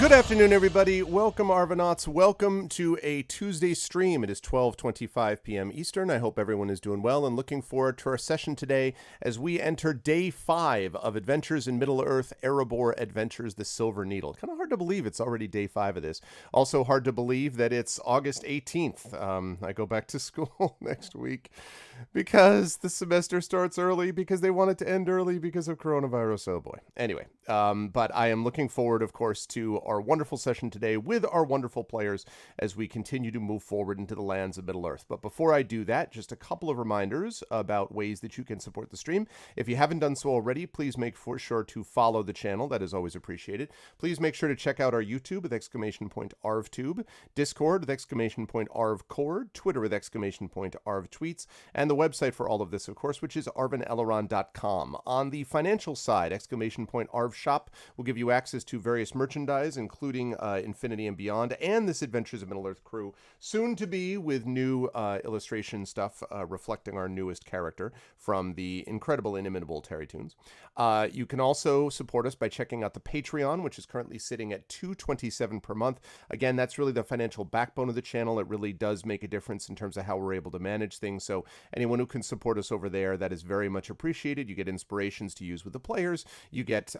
Good afternoon, everybody. Welcome, Arvanauts. Welcome to a Tuesday stream. It is 12:25 p.m. Eastern. I hope everyone is doing well and looking forward to our session today as we enter Day 5 of Adventures in Middle-earth, Erebor Adventures, the Silver Needle. Kind of hard to believe it's already Day 5 of this. Also hard to believe that it's August 18th. I go back to school next week because the semester starts early, because they want it to end early because of coronavirus. Oh, boy. Anyway, but I am looking forward, of course, to our wonderful session today with our wonderful players as we continue to move forward into the lands of Middle-earth. But before I do that, just a couple of reminders about ways that you can support the stream. If you haven't done so already, please make sure to follow the channel. That is always appreciated. Please make sure to check out our YouTube with !ArvTube, Discord with !ArvCord, Twitter with !ArvTweets, and the website for all of this, of course, which is arvaneleron.com. On the financial side, !ArvShop will give you access to various merchandise, including Infinity and Beyond, and this Adventures of Middle-earth crew, soon to be with new illustration stuff reflecting our newest character from the incredible, inimitable Terry Toons. You can also support us by checking out the Patreon, which is currently sitting at $2.27 per month. Again, that's really the financial backbone of the channel. It really does make a difference in terms of how we're able to manage things. So anyone who can support us over there, that is very much appreciated. You get inspirations to use with the players. You get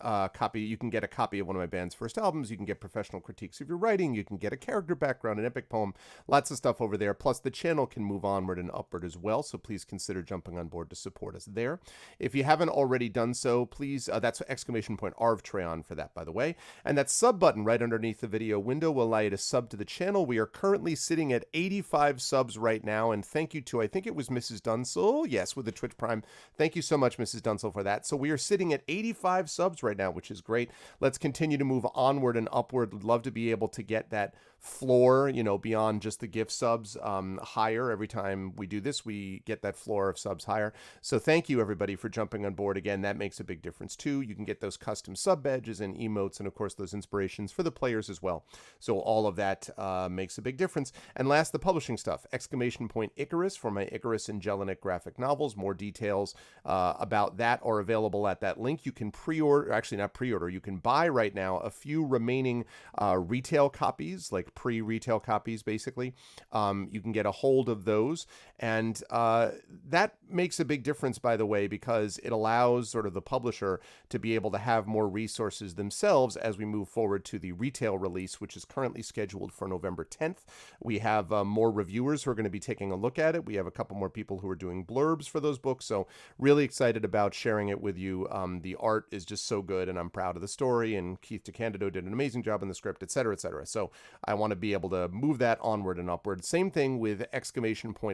you can get a copy of one of my band's first albums. You can get professional critiques of your writing. You can get a character background, an epic poem, lots of stuff over there. Plus, the channel can move onward and upward as well. So please consider jumping on board to support us there. If you haven't already done so, please, that's !ArvTreon for that, by the way. And that sub button right underneath the video window will allow you to sub to the channel. We are currently sitting at 85 subs right now. And thank you to, I think it was Mrs. Dunsel. Yes, with the Twitch Prime. Thank you so much, Mrs. Dunsel, for that. So we are sitting at 85 subs right now, which is great. Let's continue to move onward and upward. Would love to be able to get that floor, beyond just the gift subs higher. Every time we do this, we get that floor of subs higher. So thank you, everybody, for jumping on board. Again, that makes a big difference too. You can get those custom sub badges and emotes, and of course those inspirations for the players as well. So all of that makes a big difference. And last, the publishing stuff. !Icarus for my Icarus and Jelinek graphic novels. More details about that are available at that link. You can pre-order, actually not pre-order, you can buy right now a few remaining retail copies, like pre-retail copies, basically. You can get a hold of those. And that makes a big difference, by the way, because it allows sort of the publisher to be able to have more resources themselves as we move forward to the retail release, which is currently scheduled for November 10th. We have more reviewers who are going to be taking a look at it. We have a couple more people who are doing blurbs for those books. So really excited about sharing it with you. The art is just so good, and I'm proud of the story. And Keith DeCandido did an amazing job in the script, etc., etc. So I want to be able to move that onward and upward. Same thing with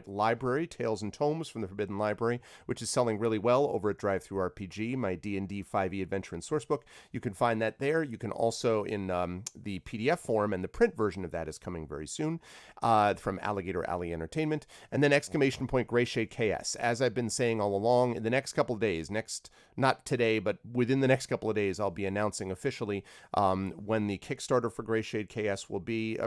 !Library, Tales and Tomes from the Forbidden Library, which is selling really well over at DriveThruRPG, my D&D 5e adventure and sourcebook. You can find that there. You can also in the PDF form, and the print version of that is coming very soon from Alligator Alley Entertainment. And then !Grayshade KS. As I've been saying all along, in the next couple of days, not today, but within the next couple of days, I'll be announcing officially when the Kickstarter for Grayshade KS will be,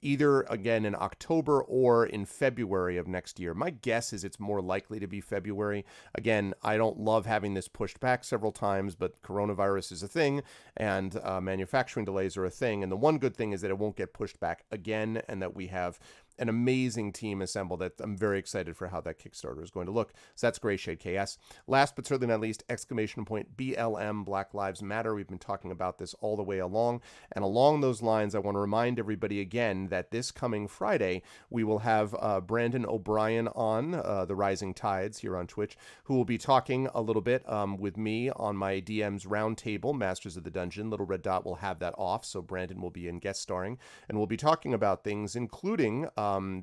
either again in October or in February of next year. My guess is it's more likely to be February. Again, I don't love having this pushed back several times, but coronavirus is a thing, and manufacturing delays are a thing. And the one good thing is that it won't get pushed back again, and that we have an amazing team assembled that I'm very excited for how that Kickstarter is going to look. So that's Grayshade KS. Last but certainly not least, BLM, Black Lives Matter. We've been talking about this all the way along. And along those lines, I want to remind everybody again that this coming Friday, we will have Brandon O'Brien on the Rising Tides here on Twitch, who will be talking a little bit with me on my DM's roundtable, Masters of the Dungeon. Little Red Dot will have that off, so Brandon will be in guest starring. And we'll be talking about things, including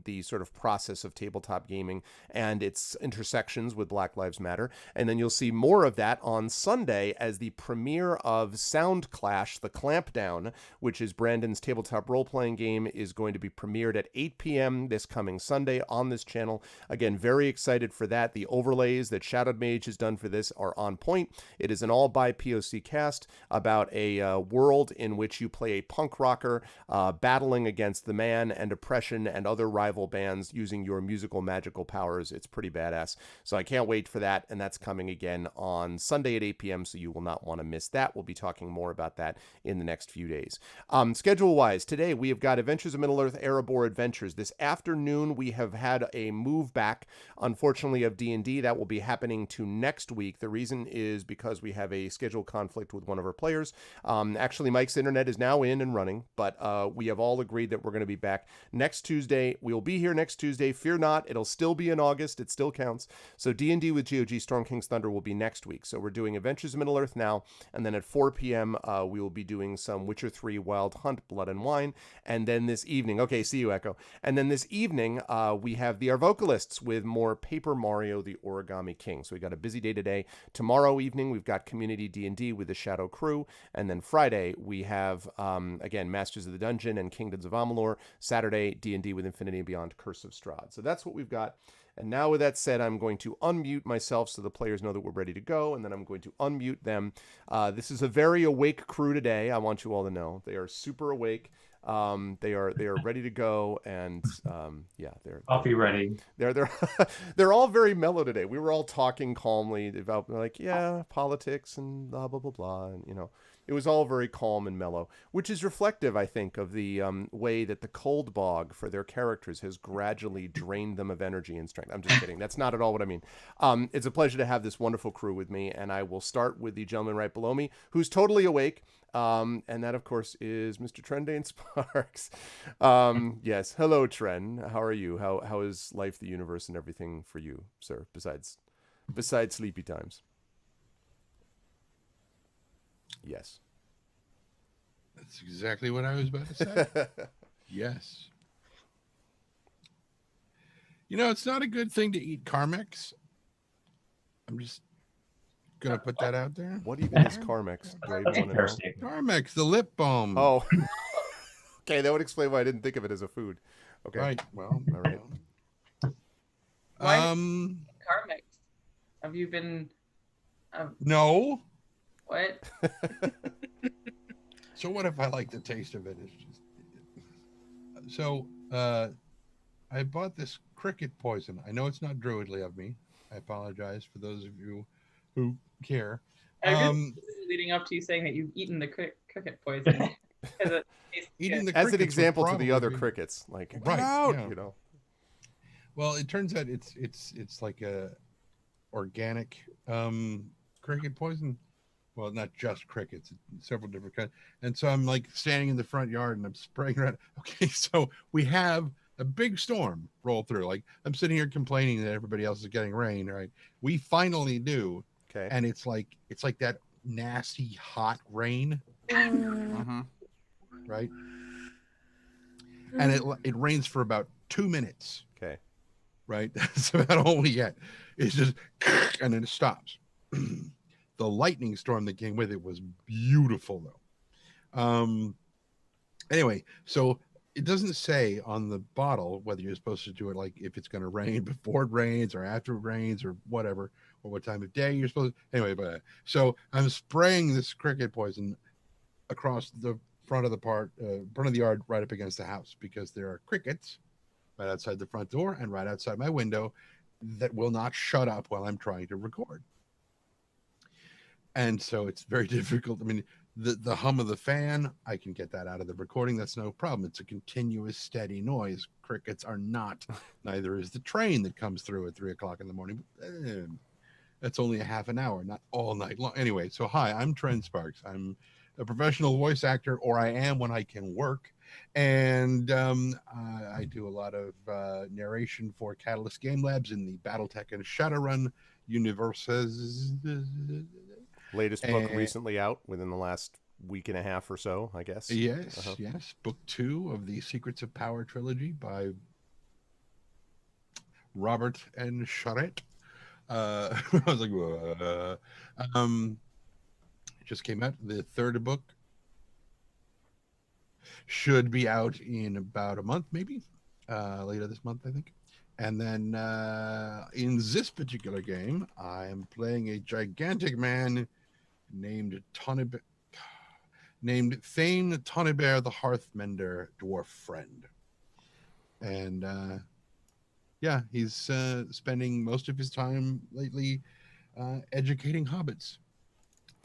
the sort of process of tabletop gaming and its intersections with Black Lives Matter. And then you'll see more of that on Sunday as the premiere of Sound Clash, The Clampdown, which is Brandon's tabletop role-playing game, is going to be premiered at 8 p.m. this coming Sunday on this channel. Again, very excited for that. The overlays that Shadowed Mage has done for this are on point. It is an all-by-POC cast about a world in which you play a punk rocker battling against the man and oppression and other other rival bands using your musical magical powers. It's pretty badass. So I can't wait for that, and that's coming again on Sunday at 8 p.m., so you will not want to miss that. We'll be talking more about that in the next few days. Schedule-wise, today we have got Adventures of Middle-earth Erebor Adventures. This afternoon we have had a move back, unfortunately, of D&D. That will be happening to next week. The reason is because we have a schedule conflict with one of our players. Actually, Mike's internet is now in and running, but we have all agreed that we're going to be back next Tuesday. We will be here next Tuesday. Fear not, it'll still be in August. It still counts. So D&D with GOG Storm King's Thunder will be next week. So we're doing Adventures of Middle-earth now, and then at 4 p.m. We will be doing some Witcher 3 Wild Hunt, Blood and Wine, and then this evening, okay, see you, Echo. And then this evening, we have the Vocalists with more Paper Mario: The Origami King. So we got a busy day today. Tomorrow evening, we've got Community D&D with the Shadow Crew, and then Friday we have again Masters of the Dungeon and Kingdoms of Amalur. Saturday, D&D with Infinity and Beyond, Curse of Strahd. So that's what we've got. And now with that said, I'm going to unmute myself so the players know that we're ready to go, and then I'm going to unmute them. This is a very awake crew today. I want you all to know they are super awake. They are ready to go, and they're coffee ready. They're all very mellow today. We were all talking calmly about politics and blah blah blah blah, and it was all very calm and mellow, which is reflective, I think, of the way that the cold bog for their characters has gradually drained them of energy and strength. I'm just kidding. That's not at all what I mean. It's a pleasure to have this wonderful crew with me, and I will start with the gentleman right below me, who's totally awake. And that, of course, is Mr. Trendane Sparks. Yes. Hello, Tren. How are you? How is life, the universe, and everything for you, sir, besides sleepy times? Yes. That's exactly what I was about to say. Yes. It's not a good thing to eat Carmex. I'm just going to put that out there. What even is Carmex? Do I even want to know? Carmex, the lip balm. Oh. Okay, that would explain why I didn't think of it as a food. Okay. Right. Well, all right. Carmex. Have you been... No. What? So what if I like the taste of it? So I bought this cricket poison. I know it's not druidly of me. I apologize for those of you who care. Leading up to you saying that you've eaten the cricket poison. As an example to the other crickets, like right, out, yeah. Well, it turns out it's like a organic cricket poison. Well, not just crickets, several different kinds. And so I'm like standing in the front yard and I'm spraying around. Okay, so we have a big storm roll through. Like I'm sitting here complaining that everybody else is getting rain, right? We finally do. Okay. And it's like that nasty hot rain. Mm-hmm. Right? And it rains for about 2 minutes. Okay. Right? That's about all we get. It's just and then it stops. The lightning storm that came with it was beautiful, though. Anyway, so it doesn't say on the bottle whether you're supposed to do it like if it's going to rain before it rains or after it rains or whatever, or what time of day you're supposed to. Anyway, but so I'm spraying this cricket poison across the front of the yard right up against the house because there are crickets right outside the front door and right outside my window that will not shut up while I'm trying to record. And so it's very difficult. I mean, the hum of the fan, I can get that out of the recording. That's no problem. It's a continuous, steady noise. Crickets are not. Neither is the train that comes through at 3 o'clock in the morning. That's only a half an hour, not all night long. Anyway, so hi, I'm Trent Sparks. I'm a professional voice actor, or I am when I can work. And I do a lot of narration for Catalyst Game Labs in the Battletech and Shadowrun universes. Latest book recently out within the last week and a half or so, I guess. Yes, yes. Book 2 of the Secrets of Power trilogy by Robert and Charette. I was like, it just came out. The third book should be out in about a month, maybe later this month, I think. And then in this particular game, I am playing a gigantic man named Thane Tonibert the Hearthmender, dwarf friend. and yeah, he's spending most of his time lately educating hobbits.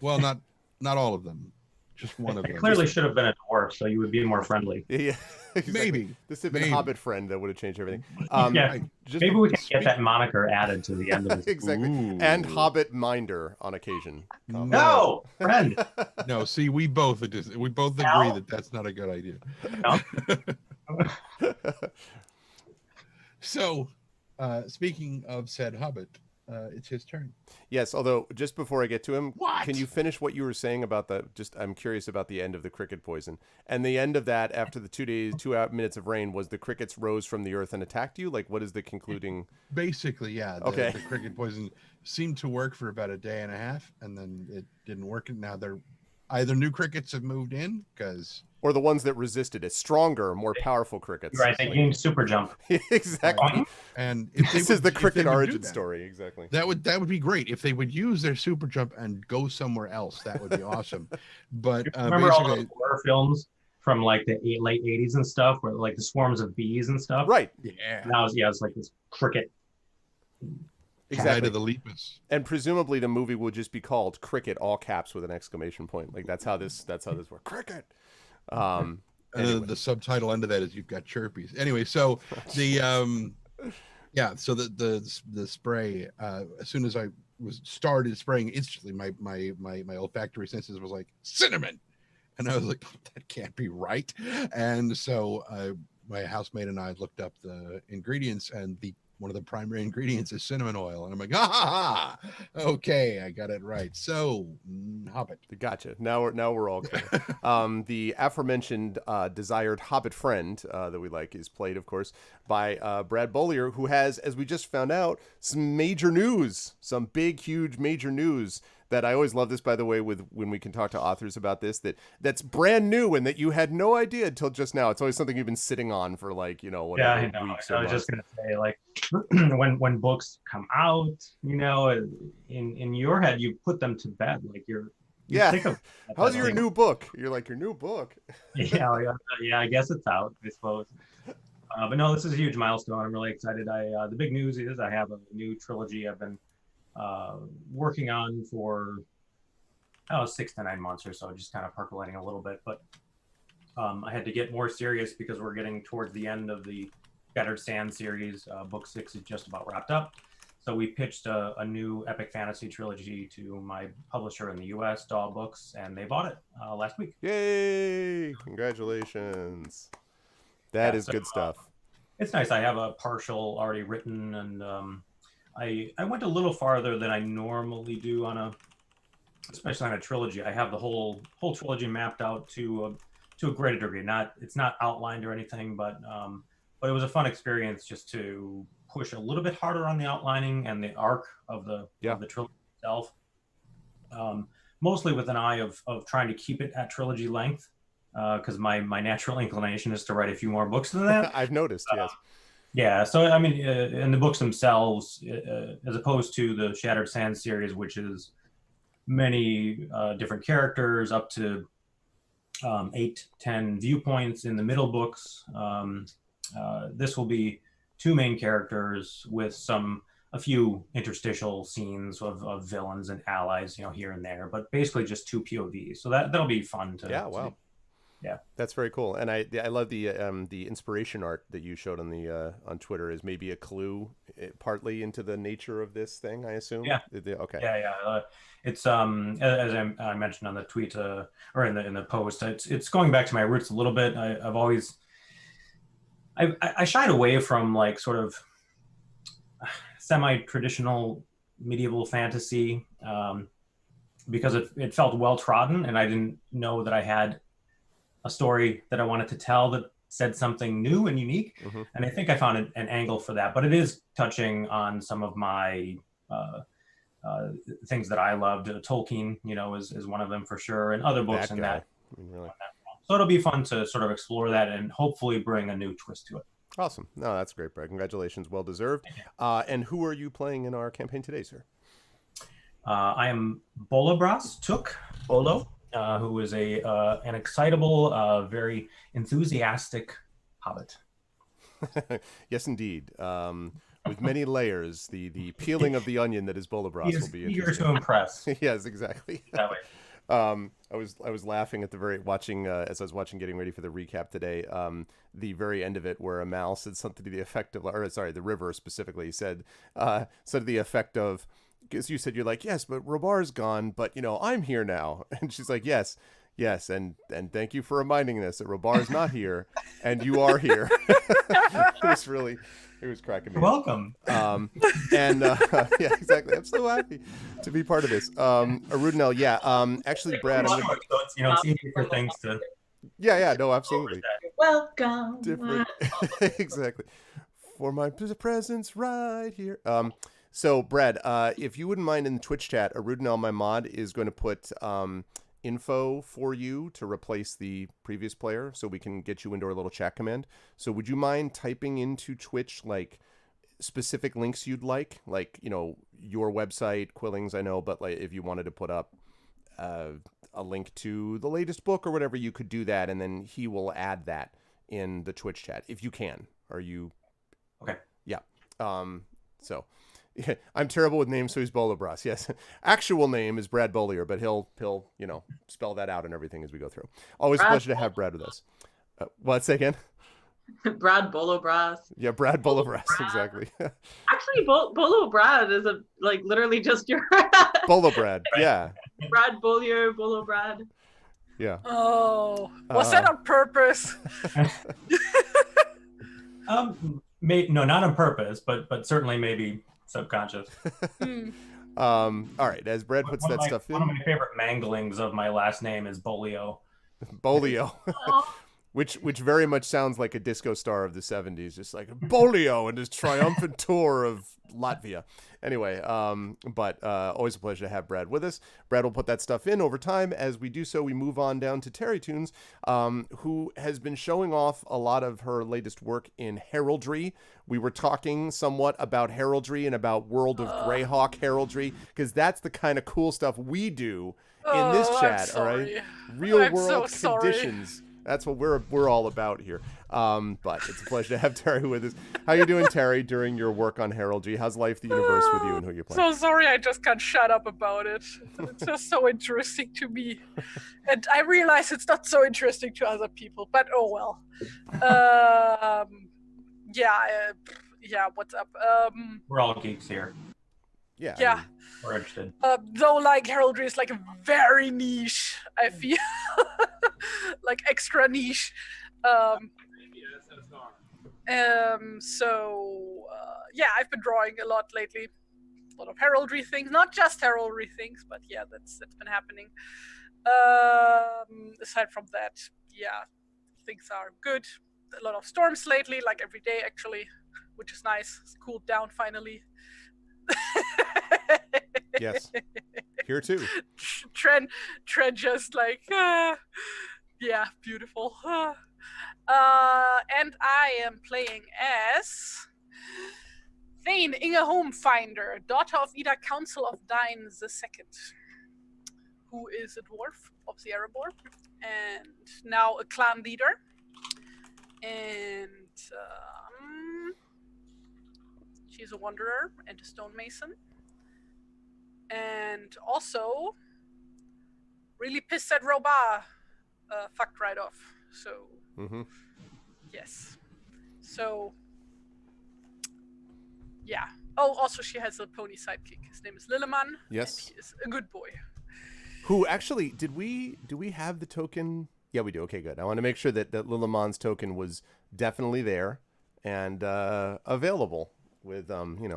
Well, not all of them, just one of It them. clearly should have been a dwarf, so you would be more friendly. Yeah, exactly. Maybe. This had been Maybe. Hobbit friend that would have changed everything. Yeah. Right. Just Maybe we can get that moniker added to the end of this. exactly. Ooh. And Hobbit minder on occasion. No, friend. No, see, we both agree Al? that that's not a good idea. No? So, speaking of said Hobbit, it's his turn. Yes, although just before I get to him, What? can you finish what you were saying about I'm curious about the end of the cricket poison. And the end of that, after the 2 minutes of rain, was the crickets rose from the earth and attacked you? Like, what is the concluding? Basically, yeah. Okay. The cricket poison seemed to work for about a day and a half, and then it didn't work. And now they're either new crickets have moved in because. Or the ones that resisted it, stronger, more powerful crickets. Right, they gained super jump. Exactly. And if This they is would- the if cricket they would do origin that, story. Exactly. That would be great if they would use their super jump and go somewhere else. That would be awesome. But Remember all basically, those horror films from like the late 80s and stuff, where like the swarms of bees and stuff? Right. yeah, Now it's like this cricket. Side Exactly. of the Lepus. And presumably the movie would just be called Cricket, all caps with an exclamation point. Like that's how this works. Cricket. Anyway. The subtitle end of that is "You've got chirpies." Anyway, so the yeah, so the spray. As soon as I started spraying, instantly my olfactory senses was like cinnamon, and I was like, that can't be right. And so my housemate and I looked up the ingredients, and one of the primary ingredients is cinnamon oil, and I'm like, okay, I got it right. So Hobbit. Gotcha. Now we're all clear. The aforementioned desired Hobbit friend that we like is played, of course, by Brad Bollier, who has, as we just found out, some major news, some big, huge, major news. That I always love this, by the way, when we can talk to authors about this, that's brand new and that you had no idea until just now. It's always something you've been sitting on for like, whatever, Yeah, I know. weeks or I was months. just gonna say, like, when books come out, in your head, you put them to bed. Like you Yeah. think of How's your like, new book? You're like, your new book? yeah, I guess it's out, I suppose. But no, this is a huge milestone. I'm really excited. The big news is I have a new trilogy I've been working on for 6 to 9 months or so, just kind of percolating a little bit. But I had to get more serious because we're getting towards the end of the Scattered Sand series. Book 6 is just about wrapped up. So we pitched a new epic fantasy trilogy to my publisher in the US, Daw Books, and they bought it last week. Yay! Congratulations. That is good stuff. It's nice. I have a partial already written, and I went a little farther than I normally do especially on a trilogy. I have the whole trilogy mapped out to a greater degree. It's not outlined or anything, but it was a fun experience just to push a little bit harder on the outlining and the arc of the trilogy itself. Mostly with an eye of trying to keep it at trilogy length, because my natural inclination is to write a few more books than that. I've noticed, yes. Yeah, so I mean, in the books themselves, as opposed to the Shattered Sand series, which is many different characters, up to 8-10 viewpoints in the middle books. This will be 2 main characters with a few interstitial scenes of villains and allies, here and there, but basically just 2 POVs. So that'll be fun to. Yeah, wow. Yeah, that's very cool, and I love the inspiration art that you showed on Twitter is maybe a clue, partly into the nature of this thing, I assume. Yeah. Okay. Yeah. It's as I mentioned on the tweet or in the post, it's going back to my roots a little bit. I've always I shied away from like sort of semi-traditional medieval fantasy because it felt well trodden, and I didn't know that I had a story that I wanted to tell that said something new and unique. Mm-hmm. And I think I found an angle for that, but it is touching on some of my things that I loved. Tolkien, is one of them for sure, and other books in that. Really. So it'll be fun to sort of explore that and hopefully bring a new twist to it. Awesome. No, that's great, Brad. Congratulations. Well deserved. And who are you playing in our campaign today, sir? I am Bolobras Took Bolo. Who is an excitable, very enthusiastic hobbit. Yes, indeed. With many layers, the peeling of the onion that is Bolobras He will is be eager interesting. to impress. Yes, exactly. That way. I was laughing at the watching as I was watching, getting ready for the recap today. The very end of it, where Amal said something to the effect of, or sorry, the River specifically said to the effect of, because you said, you're like, yes, but Robar's gone, but I'm here now, and she's like, yes, and thank you for reminding us that Robar's not here, and you are here. It was cracking me You're up. welcome. And yeah, exactly. I'm so happy to be part of this. Arudinel, yeah. Actually, Brad, I'm gonna, So it's easy for things to. yeah, no, absolutely. Welcome. Different. Exactly. For my presence right here. So Brad, if you wouldn't mind in the Twitch chat, Arudinel, my mod, is going to put info for you to replace the previous player, so we can get you into our little chat command. So would you mind typing into Twitch like specific links you'd like your website, Quillings, I know, but like if you wanted to put up a link to the latest book or whatever, you could do that, and then he will add that in the Twitch chat if you can. Are you Okay? Yeah. So I'm terrible with names, so he's Bolobras. Yes, actual name is Brad Bollier, but he'll spell that out and everything as we go through. Always a pleasure to have Brad with us. What's that again? Brad Bolobras. Yeah, Brad Bolobras, exactly. Actually, Bolo Brad is literally just your Bolo Brad, yeah. Brad Bollier, Bolo Brad. Yeah. Oh, was that on purpose? No, not on purpose, but certainly maybe subconscious. All right, as Brad puts that stuff in. One of my favorite manglings of my last name is Bolio. Bolio. Which very much sounds like a disco star of the 70s, just like Bolio and his triumphant tour of Latvia. Anyway, but always a pleasure to have Brad with us. Brad will put that stuff in over time. As we do so, we move on down to Terry Tunes, who has been showing off a lot of her latest work in heraldry. We were talking somewhat about heraldry and about World of Greyhawk heraldry, because that's the kind of cool stuff we do in this chat, all right? Real world conditions. That's what we're all about here. But it's a pleasure to have Terry with us. How you doing, Terry, during your work on heraldry? How's life, the universe with you, and who you're playing? So sorry, I just can't shut up about it. It's just so interesting to me. And I realize it's not so interesting to other people, but oh well. Yeah, what's up? We're all geeks here. Yeah. Yeah. I mean, We're interested. Though, like, heraldry is like a very niche, I feel. Like extra niche. Yeah, I've been drawing a lot lately. A lot of heraldry things, not just heraldry things, but yeah, that's been happening. Aside from that, yeah, things are good. A lot of storms lately, like every day actually, which is nice. It's cooled down finally. Yes. Here too. Trend just like, yeah, beautiful. And I am playing as Thane Inge Homefinder, daughter of Ida Council of Dine II, who is a dwarf of the Erebor, and now a clan leader. And she's a wanderer and a stonemason. And also really pissed at Roba, fucked right off. So, yes. So, yeah. Oh, also she has a pony sidekick. His name is Lilleman. Yes. And he is a good boy. Who actually, do we have the token? Yeah, we do. Okay, good. I want to make sure that Lilleman's token was definitely there and available with,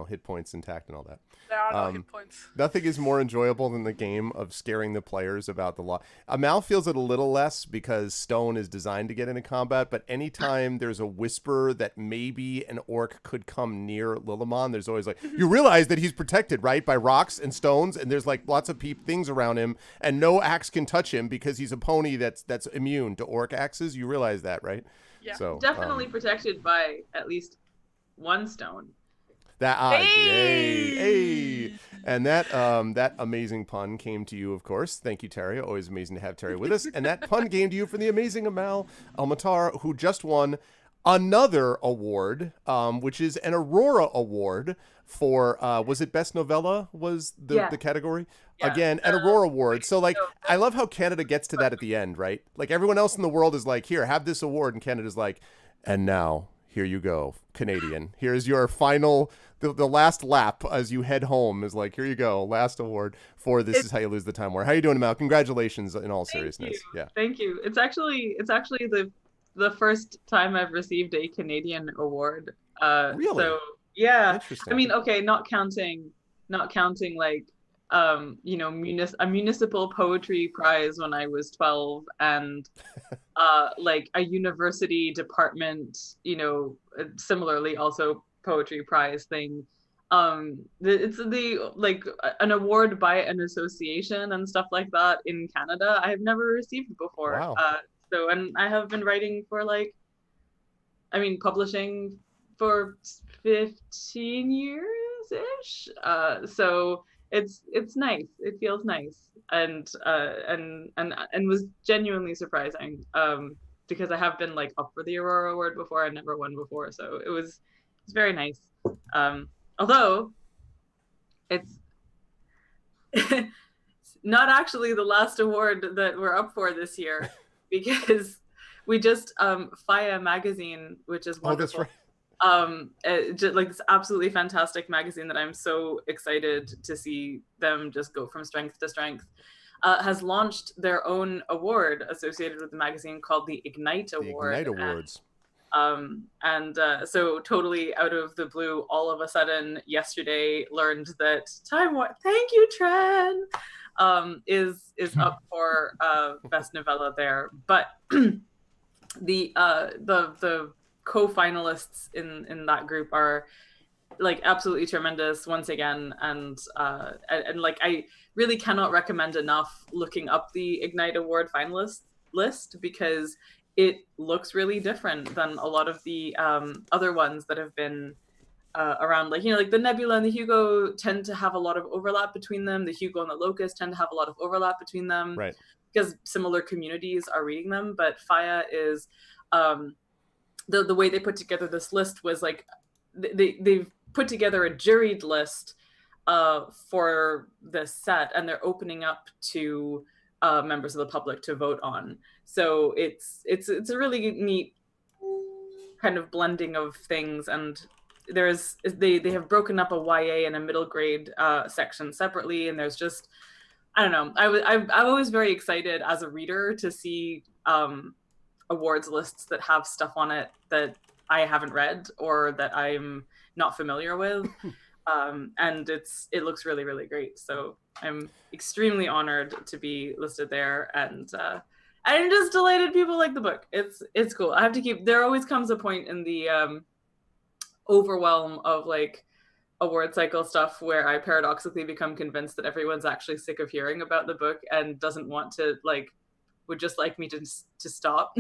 hit points intact and all that. There are no hit points. Nothing is more enjoyable than the game of scaring the players about the law. Amal feels it a little less because Stone is designed to get into combat, but anytime there's a whisper that maybe an orc could come near Lilleman, there's always like, you realize that he's protected, right, by rocks and stones, and there's like lots of things around him, and no axe can touch him because he's a pony that's immune to orc axes. You realize that, right? Yeah. So Definitely protected by at least one stone. That hey. And that amazing pun came to you, of course. Thank you, Terry. Always amazing to have Terry with us. And that pun came to you from the amazing Amal Almatar, who just won another award, which is an Aurora Award for was it Best Novella was the category? Yeah. Again, an Aurora Award. So like, so- I love how Canada gets to that at the end, right? Like everyone else in the world is like, here, have this award, and Canada's like, and now here you go, Canadian. Here's your final, the last lap as you head home is like, here you go, last award for This Is How You Lose the Time War. How you doing, Mal? Congratulations in all seriousness. Yeah. Thank you. It's actually the first time I've received a Canadian award. Really? So yeah. Interesting. I mean, okay, not counting like a municipal poetry prize when I was 12 and like a university department, similarly also poetry prize thing. It's like an award by an association and stuff like that in Canada I have never received before. Wow. So, and I have been writing for publishing for 15 years-ish. So it's nice. It feels nice, and was genuinely surprising. Because I have been like up for the Aurora Award before. I never won before, so it's very nice. Although it's not actually the last award that we're up for this year, because we just Faya magazine, which is wonderful. Oh, that's right. Just like this absolutely fantastic magazine that I'm so excited to see them just go from strength to strength, has launched their own award associated with the magazine called the Ignite Award. Ignite Awards. So totally out of the blue, all of a sudden yesterday learned that thank you, Tran, is up for best novella there. But the co-finalists in that group are like absolutely tremendous once again, and like I really cannot recommend enough looking up the Ignite Award finalist list, because it looks really different than a lot of the other ones that have been around. Like the Nebula and the Hugo tend to have a lot of overlap between them. The Hugo and the Locust tend to have a lot of overlap between them, right? Because similar communities are reading them. But Faya is the way they put together this list was like they've put together a juried list for this set, and they're opening up to members of the public to vote on. So it's a really neat kind of blending of things, and they have broken up a YA and a middle grade section separately, and there's just, I don't know, I'm always very excited as a reader to see awards lists that have stuff on it that I haven't read or that I'm not familiar with. And it looks really, really great. So I'm extremely honored to be listed there, and I'm just delighted people like the book. It's cool. There always comes a point in the overwhelm of like award cycle stuff where I paradoxically become convinced that everyone's actually sick of hearing about the book and doesn't want to would just like me to stop.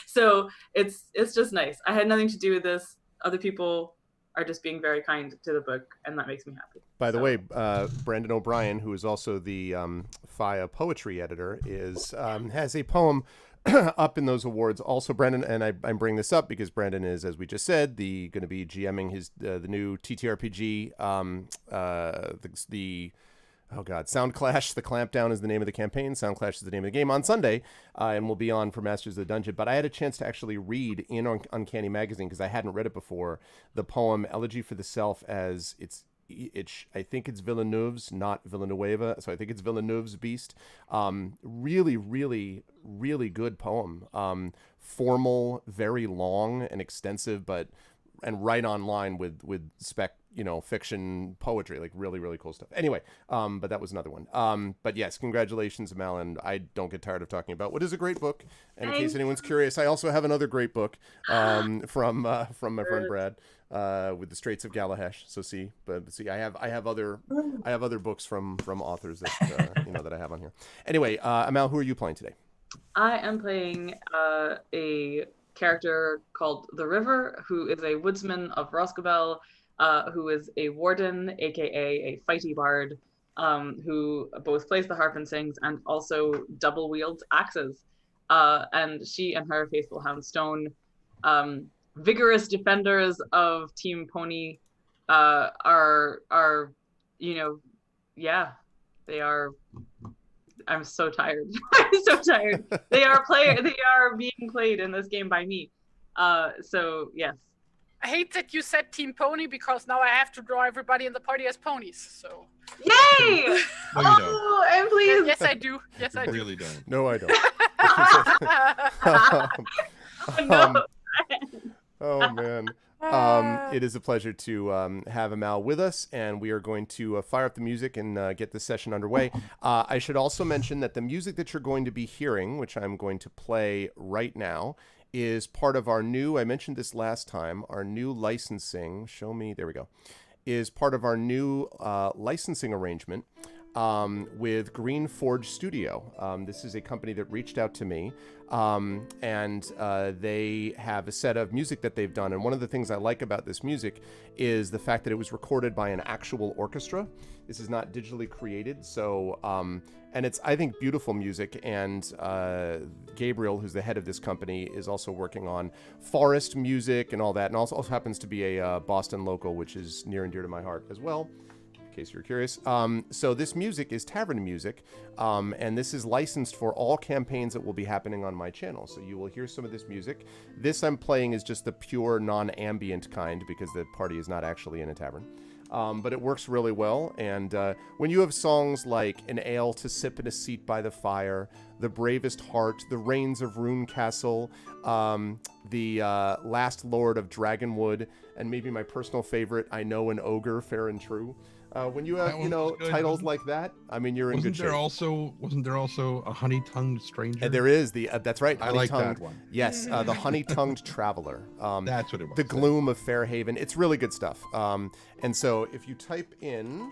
So it's just nice. I had nothing to do with this. Other people are just being very kind to the book, and that makes me happy. By the way, Brandon O'Brien, who is also the Faya poetry editor, has a poem up in those awards. Also, Brandon, and I'm bringing this up because Brandon is, as we just said, going to be GMing his the new TTRPG. Oh God, Sound Clash, The Clampdown is the name of the campaign. Sound Clash is the name of the game on Sunday, and we'll be on for Masters of the Dungeon. But I had a chance to actually read in Uncanny Magazine, because I hadn't read it before, the poem Elegy for the Self, as I think it's Villeneuve's, not Villanueva, so I think it's Villeneuve's Beast. Really, really, really good poem. Formal, very long and extensive, and right on line with spec, fiction poetry, like really, really cool stuff. Anyway, but that was another one. But yes, congratulations, Mel, and I don't get tired of talking about what is a great book. And in case anyone's curious, I also have another great book from my friend Brad, with the Straits of Galahash. So I have other books from authors that that I have on here. Anyway, Amal, who are you playing today? I am playing a character called The River, who is a woodsman of Roscobel, who is a warden, aka a fighty bard, who both plays the harp and sings, and also double wields axes. And she and her faithful hound Stone vigorous defenders of Team Pony are yeah, they are. I'm so tired. I'm so tired. They are being played in this game by me. So yes. I hate that you said Team Pony because now I have to draw everybody in the party as ponies. So. Yay! No, you oh, and please. Yes, I do. Yes, I don't. do. Really don't. No, I don't. No. Oh man. It is a pleasure to have Amal with us, and we are going to fire up the music and get this session underway. I should also mention that the music that you're going to be hearing, which I'm going to play right now, is part of our new, I mentioned this last time, our new licensing, there we go, is part of our new licensing arrangement with Green Forge Studio. This is a company that reached out to me, and they have a set of music that they've done. And one of the things I like about this music is the fact that it was recorded by an actual orchestra. This is not digitally created. So, and it's, I think, beautiful music. And Gabriel, who's the head of this company, is also working on forest music and all that. And also happens to be a Boston local, which is near and dear to my heart as well, in case you're curious. So this music is tavern music, and this is licensed for all campaigns that will be happening on my channel. So you will hear some of this music. This I'm playing is just the pure non-ambient kind because the party is not actually in a tavern. But it works really well, and when you have songs like An Ale to Sip in a Seat by the Fire, The Bravest Heart, The Reigns of Rune Castle, The Last Lord of Dragonwood, and maybe my personal favorite, I Know an Ogre, Fair and True. When you have, titles like that, I mean, you're in good shape. Wasn't there also a honey-tongued stranger? And there is that's right. I like that one. Yes, the honey-tongued traveler. That's what it was. The Gloom of Fairhaven. It's really good stuff. And so if you type in,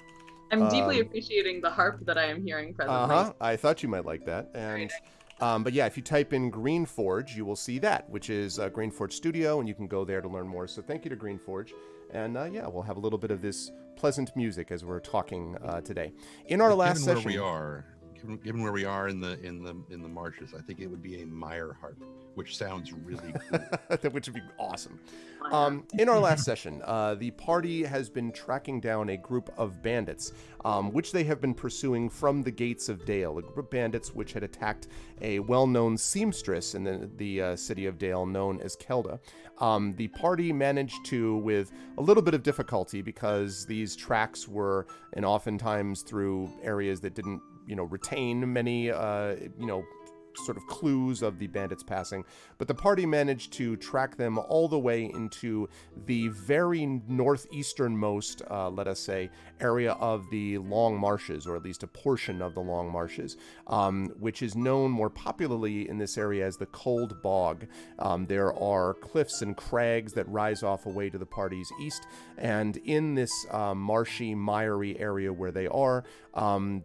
I'm deeply appreciating the harp that I am hearing presently. I thought you might like that. And but yeah, if you type in Green Forge, you will see that, which is Green Forge Studio, and you can go there to learn more. So thank you to Green Forge. And yeah, we'll have a little bit of this pleasant music as we're talking today. In our last session, given where we are in the marshes, I think it would be a Meyer harp, which sounds really cool. Which would be awesome. In our last session, the party has been tracking down a group of bandits, which they have been pursuing from the gates of Dale, a group of bandits which had attacked a well-known seamstress in the city of Dale known as Kelda. The party managed to, with a little bit of difficulty, because these tracks were, and oftentimes through areas that didn't, retain many, sort of clues of the bandits passing, but the party managed to track them all the way into the very northeasternmost, let us say, area of the Long Marshes, or at least a portion of the Long Marshes, which is known more popularly in this area as the Cold Bog. There are cliffs and crags that rise off away to the party's east, and in this marshy, miry area where they are,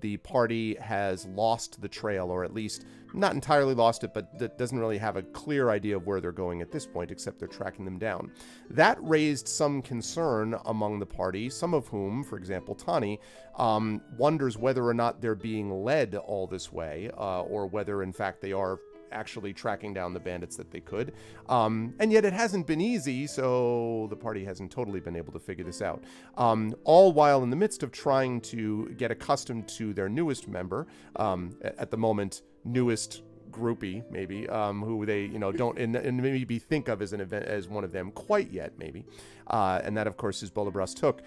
the party has lost the trail, or at least not entirely lost it, but that doesn't really have a clear idea of where they're going at this point, except they're tracking them down. That raised some concern among the party, some of whom, for example, Tani, wonders whether or not they're being led all this way, or whether, in fact, they are actually tracking down the bandits that they could. And yet it hasn't been easy, so the party hasn't totally been able to figure this out. All while in the midst of trying to get accustomed to their newest member, at the moment, newest groupie, maybe, who they, don't and maybe think of as an event as one of them quite yet, maybe. And that, of course, is Bolabras Took,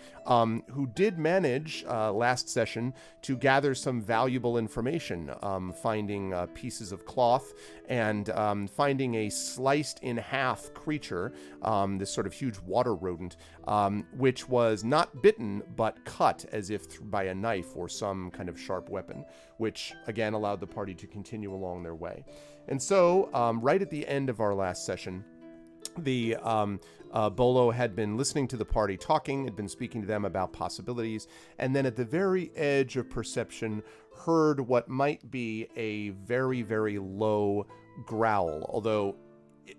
who did manage last session to gather some valuable information, finding pieces of cloth and finding a sliced in half creature, this sort of huge water rodent, which was not bitten but cut as if by a knife or some kind of sharp weapon, which again allowed the party to continue along their way. And so, right at the end of our last session, the Bolo had been listening to the party talking, had been speaking to them about possibilities, and then at the very edge of perception heard what might be a very, very low growl, although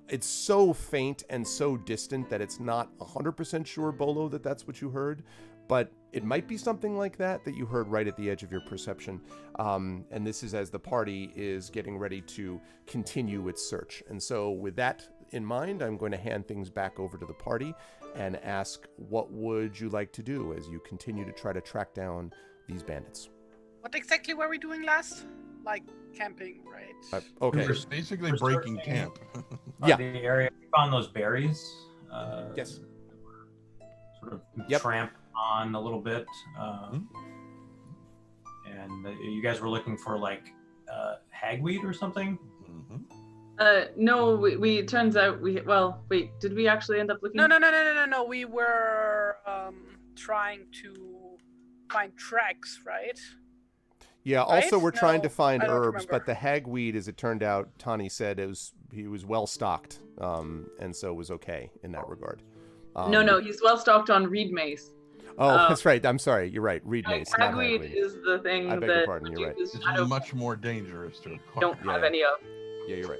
it's so faint and so distant that it's not 100% sure, Bolo, that that's what you heard, but it might be something like that you heard right at the edge of your perception. And this is as the party is getting ready to continue its search. And so with that in mind, I'm going to hand things back over to the party and ask, what would you like to do as you continue to try to track down these bandits? What exactly were we doing last? Like camping, right? Okay. We're basically breaking camp. Yeah. The area we found those berries. Yes. Sort of Yep. tramp on a little bit. And you guys were looking for like hagweed or something? No, we turns out wait, did we actually end up looking? No. We were trying to find tracks, right? Yeah, also Right? we're trying to No, find I don't herbs, remember. but the hagweed, as it turned out, Tani said he was well stocked, and so was okay in that regard. No, he's well stocked on reed mace. Oh, that's right. I'm sorry. You're right. Reed mace, not Hagweed hagweed. is the thing I beg your that pardon, you're right. It's much more dangerous to don't acquire. have any of. Yeah, you're right.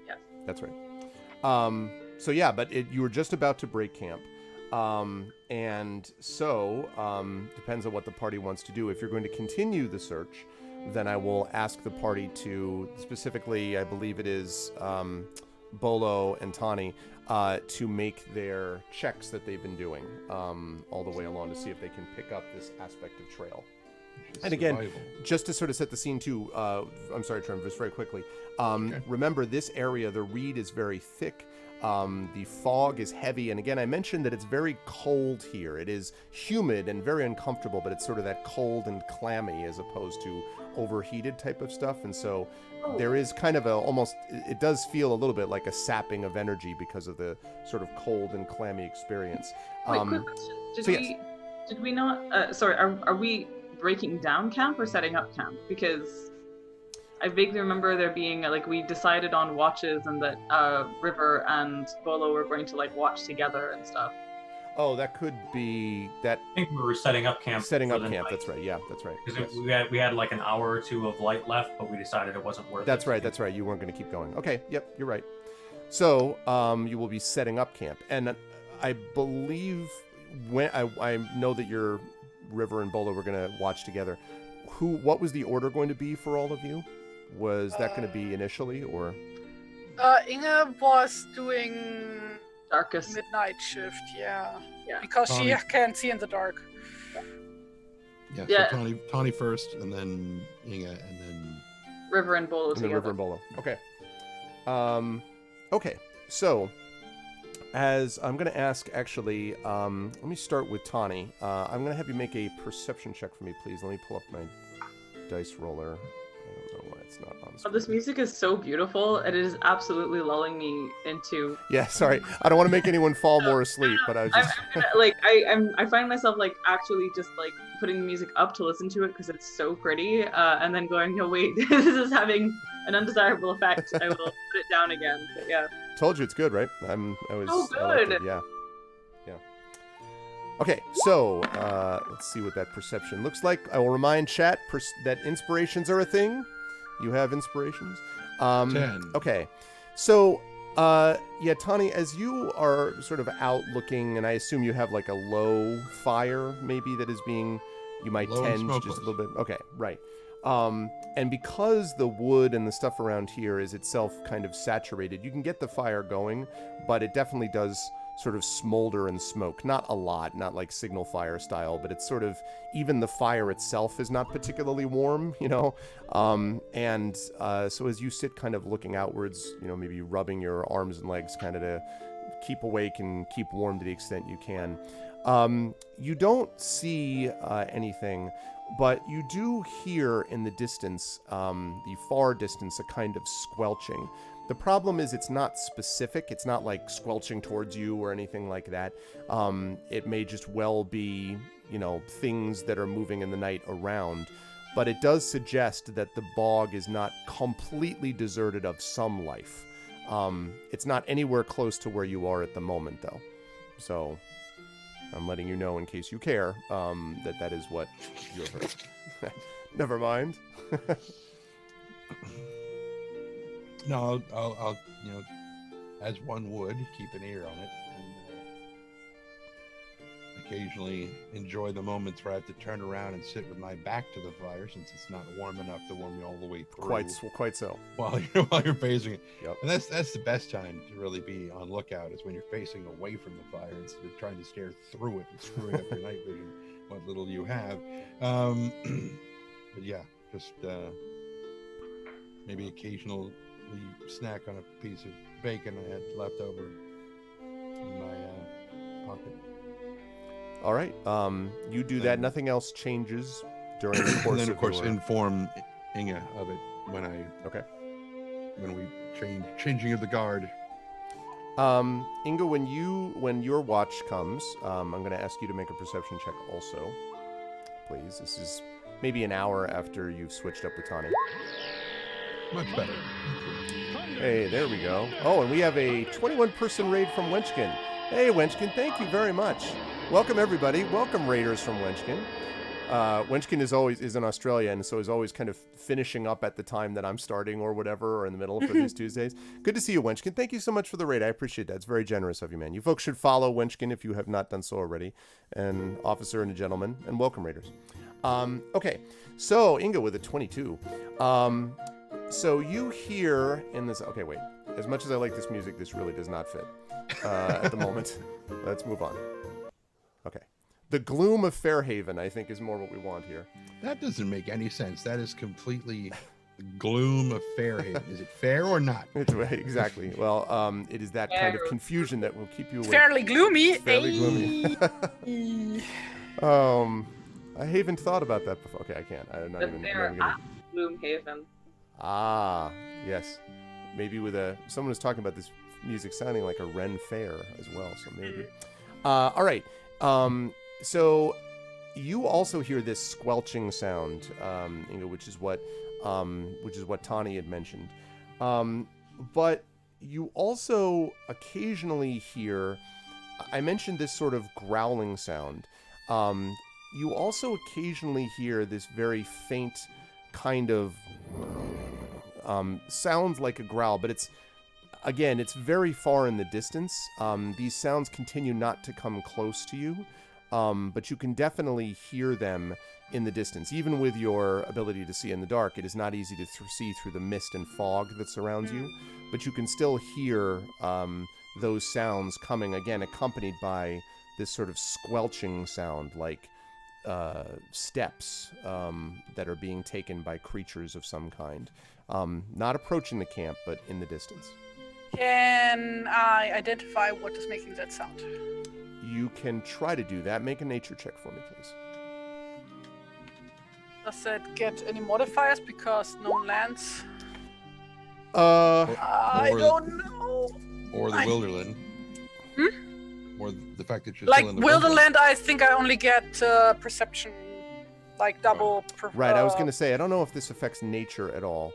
Yeah. That's right. So yeah, but you were just about to break camp. And so, depends on what the party wants to do. If you're going to continue the search, then I will ask the party to, specifically, I believe it is Bolo and Tani, to make their checks that they've been doing all the way along to see if they can pick up this aspect of trail. And again, Survival. just to sort of set the scene too, I'm sorry, Trevor, just very quickly. Okay. Remember, this area, the reed is very thick. The fog is heavy. And again, I mentioned that it's very cold here. It is humid and very uncomfortable, but it's sort of that cold and clammy as opposed to overheated type of stuff. And so there is kind of it does feel a little bit like a sapping of energy because of the sort of cold and clammy experience. Wait, quick question. so Did we not, sorry, are we breaking down camp or setting up camp? Because I vaguely remember there being we decided on watches and that River and Bolo were going to watch together and stuff. Oh, that could be that. I think we were setting up camp. Setting for up the camp. night. That's right. Yeah, that's right. Because Yes. we had like an hour or two of light left, but we decided it wasn't worth it. That's right. That's right. You weren't going to keep going. Okay. Yep. You're right. So you will be setting up camp, and I believe when I know that your River and Bolo were going to watch together. What was the order going to be for all of you? Was that going to be initially, or? Inge was doing Darkest. midnight shift, yeah. Yeah. Because she Tani. can't see in the dark. Yeah, Yeah. so Tani first, and then Inga, and then River and Bolo And then together. River and Bolo. Okay. Okay. So, as I'm going to ask, actually, let me start with Tani. I'm going to have you make a perception check for me, please. Let me pull up my dice roller. I don't know why it's not on Oh, screen. this music is so beautiful, and it is absolutely lulling me into. Yeah, sorry. I don't want to make anyone fall more asleep, but I was just... I'm gonna, I find myself actually just putting the music up to listen to it because it's so pretty, and then going, no wait, this is having an undesirable effect. I will put it down again. But yeah. Told you it's good, right? I was So I liked good. it, yeah. Okay, so let's see what that perception looks like. I will remind chat that inspirations are a thing. You have inspirations. 10. Okay, so yeah, Tani, as you are sort of out looking, and I assume you have a low fire maybe that is being, you might Low and tend just a smokeless. little bit. Okay, right. And because the wood and the stuff around here is itself kind of saturated, you can get the fire going, but it definitely does sort of smolder and smoke. Not a lot, not like signal fire style, but it's sort of, even the fire itself is not particularly warm, and so as you sit kind of looking outwards, maybe rubbing your arms and legs kind of to keep awake and keep warm to the extent you can, you don't see anything, but you do hear in the distance, the far distance, a kind of squelching. The problem is it's not specific. It's not like squelching towards you or anything like that. It may just well be, things that are moving in the night around. But it does suggest that the bog is not completely deserted of some life. It's not anywhere close to where you are at the moment, though. So I'm letting you know, in case you care, that is what you have heard. Never mind. No, I'll as one would, keep an ear on it. And, occasionally enjoy the moments where I have to turn around and sit with my back to the fire, since it's not warm enough to warm you all the way through. Quite so. While you're facing it. Yep. And that's the best time to really be on lookout, is when you're facing away from the fire instead of trying to stare through it and screwing up your night vision, what little you have. But yeah, just maybe occasionally snack on a piece of bacon I had left over in my pocket. All right. You do that. Nothing else changes during the course And then, of course, your... inform Inga of it Okay. when we changing of the guard. Inga, when your watch comes, I'm going to ask you to make a perception check also, please. This is maybe an hour after you've switched up with Tani. Much better. Hey, there we go. Oh, and we have a 21-person raid from Wenchkin. Hey, Wenchkin, thank you very much. Welcome, everybody. Welcome, raiders from Wenchkin. Wenchkin is in Australia, and so is always kind of finishing up at the time that I'm starting or whatever, or in the middle for these Tuesdays. Good to see you, Wenchkin. Thank you so much for the raid. I appreciate that. It's very generous of you, man. You folks should follow Wenchkin if you have not done so already. An officer and a gentleman, and welcome, raiders. Okay, so Inga with a 22. So you hear in this... Okay, wait. As much as I like this music, this really does not fit at the moment. Let's move on. Okay. The gloom of Fairhaven, I think, is more what we want here. That doesn't make any sense. That is completely the gloom of Fairhaven. Is it fair or not? Exactly. Well, it is that kind of confusion that will keep you awake. Fairly gloomy. Fairly gloomy. I haven't thought about that before. Okay, I can't. I'm not even gonna... Gloomhaven. Ah, yes. Maybe with someone was talking about this music sounding like a Ren Fair as well, so maybe. All right. So you also hear this squelching sound, Inga, which is what Tani had mentioned. But you also occasionally hear, I mentioned this sort of growling sound. You also occasionally hear this very faint kind of sounds like a growl, but it's very far in the distance. These sounds continue not to come close to you, but you can definitely hear them in the distance. Even with your ability to see in the dark, it is not easy to see through the mist and fog that surrounds you, but you can still hear those sounds coming, again, accompanied by this sort of squelching sound, like steps that are being taken by creatures of some kind. Not approaching the camp, but in the distance. Can I identify what is making that sound? You can try to do that. Make a nature check for me, please. Does it get any modifiers because known lands? I don't know. Or the Wilderland. Or the fact that you're like still in the Wilderland, I think I only get perception, like double. Right, I was going to say, I don't know if this affects nature at all.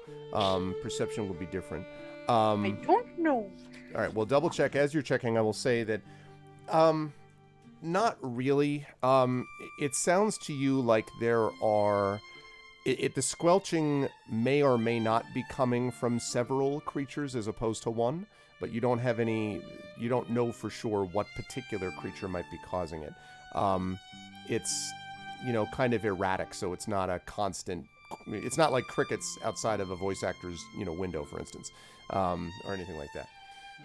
Perception will be different. I don't know. All right, well, double check. As you're checking, I will say that not really. It sounds to you like there are... the squelching may or may not be coming from several creatures as opposed to one, but you don't have any... You don't know for sure what particular creature might be causing it. It's, kind of erratic, so it's not a constant... It's not like crickets outside of a voice actor's, window, for instance, or anything like that.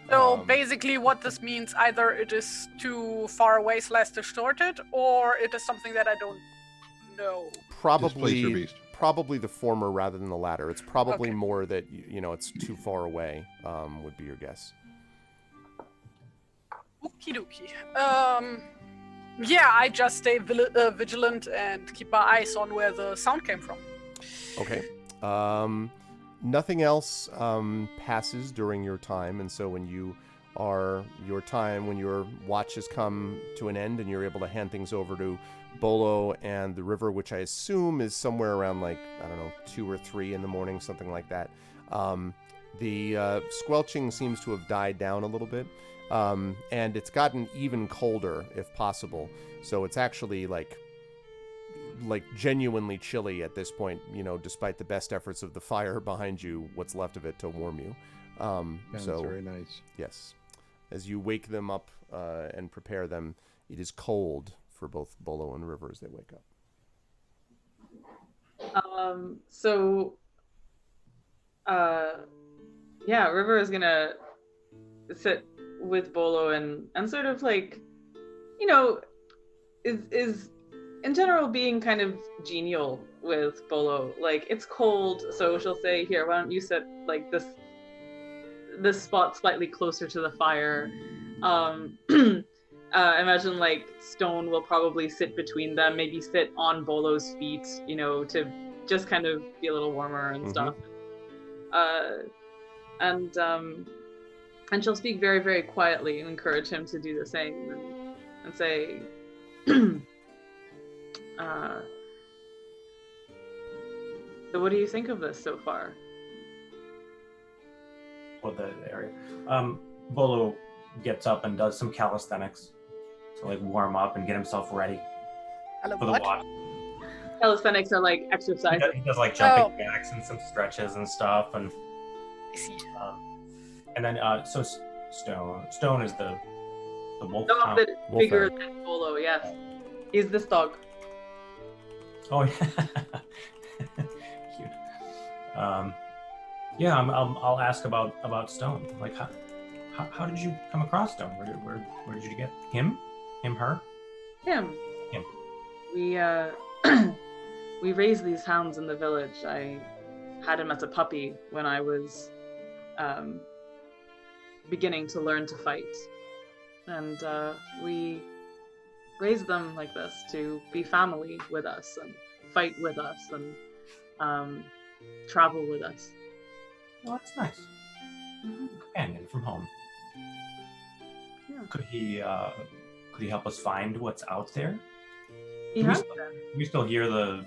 So basically what this means, either it is too far away / distorted, or it is something that I don't know. Probably the former rather than the latter. It's probably more that, it's too far away, would be your guess. Okie dokie. Yeah, I just stay vigilant and keep my eyes on where the sound came from. Okay. Nothing else passes during your time, and so when your watch has come to an end and you're able to hand things over to Bolo and the river, which I assume is somewhere around 2 or 3 in the morning, something like that. The squelching seems to have died down a little bit, and it's gotten even colder, if possible. So it's actually like genuinely chilly at this point, despite the best efforts of the fire behind you, what's left of it to warm you. That's very nice. Yes. As you wake them up and prepare them, it is cold for both Bolo and River as they wake up. River is gonna sit with Bolo and sort of like, is in general being kind of genial with Bolo. Like, it's cold, so she'll say, here, why don't you sit like this spot slightly closer to the fire. Imagine like Stone will probably sit between them, maybe sit on Bolo's feet, to just kind of be a little warmer and stuff. And she'll speak very, very quietly and encourage him to do the same, and say, so what do you think of this so far? Well, the area. Bolo gets up and does some calisthenics to like warm up and get himself ready for the watch. Calisthenics are like exercise. He does like jumping jacks and some stretches and stuff, and I see. And then so Stone is the wolf. Dog that bigger than Bolo, yes. He's this dog. Oh yeah. Cute. Yeah, I'll ask about Stone. Like, how did you come across Stone? Where did you get him? Her? Him. We raised these hounds in the village. I had him as a puppy when I was beginning to learn to fight, and we raised them like this to be family with us and fight with us and travel with us. Well, that's nice. Companion from home. Yeah. Could he help us find what's out there? He has been. We still hear the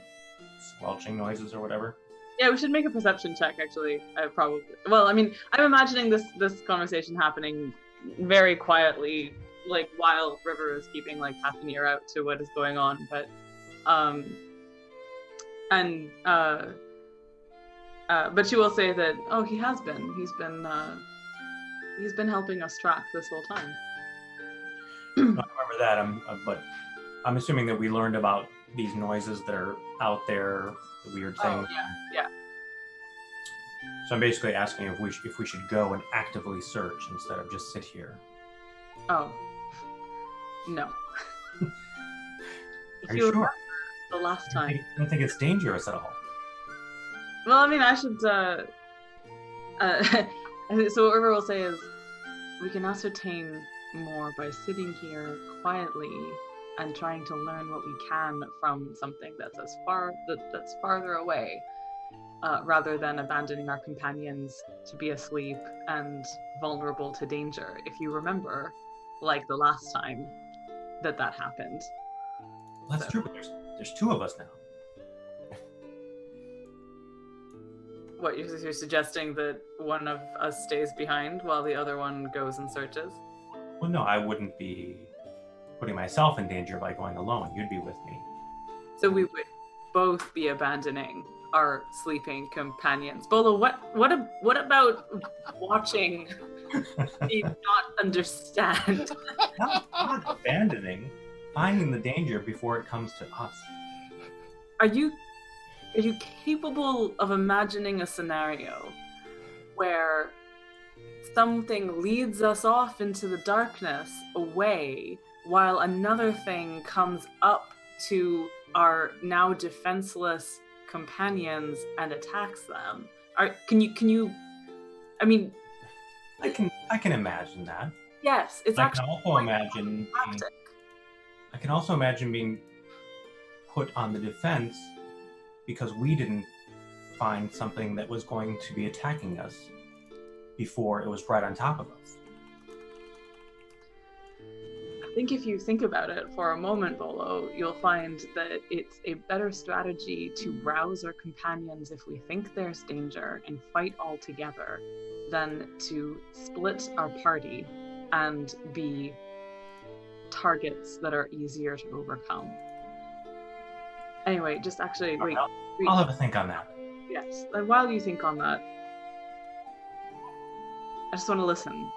squelching noises or whatever. Yeah, we should make a perception check, actually. Well, I mean, I'm imagining this conversation happening very quietly, like while River is keeping like half an ear out to what is going on. But but she will say that, he has been. He's been helping us track this whole time. I remember that. But I'm assuming that we learned about these noises that are out there, the weird things. Oh, yeah. So I'm basically asking if we should go and actively search instead of just sit here. Oh, no. Are you sure? The last time. I don't think it's dangerous at all. Well, I mean, I should. So what River will say is, we can ascertain more by sitting here quietly and trying to learn what we can from something that's that's farther away, rather than abandoning our companions to be asleep and vulnerable to danger. If you remember, like the last time that happened. Well, that's true, but there's two of us now. What, you're suggesting that one of us stays behind while the other one goes and searches? Well, no, I wouldn't be putting myself in danger by going alone. You'd be with me. So we would both be abandoning our sleeping companions. Bolo, what about watching me not understand? Not abandoning, finding the danger before it comes to us. Are you capable of imagining a scenario where something leads us off into the darkness away while another thing comes up to our now defenseless companions and attacks them? Can you I mean, I can imagine that. Yes, it's I actually can also imagine I can also imagine being put on the defense because we didn't find something that was going to be attacking us before it was right on top of us. I think if you think about it for a moment, Bolo, you'll find that it's a better strategy to rouse our companions if we think there's danger and fight all together than to split our party and be targets that are easier to overcome. Anyway, just actually wait. I'll have a think on that. Yes. And while you think on that, I just want to listen.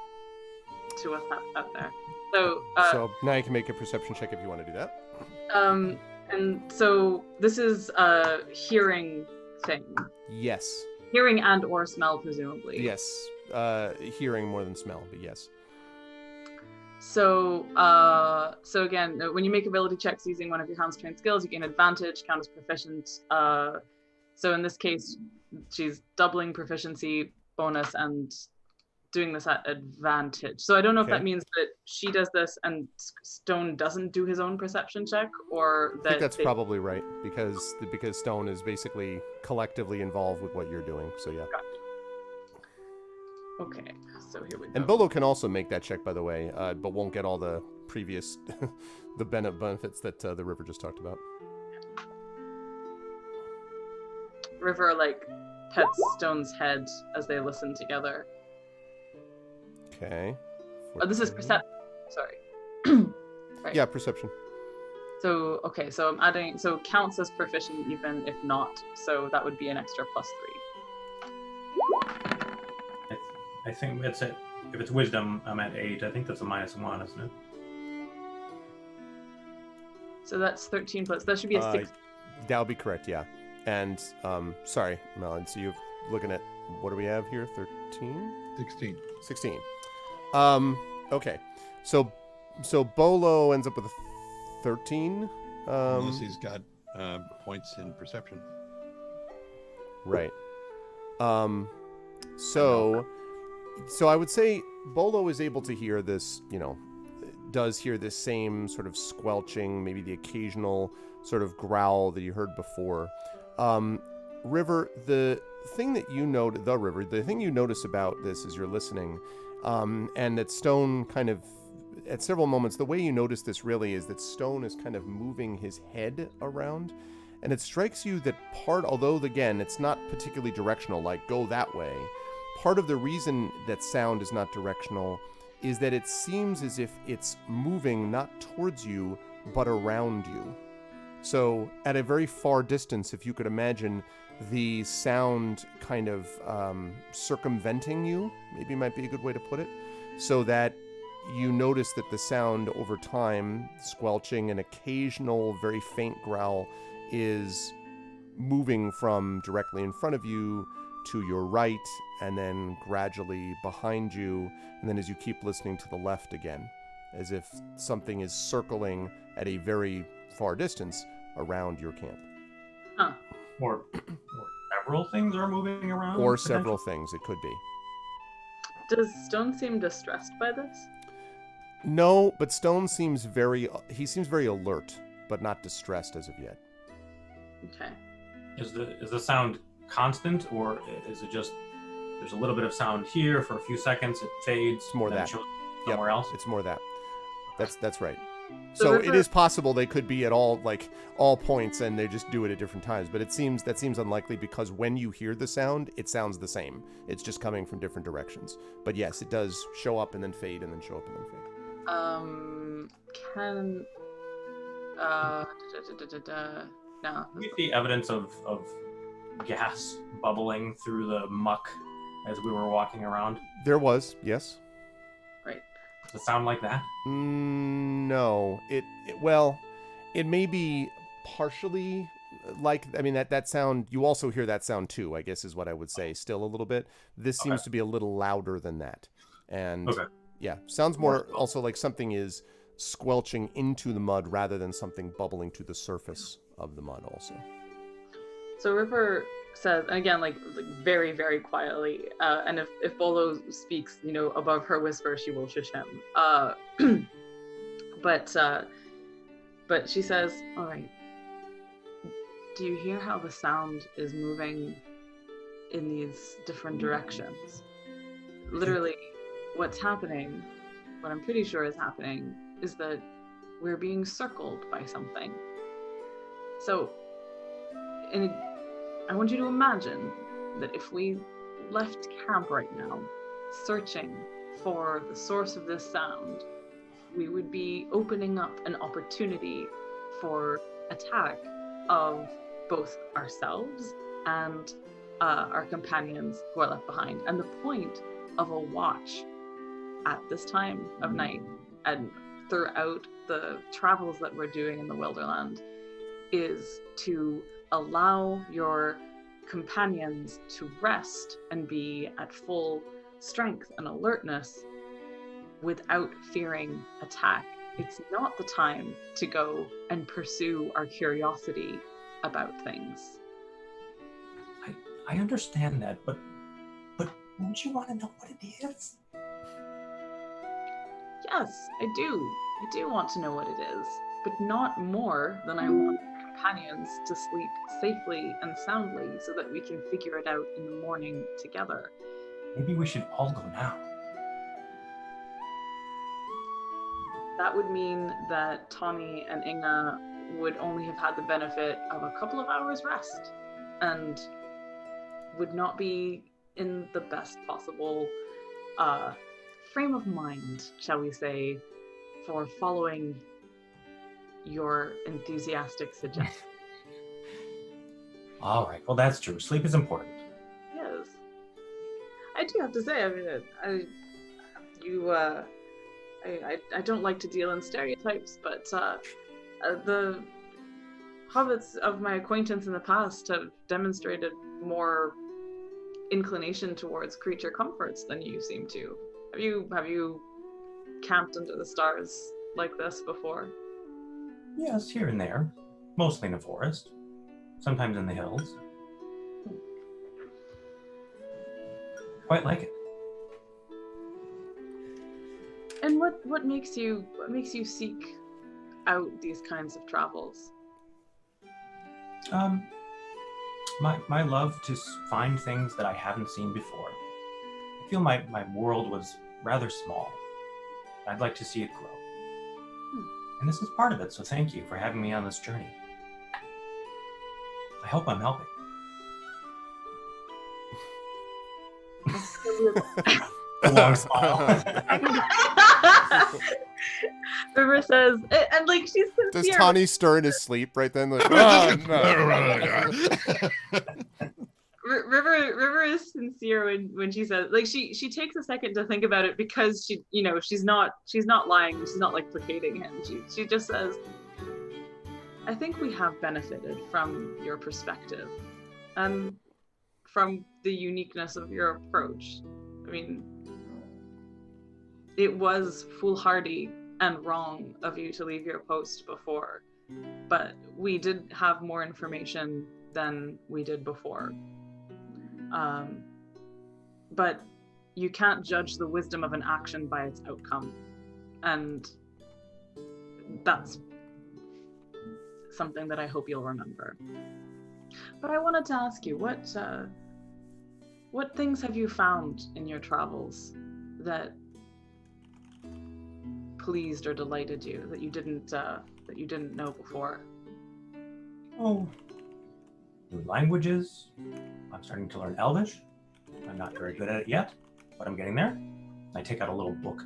to what's out there. So, So now you can make a perception check if you want to do that. and so this is a hearing thing. Yes. Hearing and or smell, presumably. Yes. Hearing more than smell, but yes. So, so again, when you make ability checks using one of your hand's trained skills, you gain advantage, count as proficient. So in this case, she's doubling proficiency bonus and doing this at advantage. So I don't know if Okay. that means that she does this and Stone doesn't do his own perception check, or that I think that's probably right because Stone is basically collectively involved with what you're doing. So yeah. Okay, so here we go. And Bolo can also make that check, by the way, but won't get all the previous the benefits that the River just talked about. River pets Stone's head as they listen together. Okay. Oh, this is perception. Sorry. Right. Yeah, perception. So okay, so I'm adding. So counts as proficient even if not. So that would be an extra +3. I think it's if it's wisdom, I'm at 8. I think that's a -1, isn't it? So that's 13 plus. That should be a 6. That would be correct, yeah. And sorry, Melon. So you're looking at what do we have here? 13? 16. 16. Okay. So Bolo ends up with a 13. Unless he's got points in perception. Right. So I would say Bolo is able to hear this, does hear this same sort of squelching, maybe the occasional sort of growl that you heard before. River, the thing you notice about this as you're listening, and that Stone kind of, at several moments, the way you notice this really is that Stone is kind of moving his head around, and it strikes you that although again, it's not particularly directional, like go that way, part of the reason that sound is not directional is that it seems as if it's moving not towards you, but around you. So at a very far distance, if you could imagine the sound kind of circumventing you, maybe might be a good way to put it, so that you notice that the sound over time, squelching, an occasional very faint growl, is moving from directly in front of you to your right, and then gradually behind you, and then as you keep listening to the left again, as if something is circling at a very far distance around your camp. Huh. Or several things are moving around? Or several things, it could be. Does Stone seem distressed by this? No, but Stone seems very alert, but not distressed as of yet. Okay. Is the sound constant, or is it just there's a little bit of sound here for a few seconds, it fades, It's more then that. it shows somewhere else? It's more that. That's right. So So River- it is possible they could be at all points and they just do it at different times, but that seems unlikely because when you hear the sound, it sounds the same. It's just coming from different directions. But yes, it does show up and then fade and then show up and then fade. No. We see evidence of gas bubbling through the muck as we were walking around. There was, yes. Right. Does it sound like that? No. It may be partially that sound. You also hear that sound too, I guess is what I would say, still a little bit. This seems to be a little louder than that. And yeah, sounds more also like something is squelching into the mud rather than something bubbling to the surface of the mud also. So River says, and again, very, very quietly, and if Bolo speaks, above her whisper, she will shush him. But she says, all right, do you hear how the sound is moving in these different directions? Literally, what's happening, what I'm pretty sure is happening, is that we're being circled by something. So, I want you to imagine that if we left camp right now, searching for the source of this sound, we would be opening up an opportunity for attack of both ourselves and our companions who are left behind. And the point of a watch at this time of night and throughout the travels that we're doing in the Wilderland is to allow your companions to rest and be at full strength and alertness without fearing attack. It's not the time to go and pursue our curiosity about things. I understand that, but don't you want to know what it is? Yes, I do. I do want to know what it is, but not more than I want companions to sleep safely and soundly so that we can figure it out in the morning together. Maybe we should all go now. That would mean that Tawny and Inga would only have had the benefit of a couple of hours rest and would not be in the best possible frame of mind, shall we say, for following your enthusiastic suggestion. All right. Well, that's true. Sleep is important. Yes. I do have to say, I mean, I don't like to deal in stereotypes, but the hobbits of my acquaintance in the past have demonstrated more inclination towards creature comforts than you seem to. Have you camped under the stars like this before? Yes, here and there. Mostly in the forest. Sometimes in the hills. Quite like it. And what makes you seek out these kinds of travels? My love to find things that I haven't seen before. I feel my world was rather small. I'd like to see it grow. And this is part of it, so thank you for having me on this journey. I hope I'm helping. A long smile. River says, and like she's sincere. Does Tawny stir in his sleep right then? Like, oh, no. River is sincere when she says, like she takes a second to think about it because she's not lying, she's not like placating him. She just says, I think we have benefited from your perspective and from the uniqueness of your approach. I mean, it was foolhardy and wrong of you to leave your post before, but we did have more information than we did before. But you can't judge the wisdom of an action by its outcome. And that's something that I hope you'll remember. But I wanted to ask you, what things have you found in your travels that pleased or delighted you that you didn't know before? Oh, new languages. I'm starting to learn Elvish. I'm not very good at it yet, but I'm getting there. I take out a little book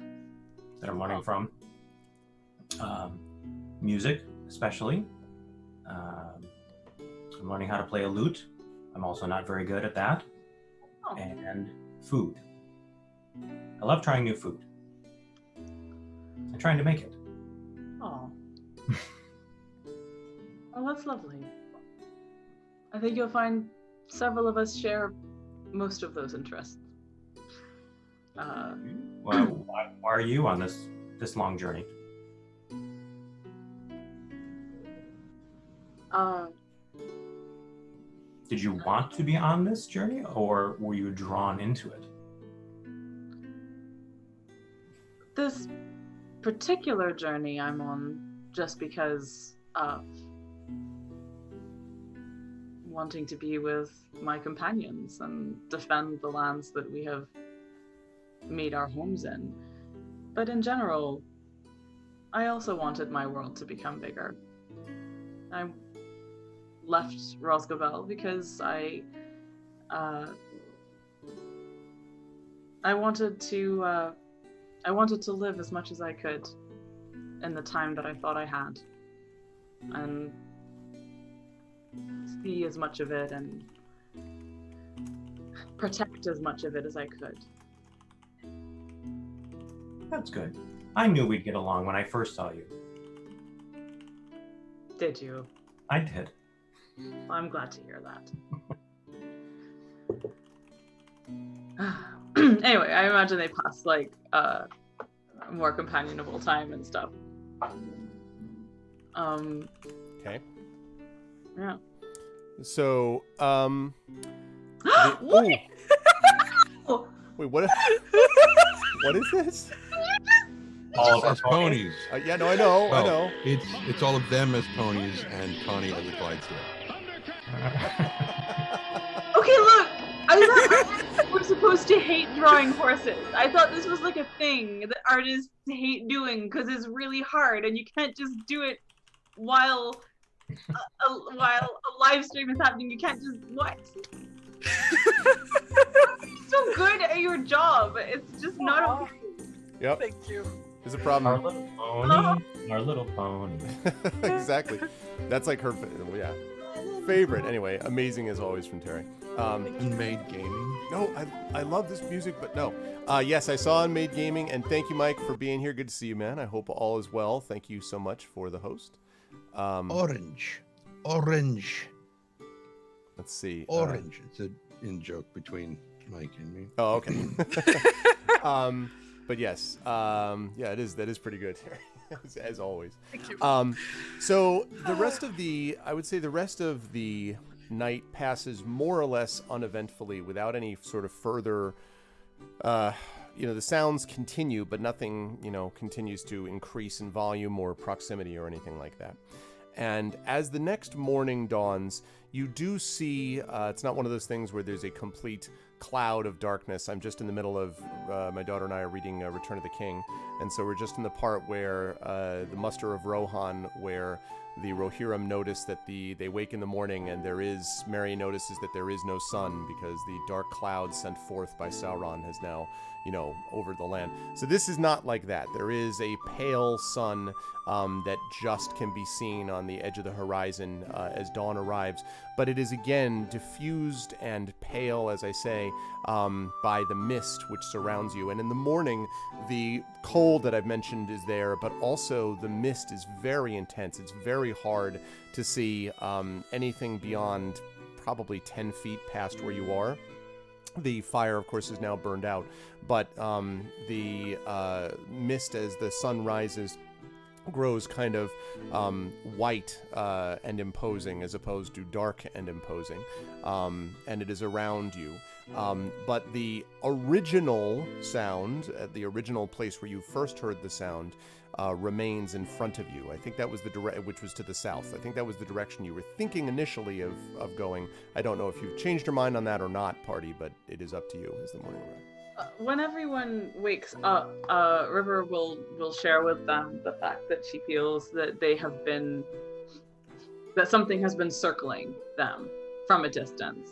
that I'm learning from. Music, especially. I'm learning how to play a lute. I'm also not very good at that. Oh. And food. I love trying new food. I'm trying to make it. Oh. Well, that's lovely. I think you'll find several of us share most of those interests. Well, why are you on this long journey? Did you want to be on this journey, or were you drawn into it? This particular journey I'm on just because of wanting to be with my companions and defend the lands that we have made our homes in. But in general, I also wanted my world to become bigger. I left Rosgobel because I wanted to live as much as I could in the time that I thought I had, and see as much of it and protect as much of it as I could. That's good. I knew we'd get along when I first saw you. Did you? I did. Well, I'm glad to hear that. Anyway, I imagine they pass like more companionable time and stuff. Okay. Yeah. So, What? ooh. Wait, what? What is this? All of our As ponies. Yeah, no, I know, I Well, know. It's all of them as ponies and Connie as a Clydesdale. Okay, look. I thought we're supposed to hate drawing horses. I thought this was like a thing that artists hate doing because it's really hard and you can't just do it while a live stream is happening. You can't just what? You're so good at your job. It's just not okay. Yep. Thank you. There's a Our problem. little pony. Our little pony. Exactly. That's like her, favorite. Anyway, amazing as always from Terry. Unmade Gaming. No, I love this music, but no. Yes, I saw Unmade Gaming, and thank you, Mike, for being here. Good to see you, man. I hope all is well. Thank you so much for the host. Orange. Let's see. Orange. It's an in joke between Mike and me. Oh, okay. But yes, yeah, it is. That is pretty good, as always. Thank you. So the rest of the night passes more or less uneventfully, without any sort of further. The sounds continue, but nothing, continues to increase in volume or proximity or anything like that. And as the next morning dawns, you do see, it's not one of those things where there's a complete cloud of darkness. I'm just in the middle of, my daughter and I are reading Return of the King. And so we're just in the part where the muster of Rohan, where the Rohirrim notice that they wake in the morning and Mary notices that there is no sun because the dark cloud sent forth by Sauron has now, over the land. So this is not like that. There is a pale sun that just can be seen on the edge of the horizon as dawn arrives. But it is again diffused and pale, as I say, by the mist which surrounds you. And in the morning, the cold that I've mentioned is there, but also the mist is very intense. It's very hard to see anything beyond probably 10 feet past where you are. The fire, of course, is now burned out, but the mist, as the sun rises, grows kind of white and imposing as opposed to dark and imposing, and it is around you. But the original sound, the original place where you first heard the sound, remains in front of you. I think that was which was to the south. I think that was the direction you were thinking initially of going. I don't know if you've changed your mind on that or not, party, but it is up to you as the morning arrives. When everyone wakes up, River will share with them the fact that she feels that that something has been circling them from a distance.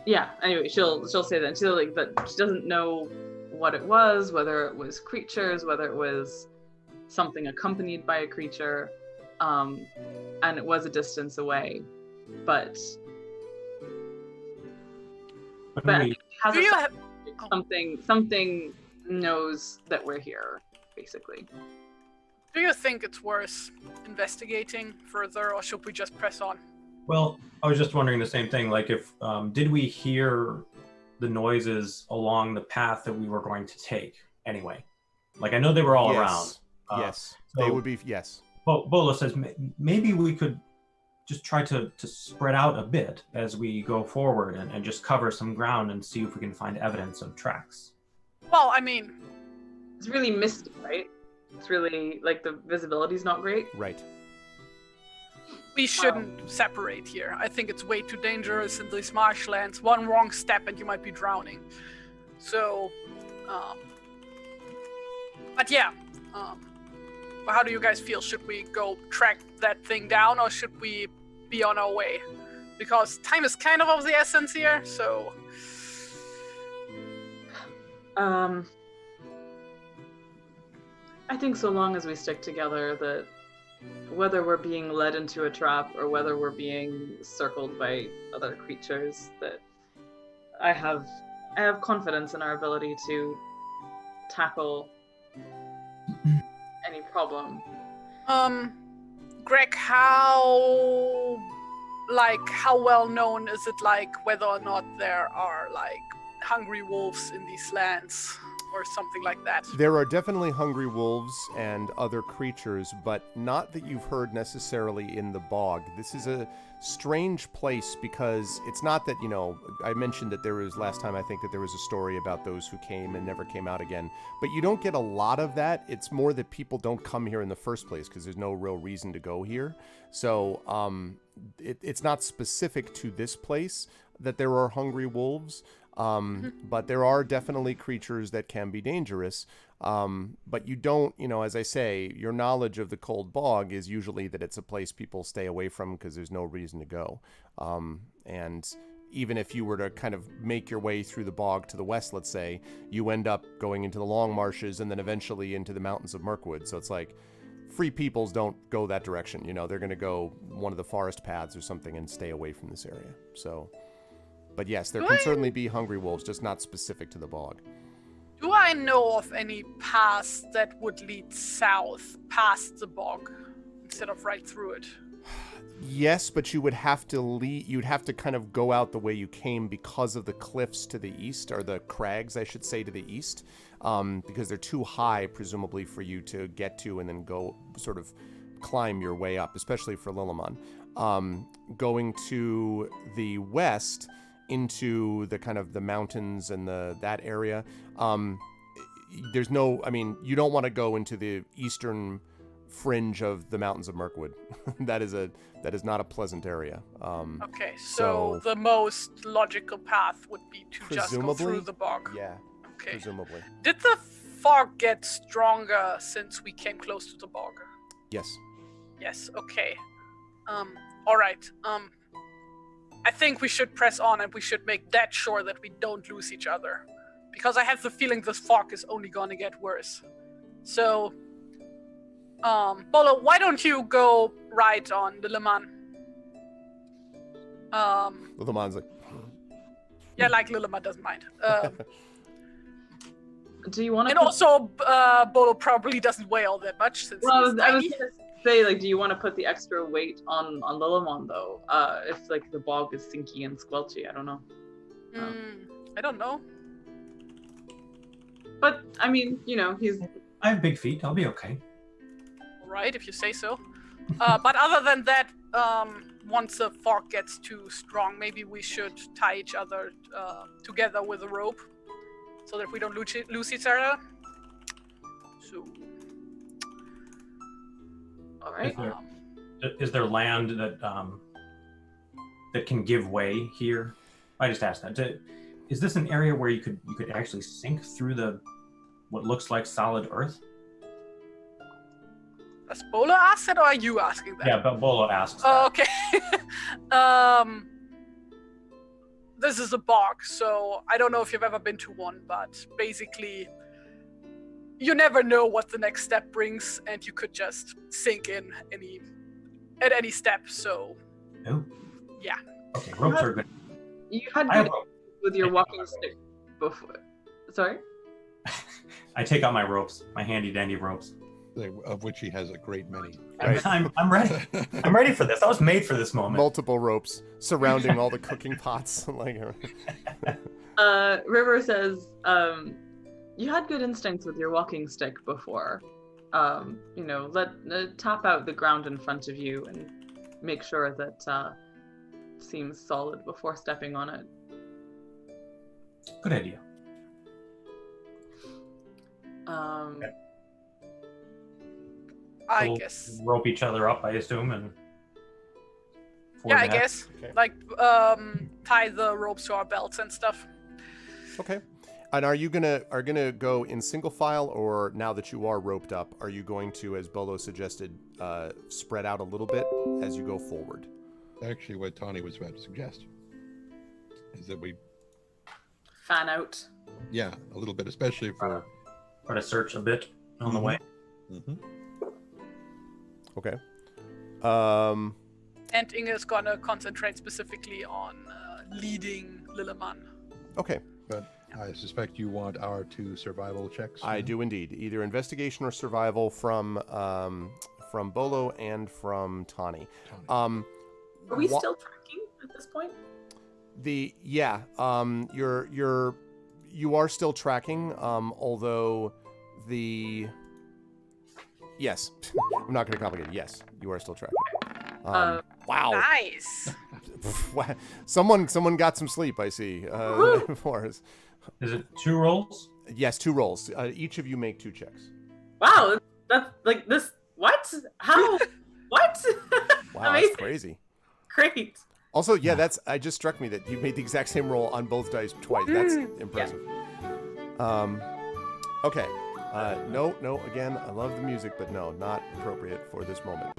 Yeah, anyway, she'll say that. She'll that she doesn't know what it was, whether it was creatures, whether it was something accompanied by a creature, and it was a distance away, but it has something knows that we're here, basically. Do you think it's worth investigating further, or should we just press on? Well, I was just wondering the same thing. Like, if did we hear the noises along the path that we were going to take anyway? Like, I know they were all around. Yes, so, they would be. Yes. Bola says maybe we could just try to spread out a bit as we go forward and just cover some ground and see if we can find evidence of tracks. Well, I mean, it's really misty, right? It's really like the visibility's not great. Right. We shouldn't separate here. I think it's way too dangerous in these marshlands. One wrong step and you might be drowning. So, but yeah, how do you guys feel? Should we go track that thing down, or should we be on our way? Because time is kind of the essence here, so... I think so long as we stick together, that whether we're being led into a trap or whether we're being circled by other creatures, that I have confidence in our ability to tackle any problem. Greg, how well known is it, like, whether or not there are like hungry wolves in these lands or something like that? There are definitely hungry wolves and other creatures, but not that you've heard necessarily in the bog. This is a strange place because it's not that, I mentioned that there was last time, I think that there was a story about those who came and never came out again, but you don't get a lot of that. It's more that people don't come here in the first place because there's no real reason to go here. So it's not specific to this place that there are hungry wolves. But there are definitely creatures that can be dangerous. But you don't, as I say, your knowledge of the cold bog is usually that it's a place people stay away from because there's no reason to go. And even if you were to kind of make your way through the bog to the west, let's say, you end up going into the long marshes and then eventually into the mountains of Mirkwood. So it's like free peoples don't go that direction. They're going to go one of the forest paths or something and stay away from this area. So... But yes, there can certainly be hungry wolves, just not specific to the bog. Do I know of any paths that would lead south past the bog instead of right through it? Yes, but you would have to you'd have to kind of go out the way you came because of the cliffs to the east, or the crags, I should say, to the east, because they're too high, presumably, for you to get to and then go sort of climb your way up, especially for Lilliman. Going to the west... into the kind of the mountains and that area. There's no, you don't want to go into the eastern fringe of the mountains of Mirkwood. that is not a pleasant area. Okay, so the most logical path would be to just go through the bog. Yeah, okay. Presumably. Did the fog get stronger since we came close to the bog? Yes. Yes, okay. All right. I think we should press on and we should make that sure that we don't lose each other. Because I have the feeling this fog is only gonna get worse. So, Bolo, why don't you go right on Lilliman? Lilliman's like... Yeah, like Lilliman doesn't mind. Do you want to... And also, Bolo probably doesn't weigh all that much since I he's was tiny. gonna say, like, do you want to put the extra weight on Lilliman, though? If, like, the bog is stinky and squelchy, I don't know. I don't know. But, he's... I have big feet. I'll be okay. All right, if you say so. But other than that, once the fog gets too strong, maybe we should tie each other together with a rope so that we don't lose each other. So... All right. Is there land that can give way here? I just asked that. Is this an area where you could actually sink through what looks like solid earth? Does Bolo ask that, or are you asking that? Yeah, but Bolo asks. Oh, okay. This is a bog, so I don't know if you've ever been to one, but basically, you never know what the next step brings, and you could just sink in at any step. So, oh, yeah. Okay, ropes are good. You had good with your walking stick before. Sorry? I take out my ropes, my handy dandy ropes, of which he has a great many. Right. I'm ready. I'm ready for this. I was made for this moment. Multiple ropes surrounding all the cooking pots. River says, you had good instincts with your walking stick before. Tap out the ground in front of you and make sure that seems solid before stepping on it. Good idea. I We'll guess. rope each other up, I assume, and Yeah, I guess. Okay. Like, tie the ropes to our belts and stuff. Okay. And are you gonna go in single file, or now that you are roped up, are you going to, as Bolo suggested, spread out a little bit as you go forward? Actually, what Tawny was about to suggest is that we Fan out. Yeah, a little bit, especially try to search a bit on the way. Mm-hmm. Okay. And Inge is gonna concentrate specifically on leading Lilleman. Okay. But I suspect you want our 2 survival checks. I do indeed. Either investigation or survival from Bolo and from Tani. Are we still tracking at this point? You are still tracking, although yes, I'm not going to complicate it. Yes, you are still tracking. Wow. Nice. Someone got some sleep, I see. For us. Is it 2 rolls? Yes, 2 rolls. Each of you make 2 checks. Wow, that's like this. What? How? What? Wow, Amazing. that's crazy. Great. Also, yeah, it just struck me that you made the exact same roll on both dice twice. That's impressive. Okay. No, again, I love the music, but no, not appropriate for this moment.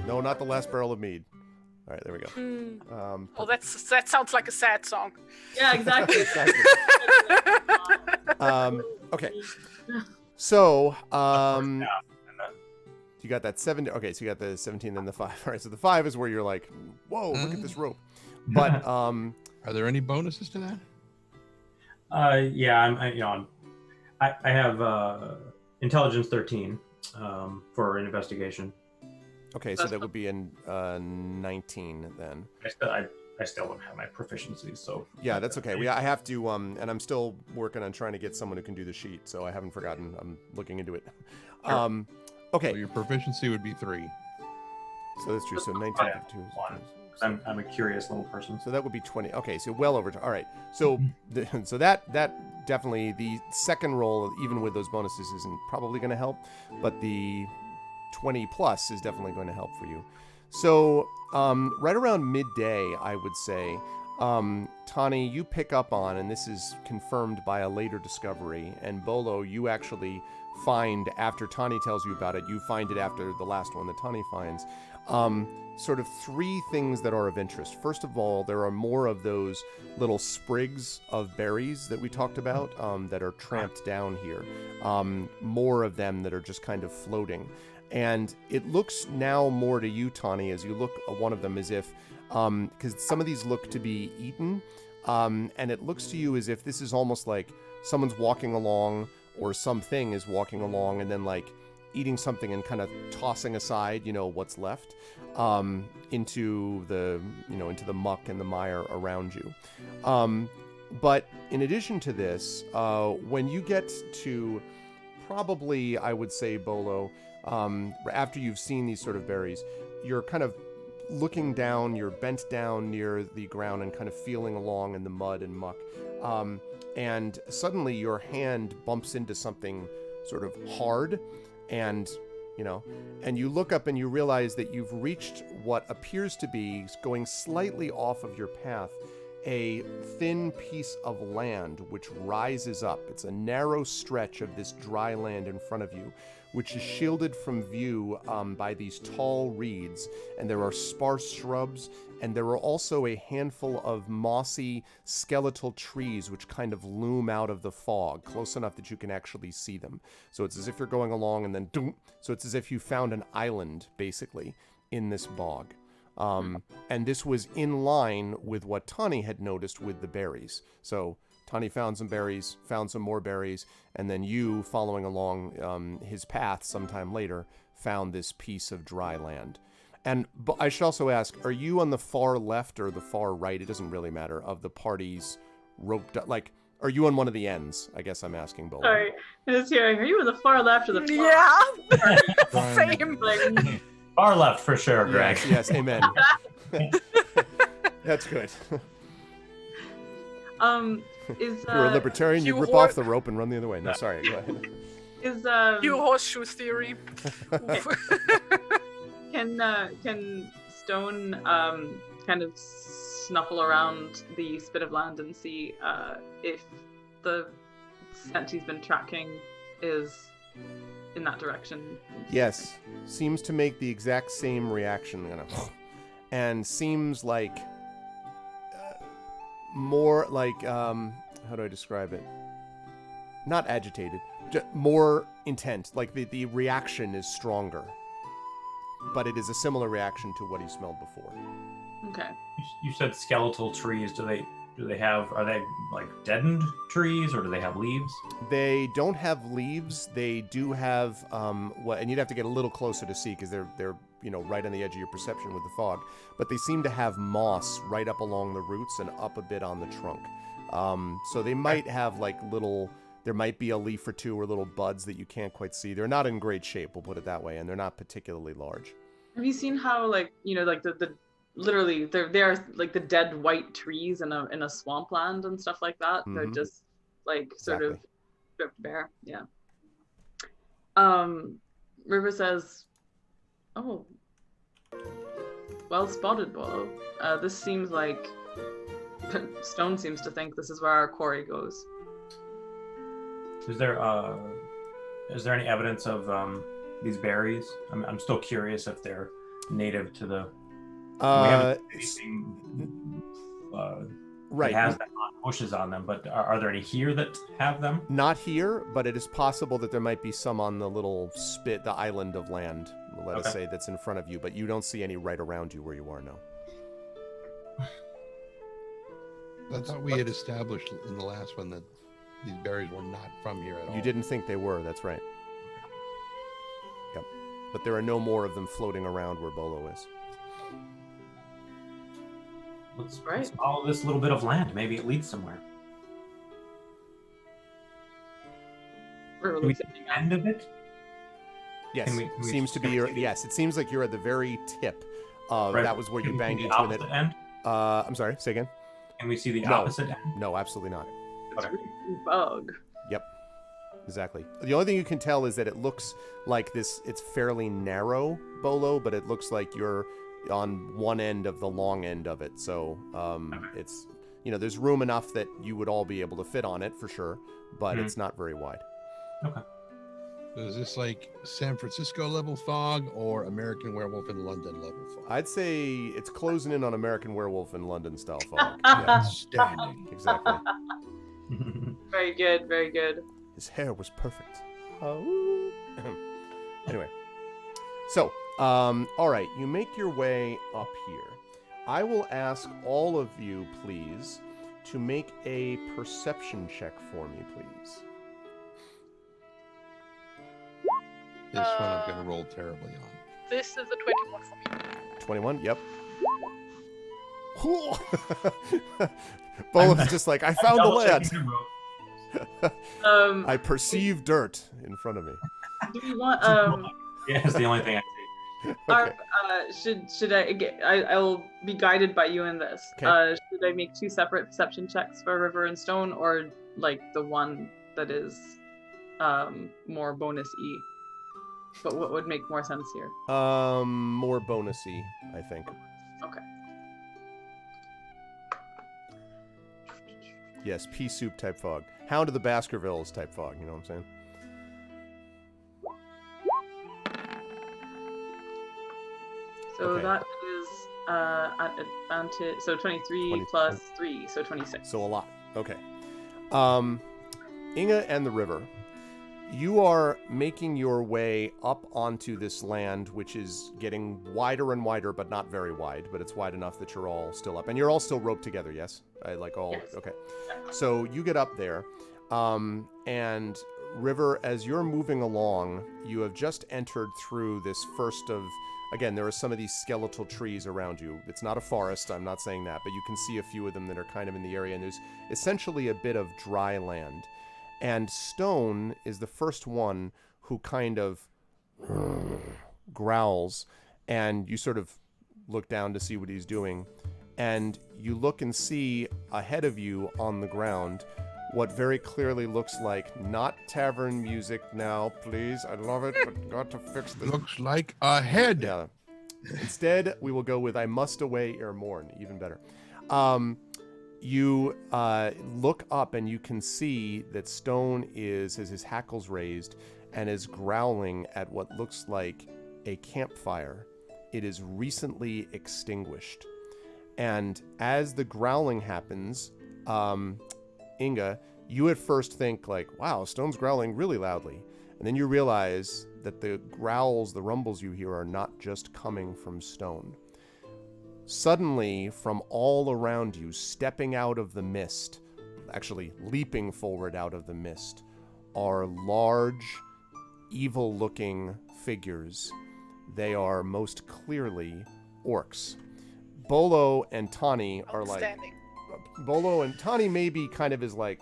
No, not the last barrel of mead. All right, there we go. Oh, that sounds like a sad song. Yeah, exactly. Okay. So, you got that 7. Okay, so you got the 17 and the 5. All right, so the 5 is where you're like, whoa, look at this rope. But Are there any bonuses to that? Yeah, I have intelligence 13 for an investigation. okay, so that would be in 19 then. I still don't have my proficiency, so Yeah, that's okay. I have to, and I'm still working on trying to get someone who can do the sheet, so I haven't forgotten. I'm looking into it. Okay. So your proficiency would be 3. So that's true. So 19 52 is 1. I'm a curious little person. So that would be 20. Okay, so well over. All right. So so that definitely the second roll, even with those bonuses, isn't probably going to help, but the 20 plus is definitely going to help for you. So right around midday, I would say, Tani, you pick up on, and this is confirmed by a later discovery, and Bolo, you actually find after Tani tells you about it, you find it after the last one that Tani finds, sort of 3 things that are of interest. First of all, there are more of those little sprigs of berries that we talked about that are tramped down here. More of them that are just kind of floating. And it looks now more to you, Tani, as you look at one of them as if, because some of these look to be eaten, and it looks to you as if this is almost like someone's walking along or something is walking along and then like eating something and kind of tossing aside, what's left into the muck and the mire around you. But in addition to this, when you get to probably, I would say, Bolo, after you've seen these sort of berries, you're kind of looking down, you're bent down near the ground and kind of feeling along in the mud and muck. And suddenly your hand bumps into something sort of hard, and you look up and you realize that you've reached what appears to be, going slightly off of your path, a thin piece of land which rises up. It's a narrow stretch of this dry land in front of you, which is shielded from view by these tall reeds, and there are sparse shrubs, and there are also a handful of mossy skeletal trees which kind of loom out of the fog, close enough that you can actually see them. So it's as if you're going along and then doom. So it's as if you found an island, basically, in this bog. And this was in line with what Tani had noticed with the berries. So Tani found some berries, found some more berries, and then you, following along his path sometime later, found this piece of dry land. And I should also ask, are you on the far left or the far right? It doesn't really matter, of the parties roped up. Like, are you on one of the ends? I guess I'm asking both. Sorry, I was hearing. Are you on the far left or the far Yeah. Same. Like, Far left for sure, Greg. Yes, amen. That's good. Is You're a libertarian, you rip off the rope and run the other way. No, sorry, go ahead. is New horseshoe theory. Can Stone kind of snuffle around the spit of land and see if the scent he's been tracking is in that direction? Yes, seems to make the exact same reaction, and seems like more like how do I describe it? Not agitated, just more intent. Like the reaction is stronger. but it is a similar reaction to what he smelled before. Okay. You said skeletal trees. Are they like deadened trees, or do they have leaves? They don't have leaves. They do have and you'd have to get a little closer to see because they're right on the edge of your perception with the fog. But they seem to have moss right up along the roots and up a bit on the trunk. So they might have like little. There might be a leaf or two or little buds that you can't quite see. They're not in great shape, we'll put it that way, and they're not particularly large. Have you seen how like the literally they are like the dead white trees in a swampland and stuff like that? Mm-hmm. They're just like sort Exactly. of stripped bare. Yeah. River says, "Oh, well spotted, Bolo. This seems like Stone seems to think this is where our quarry goes." Is there any evidence of these berries? I'm still curious if they're native to the. We haven't anything Right. that has them on bushes on them, but are there any here that have them? Not here, but it is possible that there might be some on the little the island of land, let us say, that's in front of you, but you don't see any right around you where you are now. I thought we had established in the last one that these berries were not from here at all. You didn't think they were, that's right. Yep. But there are no more of them floating around where Bolo is. Let's follow this little bit of land. Maybe it leads somewhere. River Can we looks see at the end of it? Yes, Can we seems to be yes, it seems like you're at the very tip. Right. That was where you Can we banged see into the it. opposite end? I'm sorry, say again? Can we see the No. opposite end? No, absolutely not. it's Okay. really bug. Yep. Exactly. The only thing you can tell is that it looks like it's fairly narrow, Bolo, but it looks like you're on one end of the long end of it. So it's, there's room enough that you would all be able to fit on it for sure, but it's not very wide. Okay. So is this like San Francisco level fog or American Werewolf in London level fog? I'd say it's closing in on American Werewolf in London style fog. Yeah, Outstanding. exactly. Very good, very good. His hair was perfect. Anyway. So, all right, you make your way up here. I will ask all of you, please, to make a perception check for me, please. This one I'm going to roll terribly on. This is a 21 for me. 21, yep. Bolo's just like, I found the land. I perceive dirt in front of me. Do we want Yeah, it's the only thing I see. Okay. should I will be guided by you in this. Okay. Should I make two separate perception checks for River and Stone, or like the one that is more bonus E? But what would make more sense here? More bonusy, I think. Okay. Yes, pea soup type fog. Hound of the Baskervilles type fog, you know what I'm saying? So Okay. that is at advantage. So 23 20 plus 3, so 26. So a lot. Okay. Inga and the river. You are making your way up onto this land, which is getting wider and wider, but not very wide. But it's wide enough that you're all still up. And you're all still roped together, yes? Yes. Okay. So you get up there. And River, as you're moving along, you have just entered through this first of... Again, there are some of these skeletal trees around you. It's not a forest, I'm not saying that, but you can see a few of them that are kind of in the area, and there's essentially a bit of dry land. And Stone is the first one who kind of growls, and you sort of look down to see what he's doing, and you look and see ahead of you on the ground what very clearly looks like not tavern music now, please. I love it, but got to fix this. Looks like a head. Yeah. Instead, we will go with I Must Away Ere Morn. Even better. You look up and you can see that Stone has his hackles raised and is growling at what looks like a campfire. It is recently extinguished. And as the growling happens, Inga, you at first think like, wow, Stone's growling really loudly. And then you realize that the growls, the rumbles you hear are not just coming from Stone. Suddenly, from all around you, stepping out of the mist, actually leaping forward out of the mist, are large, evil-looking figures. They are most clearly orcs. Bolo and Tani are like... Outstanding. Bolo and Tani maybe kind of is like,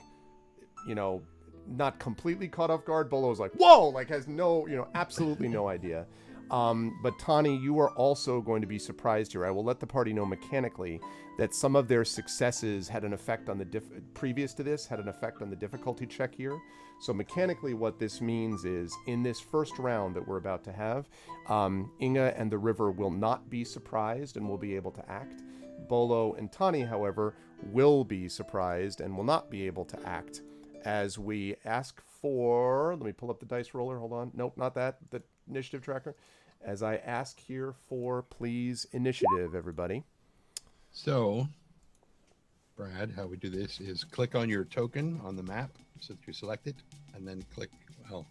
you know, not completely caught off guard. Bolo's like, whoa, like has no, you know, absolutely no idea. But Tani, you are also going to be surprised here. I will let the party know mechanically that some of their successes had an effect on the previous to this had an effect on the difficulty check here. So mechanically, what this means is in this first round that we're about to have, Inga and the River will not be surprised and will be able to act. Bolo and Tani, however, will be surprised and will not be able to act as we ask for... Let me pull up the dice roller. Hold on. Nope, not that. The initiative tracker. As I ask here for, please, initiative, everybody. So, Brad, how we do this is click on your token on the map so that you select it, and then click... Well,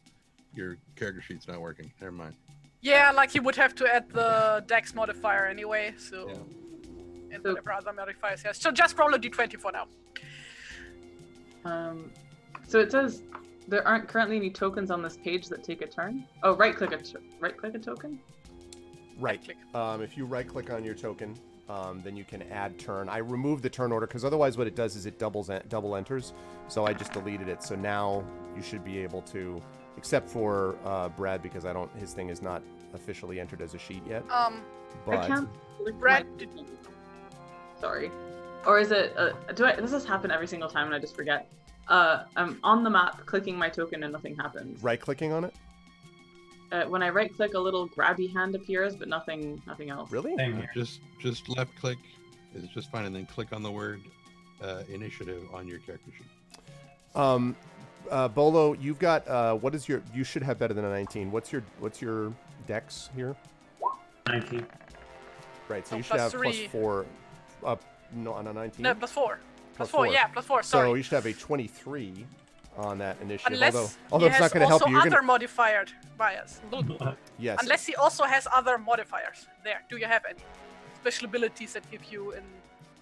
your character sheet's not working. Never mind. Yeah, like you would have to add the dex modifier anyway, so... Yeah. And whatever other modifiers, yes. So just roll a d20 for now. So it says there aren't currently any tokens on this page that take a turn. Oh, right-click a token? Right. If you right-click on your token, then you can add turn. I removed the turn order because otherwise what it does is it double enters. So I just deleted it. So now you should be able to, except for Brad, because his thing is not officially entered as a sheet yet. But I can't click Brad, my... Sorry. Or is it... This has happened every single time and I just forget. I'm on the map clicking my token and nothing happens. Right-clicking on it? When I right-click, a little grabby hand appears, but nothing else. Really? Same here. Just left click is just fine, and then click on the word initiative on your character sheet. Bolo, you've got what is your? You should have better than a 19. What's your dex here? 19. Right, so Oh, you should have +3. +4. No, on a 19. No, +4. Plus +4, 4. yeah, +4, sorry. So you should have a 23 on that initiative. Unless although he it's not has going to help also you. You're other gonna, modifiers. yes. Unless he also has other modifiers. There, do you have any special abilities that give you an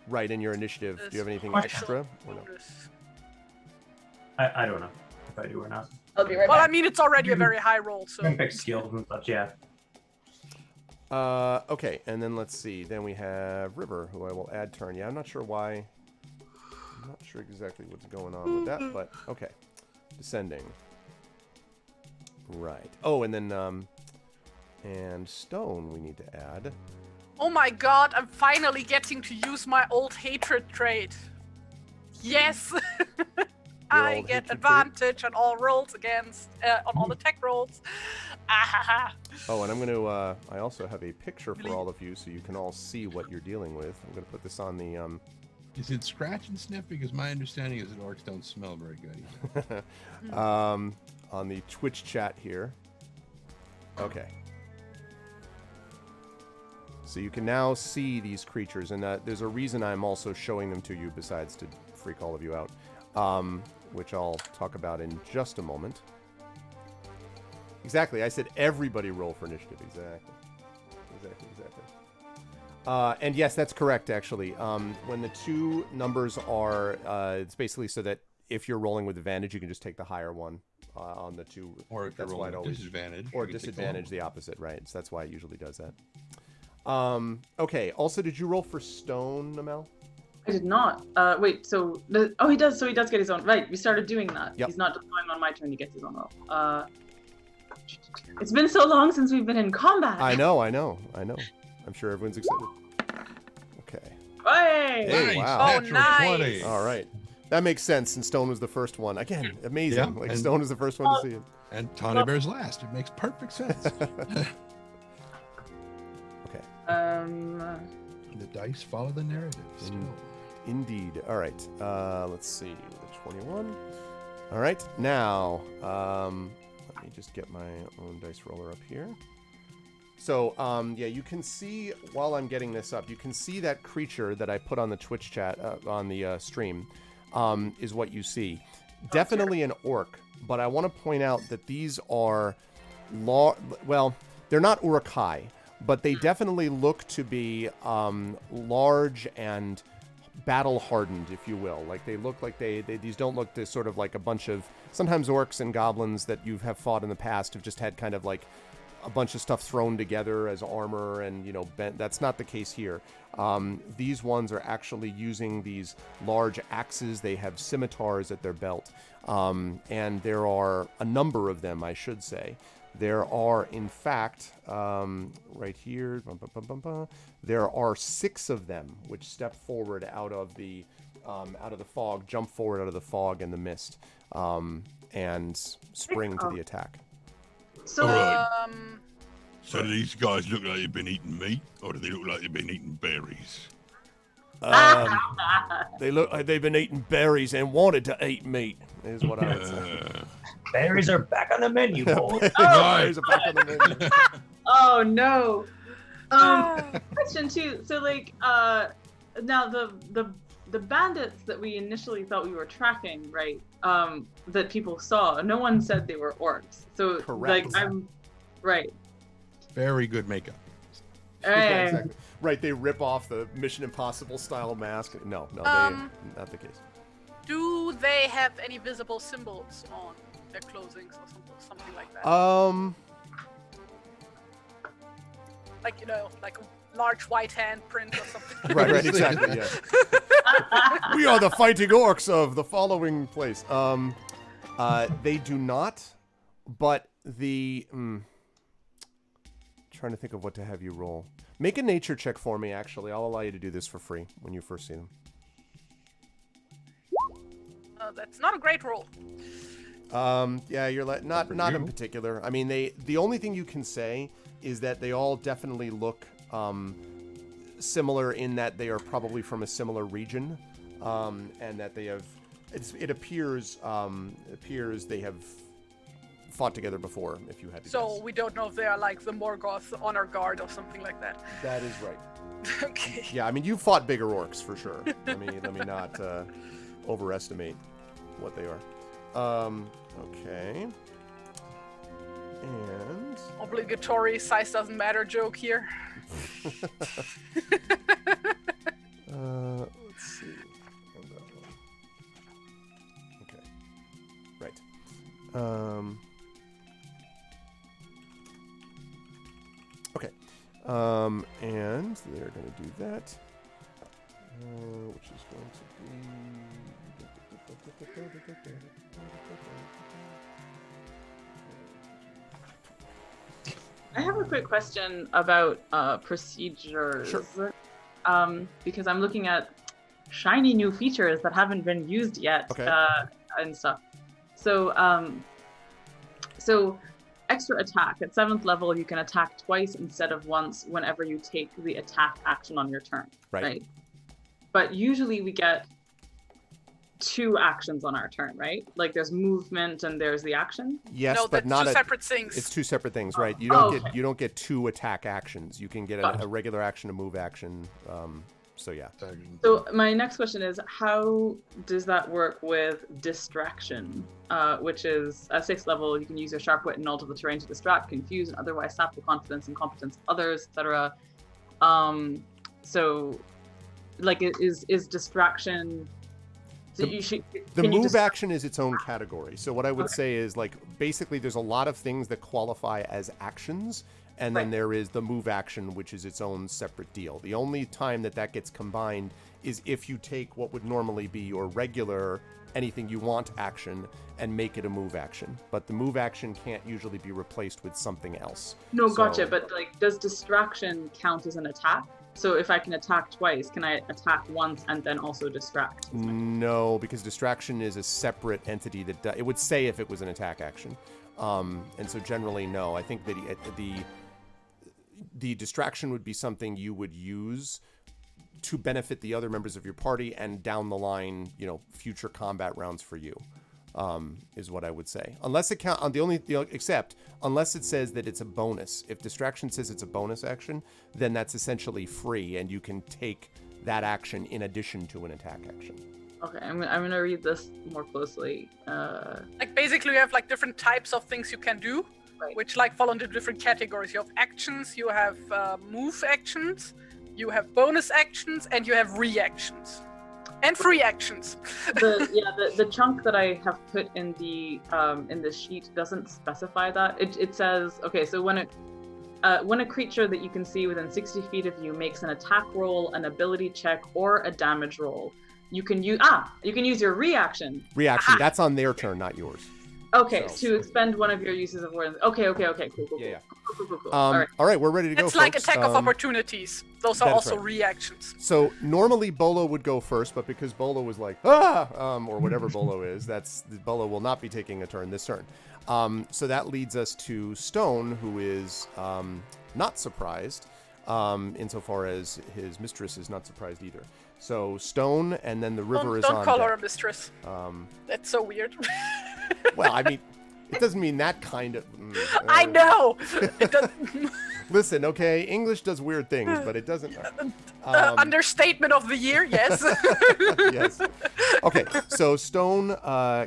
Right, in your initiative. Do you have anything Special extra? Or no? bonus? I don't know if I do or not. I'll be right Well, back. I mean, it's already a very high roll, so... Pick skills and such, yeah. Okay, and then let's see. Then we have River, who I will add turn. Yeah, I'm not sure why. I'm not sure exactly what's going on with that, but okay. Descending. Right. Oh, and then, and Stone we need to add. Oh my god, I'm finally getting to use my old hatred trait. Yes! I old get hatred advantage on all rolls against, on all attack rolls. Ahaha. Oh, and I'm going to, I also have a picture for all of you so you can all see what you're dealing with. I'm going to put this on the, Is it scratch and sniff? Because my understanding is that orcs don't smell very good either. on the Twitch chat here. Okay. So you can now see these creatures, and there's a reason I'm also showing them to you besides to freak all of you out, which I'll talk about in just a moment. Exactly, I said everybody roll for initiative. Exactly. And yes, that's correct, actually. When the two numbers are, it's basically so that if you're rolling with advantage, you can just take the higher one on the two. Or if you're that's why rolling it always, disadvantage. or you can take the disadvantage, low the opposite, right? So that's why it usually does that. Okay, also, did you roll for Stone, Amel? I did not. Wait, so... Oh, he does. So he does get his own... Right, we started doing that. Yep. He's not just going on my turn, he gets his own roll. It's been so long since we've been in combat. I know. I'm sure everyone's excited. Okay. Hey! Hey, Nice, wow. Oh, natural nice. 20. All right. That makes sense, since Stone was the first one. Again, amazing. Yeah, Like, and- Stone was the first one to see it. And Tawny Bear's last. It makes perfect sense. Okay. The dice follow the narrative still. Indeed. All right. Let's see. The 21. All right. Now, let me just get my own dice roller up here. So, yeah, you can see, while I'm getting this up, you can see that creature that I put on the Twitch chat, on the stream, is what you see. definitely an orc, but I want to point out that these are well, they're not Uruk-hai, but they definitely look to be large and battle hardened, if you will. Like they look like these don't look this sort of like a bunch of, sometimes orcs and goblins that you have fought in the past have just had kind of like a bunch of stuff thrown together as armor and, you know, bent. That's not the case here. These ones are actually using these large axes. They have scimitars at their belt. And there are a number of them, I should say. There are, in fact, right here, there are 6 of them which step forward out of the fog, jump forward out of the fog and the mist, and spring to the attack. So, Alright. So do these guys look like they've been eating meat, or do they look like they've been eating berries? They look like they've been eating berries and wanted to eat meat, is what I would say. Berries are back on the menu, boys. Berries are back on the menu. oh no. Question 2. So like, now the bandits that we initially thought we were tracking, right? That people saw, no one said they were orcs. So Correct. like, I'm right. Very good makeup. Yeah, exactly. Right, they rip off the Mission Impossible style mask. No, not the case. Do they have any visible symbols on their clothing or something like that? Like, you know, like a large white hand print or something. Right, exactly, yes. We are the fighting orcs of the following place. They do not, but the... trying to think of what to have you roll. Make a nature check for me, actually. I'll allow you to do this for free when you first see them. That's not a great roll. Yeah, you're not in particular. I mean, the only thing you can say is that they all definitely look similar in that they are probably from a similar region, and that they have. It appears they have fought together before. If you had to So guess. we don't know if they are like the Morgoth honor guard or something like that. That is right. Okay. Yeah, I mean, you've fought bigger orcs for sure. let me not overestimate what they are. Okay. And Obligatory size doesn't matter joke here. let's see. On that one. Okay. Right. Okay. And they're going to do that, which is going to be. I have a quick question about procedures. Sure. Because I'm looking at shiny new features that haven't been used yet, Okay. and stuff. So, so extra attack. At 7th level, you can attack twice instead of once whenever you take the attack action on your turn. Right. But usually we get 2 actions on our turn, right? Like there's movement and there's the action. Yes, No, but that's not two separate things. It's 2 separate things, right? You don't get 2 attack actions. You can get a regular action, a move action. So yeah. So my next question is, how does that work with distraction? Which is at 6th level, you can use your sharp wit and knowledge of the terrain to distract, confuse, and otherwise sap the confidence and competence of others, etc. So, like, is distraction? So The move action is its own category. So what I would say is, like, basically there's a lot of things that qualify as actions, and then there is the move action, which is its own separate deal. The only time that gets combined is if you take what would normally be your regular anything you want action and make it a move action. But the move action can't usually be replaced with something else. No, gotcha. But like, does distraction count as an attack? So if I can attack twice, can I attack once and then also distract? No, because distraction is a separate entity that it would say if it was an attack action. And so generally, no. I think that the distraction would be something you would use to benefit the other members of your party and down the line, future combat rounds for you, is what I would say. Unless it except unless it says that it's a bonus. If distraction says it's a bonus action, then that's essentially free, and you can take that action in addition to an attack action. Okay, I'm gonna read this more closely. Like basically, you have like different types of things you can do, Right. which like fall into different categories. You have actions, you have move actions, you have bonus actions, and you have reactions, and free actions. The chunk that I have put in the sheet doesn't specify that. It says, okay, so when a creature that you can see within 60 feet of you makes an attack roll, an ability check, or a damage roll, you can use your reaction. Reaction. That's on their turn, not yours. Okay, So- to expend one of your uses of words. Okay, cool. Yeah. Cool. All right, we're ready to go. It's like folks. attack of opportunities. Those are that is also right. reactions. So normally Bolo would go first, but because Bolo was like or whatever Bolo is, Bolo will not be taking a turn this turn. So that leads us to Stone, who is not surprised, insofar as his mistress is not surprised either. So Stone, and then the river is on Don't call deck. her a mistress. That's so weird. Well, I mean, it doesn't mean that kind of. I know. It does. Listen, okay, English does weird things, but it doesn't. Understatement of the year, yes. Yes. Okay, so Stone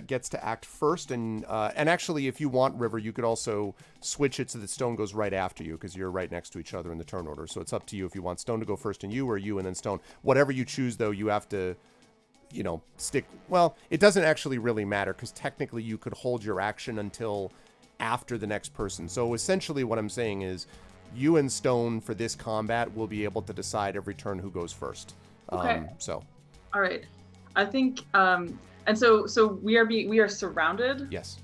gets to act first, and actually, if you want, River, you could also switch it so that Stone goes right after you, because you're right next to each other in the turn order. So it's up to you if you want Stone to go first and you, or you and then Stone. Whatever you choose, though, you have to, stick. Well, it doesn't actually really matter, because technically you could hold your action until after the next person. So essentially what I'm saying is, you and Stone for this combat will be able to decide every turn who goes first. Okay. So. All right. I think and so we are surrounded. Yes.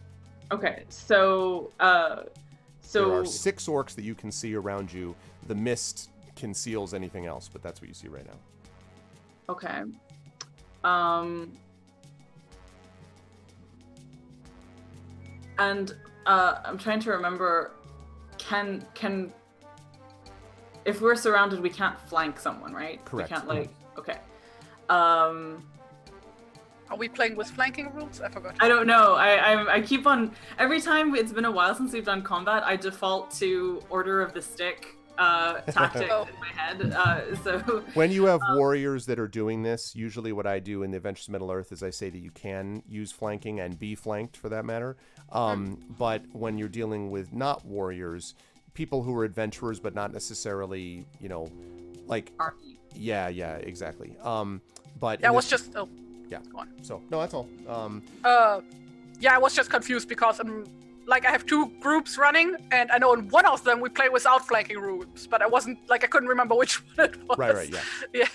Okay. So There are 6 orcs that you can see around you. The mist conceals anything else, but that's what you see right now. Okay. And I'm trying to remember. Can if we're surrounded, we can't flank someone, right? Correct. We can't okay. Are we playing with flanking rules? I forgot. I don't know. I keep on every time. It's been a while since we've done combat. I default to Order of the Stick tactic in my head. So when you have warriors that are doing this, usually what I do in the Adventures of Middle Earth is I say that you can use flanking and be flanked for that matter. But when you're dealing with not warriors, people who are adventurers but not necessarily, like army. Yeah, exactly. But That was just yeah. Go on. So no, that's all. Yeah, I was just confused because I have 2 groups running, and I know in one of them we play without flanking rules, but I couldn't remember which one it was. Right, yeah. Yeah.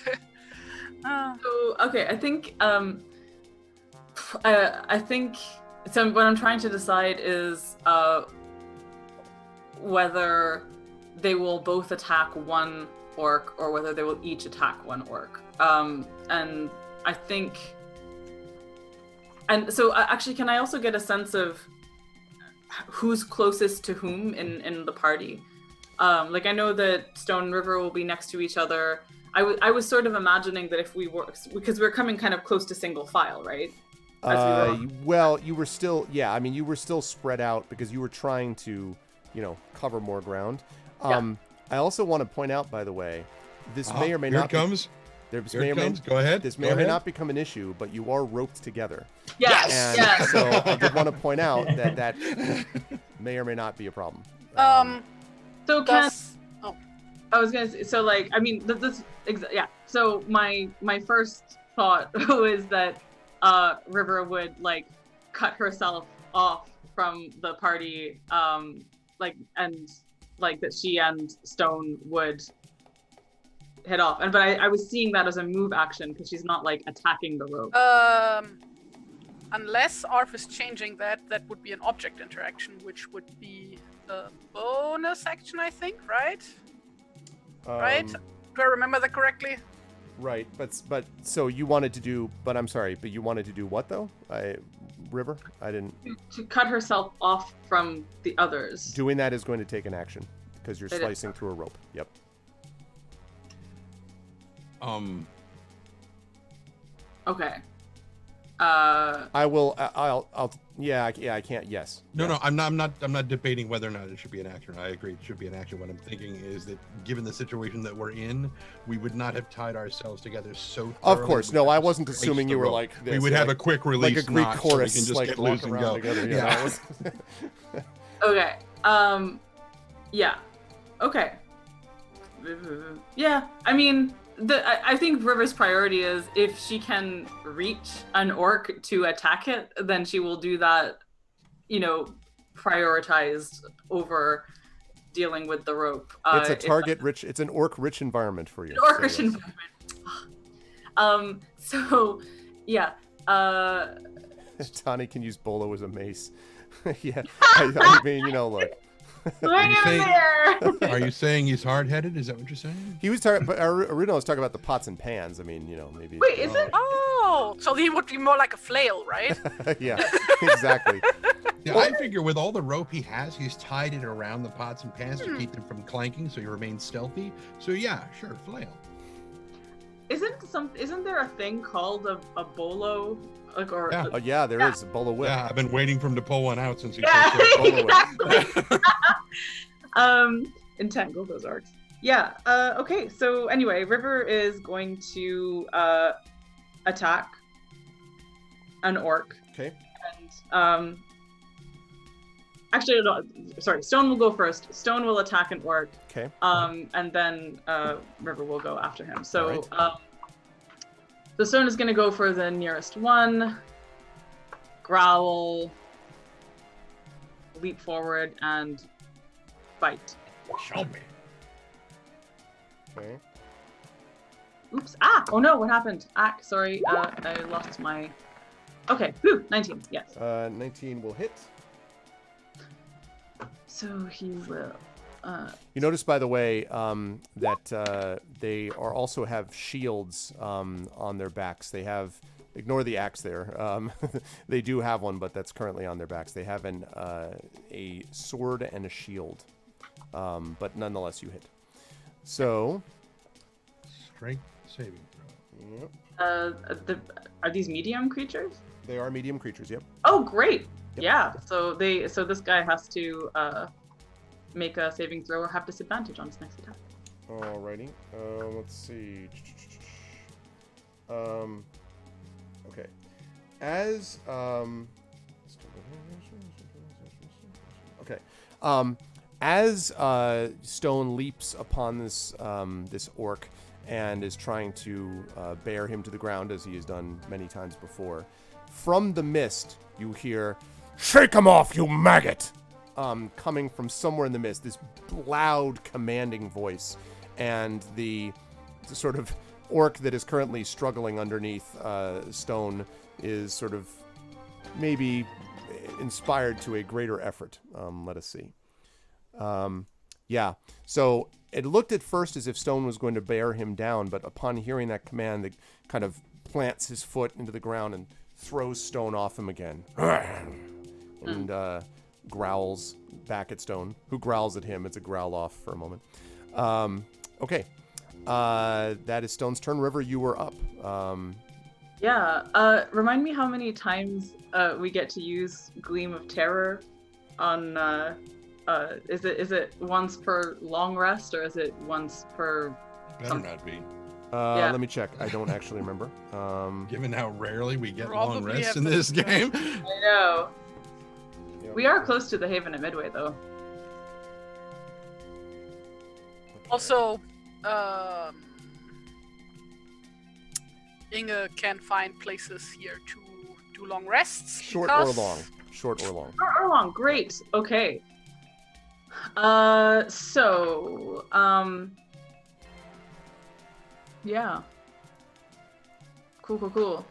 So okay, I think so. What I'm trying to decide is whether they will both attack one orc or whether they will each attack one orc. And I think. And so, actually, can I also get a sense of who's closest to whom in the party? I know that Stone and River will be next to each other. I was sort of imagining that if we were, because we're coming kind of close to single file, right? Well, you were still, you were still spread out because you were trying to, cover more ground. Yeah. I also want to point out, by the way, this may or may Here not. it comes. Go ahead. This may or may not become an issue, but you are roped together. Yes. And so I did want to point out that may or may not be a problem. So I was gonna say, so So my first thought was that River would cut herself off from the party, and that she and Stone would hit off. But I was seeing that as a move action because she's not attacking the rope. Unless Arf is changing that would be an object interaction, which would be a bonus action, I think, right? Right? Do I remember that correctly? Right, but so you wanted to do, but I'm sorry, but you wanted to do what though? River? I didn't. To cut herself off from the others. Doing that is going to take an action because you're slicing through a rope. Yep. Okay. I will. I'll. Yeah. I can't. Yes. No, I'm not debating whether or not it should be an action. I agree, it should be an action. What I'm thinking is that, given the situation that we're in, we would not have tied ourselves together so. Of course, no. I wasn't assuming you were like this. We would have a quick release, like a Greek knot, chorus, so we can just like get walk loose and around go. together. Yeah. Okay. Yeah. Okay. Yeah. I mean, I think River's priority is, if she can reach an orc to attack it, then she will do that, prioritized over dealing with the rope. It's a target rich. It's an orc rich environment for you. An orc rich environment. So yeah. Tani can use Bolo as a mace. Yeah. I mean, look. Are you saying he's hard-headed? Is that what you're saying? He was talking, but Aruna was talking about the pots and pans. I mean, maybe. Wait, is it? Oh, so he would be more like a flail, right? Yeah, exactly. Yeah, I figure with all the rope he has, he's tied it around the pots and pans to keep them from clanking, so he remains stealthy. So yeah, sure, flail. Isn't there a thing called a bolo? Yeah. Oh yeah, there is a Bolo whip. Yeah, I've been waiting for him to pull one out since he Yeah, said so. exactly. Entangle those orcs. Yeah. Okay. So anyway, River is going to attack an orc. Okay. And actually, no, sorry. Stone will go first. Stone will attack an orc. Okay. And then River will go after him. So All right. the Stone is going to go for the nearest one. Growl. Leap forward and bite. Show me. Okay. Oops. Ah! Oh no, what happened? Sorry. I lost my... Okay. Whew, 19. Yes. 19 will hit. So he will... You notice, by the way, that they also have shields on their backs. They have... Ignore the axe there. They do have one, but that's currently on their backs. They have a sword and a shield. But nonetheless, you hit. So... Strength saving throw. Yep. Are these medium creatures? They are medium creatures, yep. Oh, great. Yep. Yeah. So this guy has to make a saving throw or have disadvantage on his next attack. Alrighty. Let's see. Okay. As as Stone leaps upon this orc and is trying to bear him to the ground, as he has done many times before, from the mist you hear, "Shake him off, you maggot!" Coming from somewhere in the mist, this loud, commanding voice, and the sort of orc that is currently struggling underneath Stone is sort of maybe inspired to a greater effort. Let us see. Yeah, so it looked at first as if Stone was going to bear him down, but upon hearing that command, it kind of plants his foot into the ground and throws Stone off him again. And growls back at Stone, who growls at him. It's a growl off for a moment. Okay. That is Stone's turn. River, you were up. Yeah. Remind me how many times we get to use Gleam of Terror on... is it once per long rest, or is it once per... Better not be. Yeah. Let me check. I don't actually remember. Given how rarely we get Probably long rests have in to- this game. I know. Yep. We are close to the Haven at Midway, though. Also, Inge can find places here to do long rests. Short because- or long? Short or long? Short or long? Great. Okay. Yeah. Cool.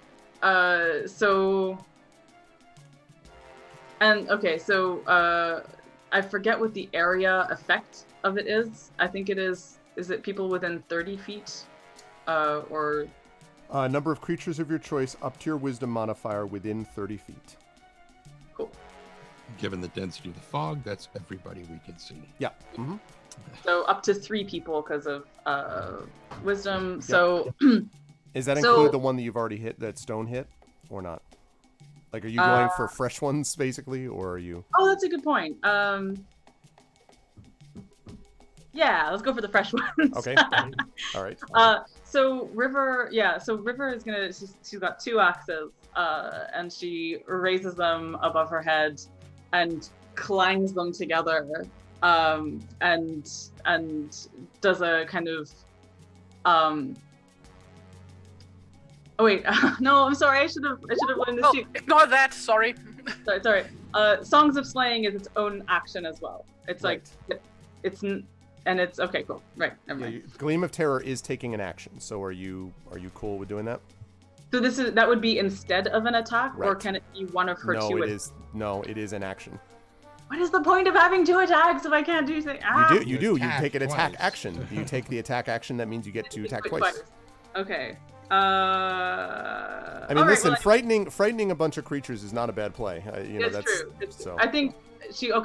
I forget what the area effect of it is. I think it is it people within 30 feet? Or... Number of creatures of your choice up to your wisdom modifier within 30 feet. Cool. Given the density of the fog, that's everybody we can see. Yeah. Mm-hmm. So up to 3 people because of wisdom. So Does that So- include the one that you've already hit, that Stone hit? or not? Like, are you going for fresh ones, basically, or are you... Oh, that's a good point. Yeah, let's go for the fresh ones. Okay. All right. So River is gonna. She's got 2 axes, and she raises them above her head, and clangs them together, and does a kind of. Oh wait, no, I'm sorry. I should have learned this. Ignore that. Sorry. Sorry. Songs of Slaying is its own action as well. It's Right. like, and it's okay, cool. Right, never mind. Gleam of Terror is taking an action, so are you cool with doing that? So that would be instead of an attack, or Right. can it be one of her No, two? it is an action. What is the point of having 2 attacks if I can't do things? You do. You Attack take an attack twice. action. You take the attack action. That means you get to attack twice. Okay. I mean, listen, frightening a bunch of creatures is not a bad play. It's true. So. I think so she'll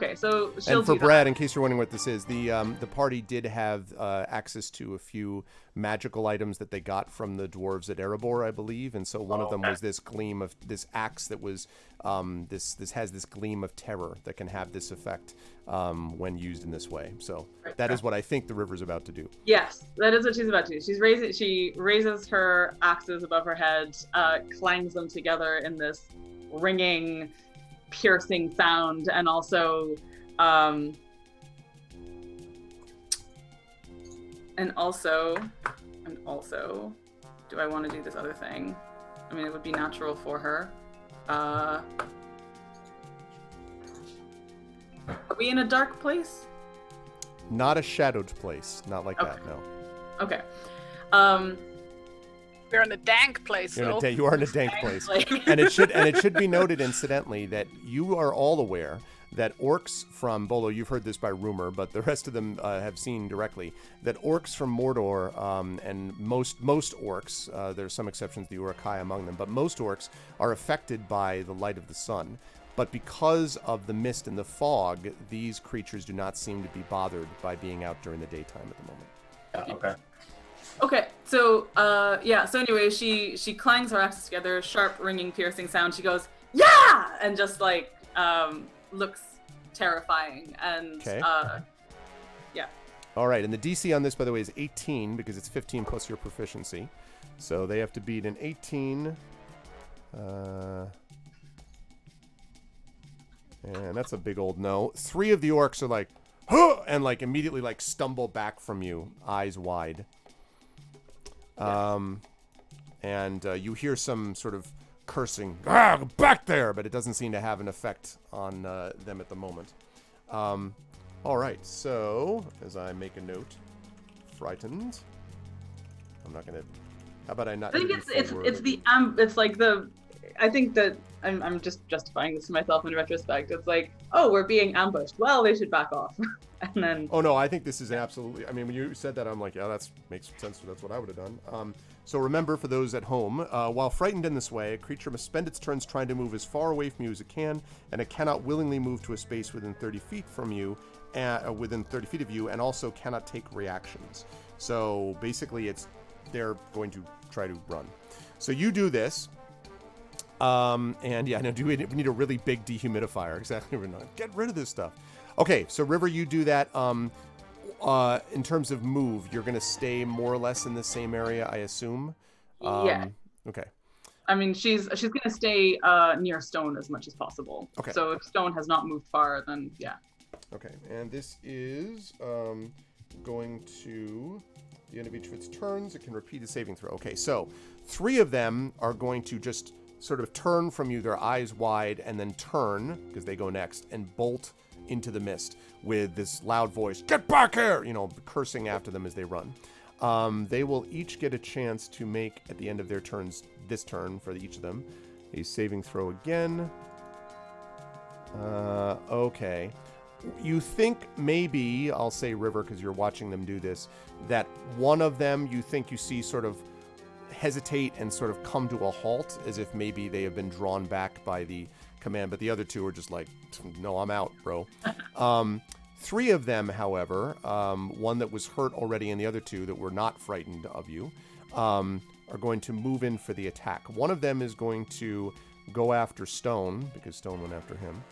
And for do Brad, that. in case you're wondering what this is, the party did have access to a few magical items that they got from the dwarves at Erebor, I believe, and so one of them was this gleam of this axe that was this has this gleam of terror that can have this effect when used in this way. So that is what I think the river's about to do. Yes, that is what she's about to do. She raises her axes above her head, clangs them together in this ringing, piercing sound, and also do I want to do this other thing? I mean, it would be natural for her. Are we in a dark place? Not a shadowed place, not like that. No. Okay. We're in a dank place, though. You are in a dank place, Like- and it should be noted, incidentally, that you are all aware that orcs from Bolo, you've heard this by rumor, but the rest of them have seen directly, that orcs from Mordor, and most orcs, there's some exceptions, the Uruk-hai among them, but most orcs are affected by the light of the sun. But because of the mist and the fog, these creatures do not seem to be bothered by being out during the daytime at the moment. Yeah, okay. Okay, so so anyway, she clangs her axes together, sharp, ringing, piercing sound. She goes, "Yeah!" and just like looks terrifying, and Okay. yeah. All right, and the DC on this, by the way, is 18 because it's 15 plus your proficiency. So they have to beat an 18. And that's a big old no. 3 of the orcs are like, huh! And like immediately like stumble back from you, eyes wide. And you hear some sort of cursing, go back there, but it doesn't seem to have an effect on them at the moment. All right, so as I make a note, frightened. I'm not gonna. How about I not? I think it's like the. I think that I'm just justifying this to myself in retrospect. It's like, oh, we're being ambushed. Well, they should back off, and then. Oh no, I think this is absolutely. I mean, when you said that, I'm like, yeah, that makes sense. That's what I would have done. So remember, for those at home, while frightened in this way, a creature must spend its turns trying to move as far away from you as it can, and it cannot willingly move to a space within 30 feet from you, within 30 feet of you, and also cannot take reactions. So basically, they're going to try to run. So you do this. And yeah, no, we need a really big dehumidifier. Exactly. Get rid of this stuff. Okay, so River, you do that. In terms of move, you're going to stay more or less in the same area, I assume. Yeah. Okay. I mean, she's going to stay near Stone as much as possible. Okay. So if Stone has not moved far, then yeah. Okay, and this is going to the end of each of its turns. It can repeat a saving throw. Okay, so 3 of them are going to just sort of turn from you, their eyes wide, and then turn, because they go next, and bolt into the mist with this loud voice, "Get back here!" Cursing after them as they run. They will each get a chance to make, at the end of their turns, this turn for each of them, a saving throw again. Okay. You think maybe, I'll say River because you're watching them do this, that one of them you think you see sort of hesitate and sort of come to a halt, as if maybe they have been drawn back by the command, but the other 2 are just like, no, I'm out, bro. 3 of them, however, one that was hurt already and the other 2 that were not frightened of you, are going to move in for the attack. One of them is going to go after Stone, because Stone went after him.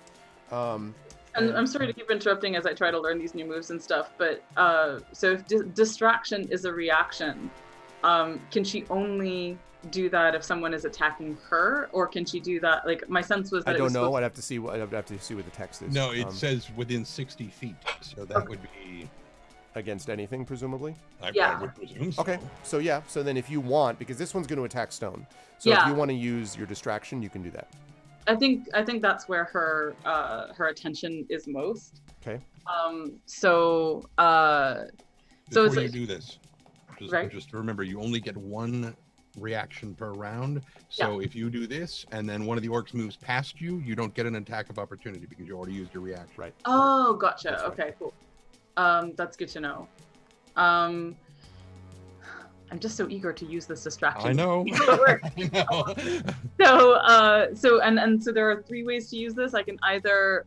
And I'm sorry to keep interrupting as I try to learn these new moves and stuff, but so if distraction is a reaction, can she only do that if someone is attacking her, or can she do that? Like, my sense was that I don't know. I'd have to see what the text is. No, it says within 60 feet, so that would be against anything, presumably. I would presume so. Okay, so yeah, so then if you want, because this one's going to attack Stone, so if you want to use your distraction, you can do that. I think that's where her attention is most. Okay. So Before it's you do this, just remember, you only get one reaction per round. So if you do this and then one of the orcs moves past you, you don't get an attack of opportunity because you already used your reaction. Right. Oh, gotcha. That's right. Okay, cool. That's good to know. I'm just so eager to use this distraction. I know. I know. So there are 3 ways to use this. I can either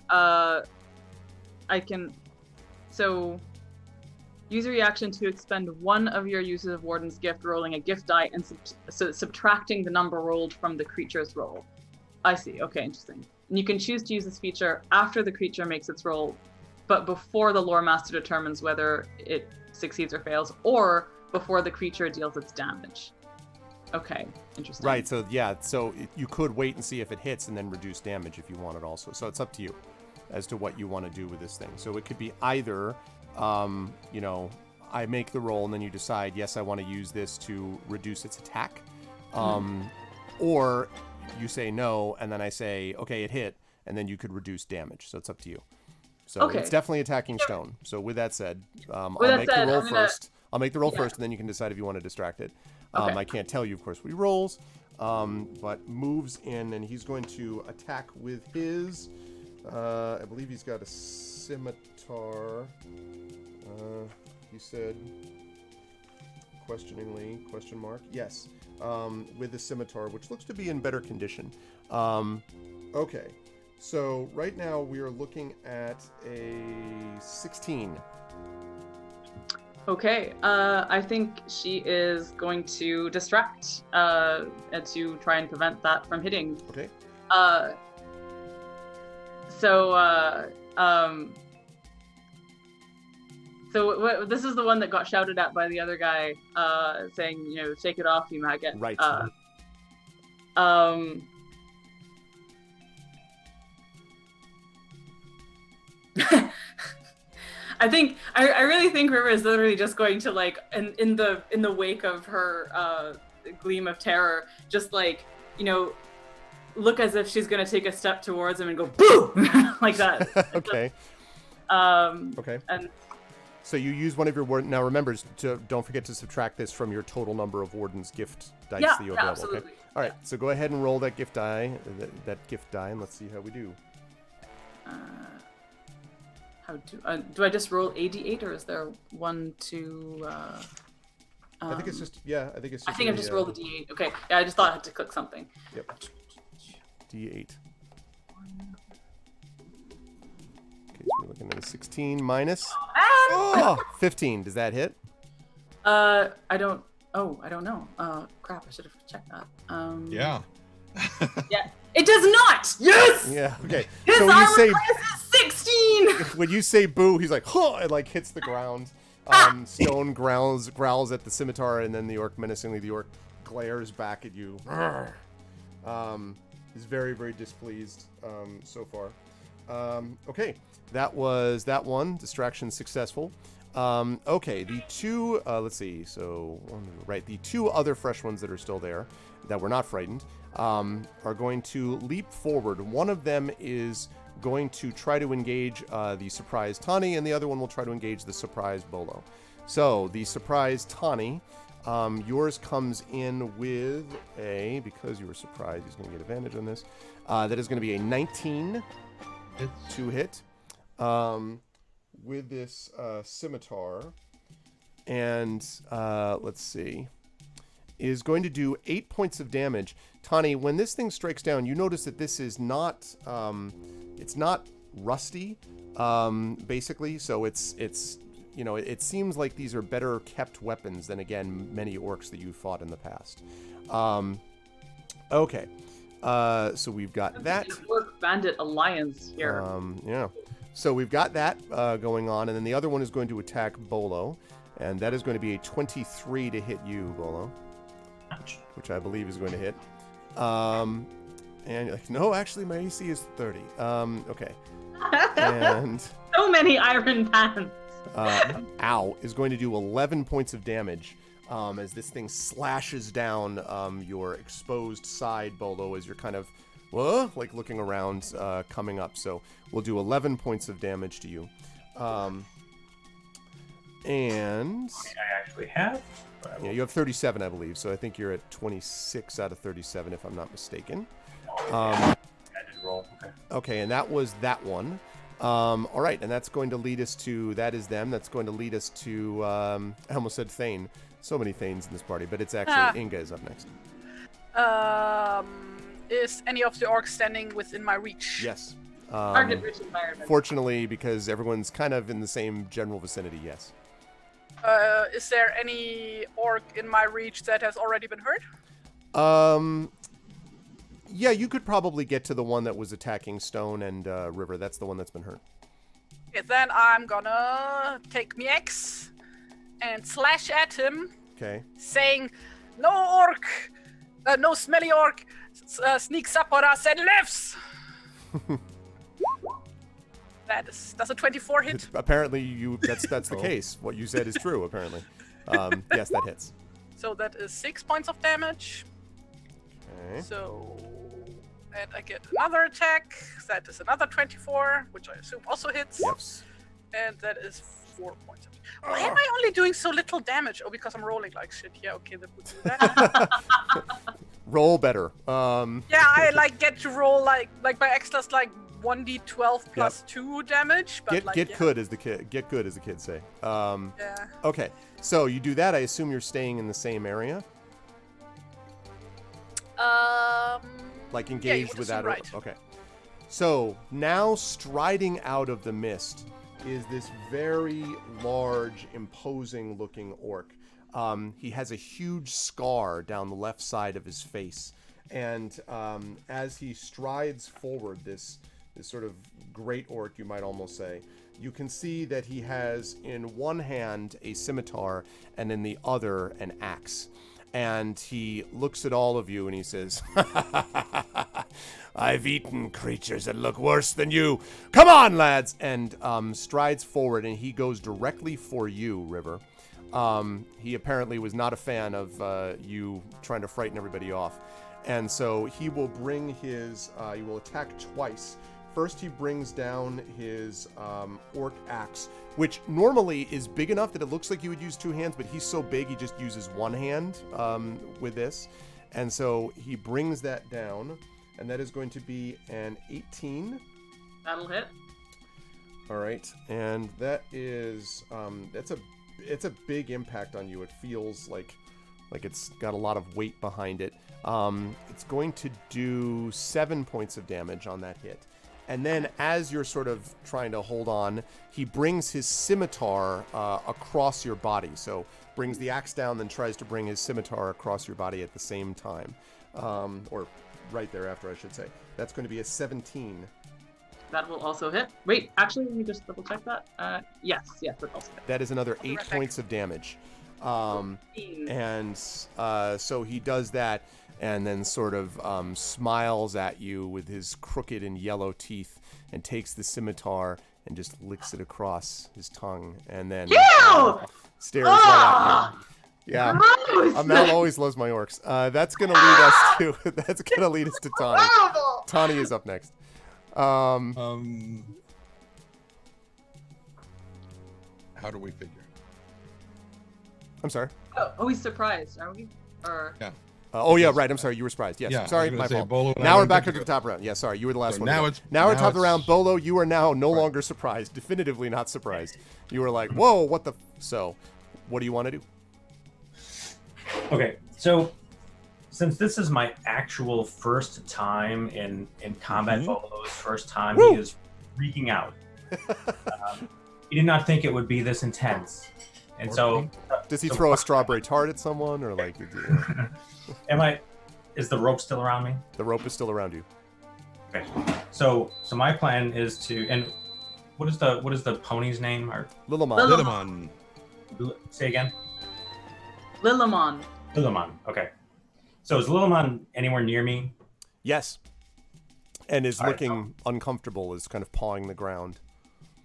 use a reaction to expend one of your uses of Warden's Gift, rolling a gift die and subtracting the number rolled from the creature's roll. I see. Okay, interesting. And you can choose to use this feature after the creature makes its roll, but before the lore master determines whether it succeeds or fails, or before the creature deals its damage. Okay, interesting. Right, so yeah, you could wait and see if it hits and then reduce damage if you wanted also. So it's up to you as to what you want to do with this thing. So it could be either, I make the roll and then you decide, yes, I want to use this to reduce its attack. Or you say no, and then I say, okay, it hit, and then you could reduce damage. So it's up to you. So it's definitely attacking Stone. So with that said, I'll make the roll first. I'll make the roll first, and then you can decide if you want to distract it. I can't tell you, of course, what he rolls, but moves in, and he's going to attack with his, I believe he's got a scimitar. He said, questioningly, question mark, yes, with the scimitar, which looks to be in better condition. Okay, so right now we are looking at a 16. Okay, I think she is going to distract to try and prevent that from hitting. Okay. So this is the one that got shouted at by the other guy, saying, shake it off, you maggot. Right. I really think River is literally just going to, like, in the wake of her gleam of terror, just look as if she's gonna take a step towards him and go boo like that. Okay. Okay. And so you use one of your ward. Now remember, don't forget to subtract this from your total number of Warden's Gift dice that you have available. Absolutely. Okay. All right. So go ahead and roll that gift die, and let's see how we do. Do I just roll a d8, or is there 1, 2? I think it's just I think it's just. I think I've just rolled a d8. Okay, yeah, I just thought I had to click something. Yep. D8. Okay, so we're looking at a 16 minus. 15. Does that hit? I don't know. Crap, I should have checked that. Yeah. Yeah. It does not. Yes. Yeah. Okay. His so when you say class is 16. when you say boo, he's like, huh, and like hits the ground. Stone growls at the scimitar, and then the orc menacingly. The orc glares back at you. He's very, very displeased so far. Okay, that was that one. Distraction successful. Okay, the two. Let's see. So the two other fresh ones that are still there, that were not frightened, are going to leap forward. One of them is going to try to engage the surprised Tani, and the other one will try to engage the surprised Bolo. So the surprised Tani, yours comes in with because you were surprised, he's going to get advantage on this. That is going to be a 19 to hit with this scimitar. And let's see. Is going to do 8 points of damage. Tani, when this thing strikes down, you notice that this is not, it's not rusty, basically. So it's it seems like these are better kept weapons than, again, many orcs that you fought in the past. Okay. So we've got that. Orc Bandit Alliance here. Yeah. So we've got that going on, and then the other one is going to attack Bolo, and that is going to be a 23 to hit you, Bolo, which I believe is going to hit. And you're like, no, actually, my AC is 30. Okay. And so many iron pants. Ow is going to do 11 points of damage as this thing slashes down your exposed side, Bolo, as you're kind of like looking around, coming up. So we'll do 11 points of damage to you. And I actually have. yeah, you have 37, I believe. So I think you're at 26 out of 37, if I'm not mistaken. I did roll. Okay. Okay, and that was that one. All right, and that's going to lead us to, that is them. That's going to lead us to, I almost said Thane. So many Thanes in this party, but it's actually Inga is up next. Is any of the orcs standing within my reach? Yes. Target rich environment. Fortunately, because everyone's kind of in the same general vicinity, yes. Is there any orc in my reach that has already been hurt? Yeah, you could probably get to the one that was attacking Stone and River. That's the one that's been hurt. Okay, then I'm gonna take my axe and slash at him, Okay. saying, "No orc, no smelly orc sneaks up on us and lives." Does a 24 hit? Apparently, that's the case. What you said is true, apparently. Yes, that hits. So that is 6 points of damage. Okay. So, and I get another attack. That is another 24, which I assume also hits. Yep. And that is 4 points. Why am I only doing so little damage? Oh, because I'm rolling like shit. Yeah, okay, that would do that. Roll better. Yeah, I get to roll like my extra's 1d12 plus 2 damage. But Get good, as the kids say. Yeah. Okay, so you do that. I assume you're staying in the same area. Like engaged with that. Right. Okay. So now striding out of the mist is this very large, imposing-looking orc. He has a huge scar down the left side of his face, and as he strides forward, this sort of great orc, you might almost say, you can see that he has in one hand a scimitar and in the other an axe. And he looks at all of you and he says, I've eaten creatures that look worse than you. Come on, lads! And strides forward, and he goes directly for you, River. He apparently was not a fan of you trying to frighten everybody off. And so he will bring his, he will attack twice. First, he brings down his orc axe, which normally is big enough that it looks like you would use two hands, but he's so big he just uses one hand with this. And so he brings that down, and that is going to be an 18. That'll hit. All right, and that is it's a big impact on you. It feels like it's got a lot of weight behind it. It's going to do 7 points of damage on that hit. And then as you're sort of trying to hold on, he brings his scimitar across your body. So brings the axe down, then tries to bring his scimitar across your body at the same time. Or right thereafter, I should say. That's going to be a 17. That will also hit. Wait, actually, let me just double check that. Yes, that also hit. That is another 8 points of damage. And so he does that, and then sort of smiles at you with his crooked and yellow teeth, and takes the scimitar and just licks it across his tongue, and then stares right at you. Yeah, Mel always loves my orcs. That's gonna lead us to Tawny. Tawny is up next. How do we figure? I'm sorry. Oh, he's surprised, are we? Or Yeah. Oh yeah, right. I'm sorry. You were surprised. Yes. Yeah, Sorry, I was my gonna say, fault. Bolo and I Now we're went back to to the go- top round. Yeah, sorry. You were the last So one. now to go. it's- Now we're now top of the it's- round. Bolo, you are now no longer surprised. Definitively not surprised. You were like, whoa, what the? So, what do you want to do? Okay, so since this is my actual first time in combat, Bolo's first time, Woo! he is freaking out. he did not think it would be this intense. And Or so, pink. Does he throw a strawberry tart at someone, or like? is the rope still around me? The rope is still around you. Okay. So my plan is to, and what is the pony's name? Or Lilimon. Lilimon. say again. Lilimon. Lilimon. Okay. So is Lilimon anywhere near me? Yes. And is All right, looking uncomfortable, is kind of pawing the ground.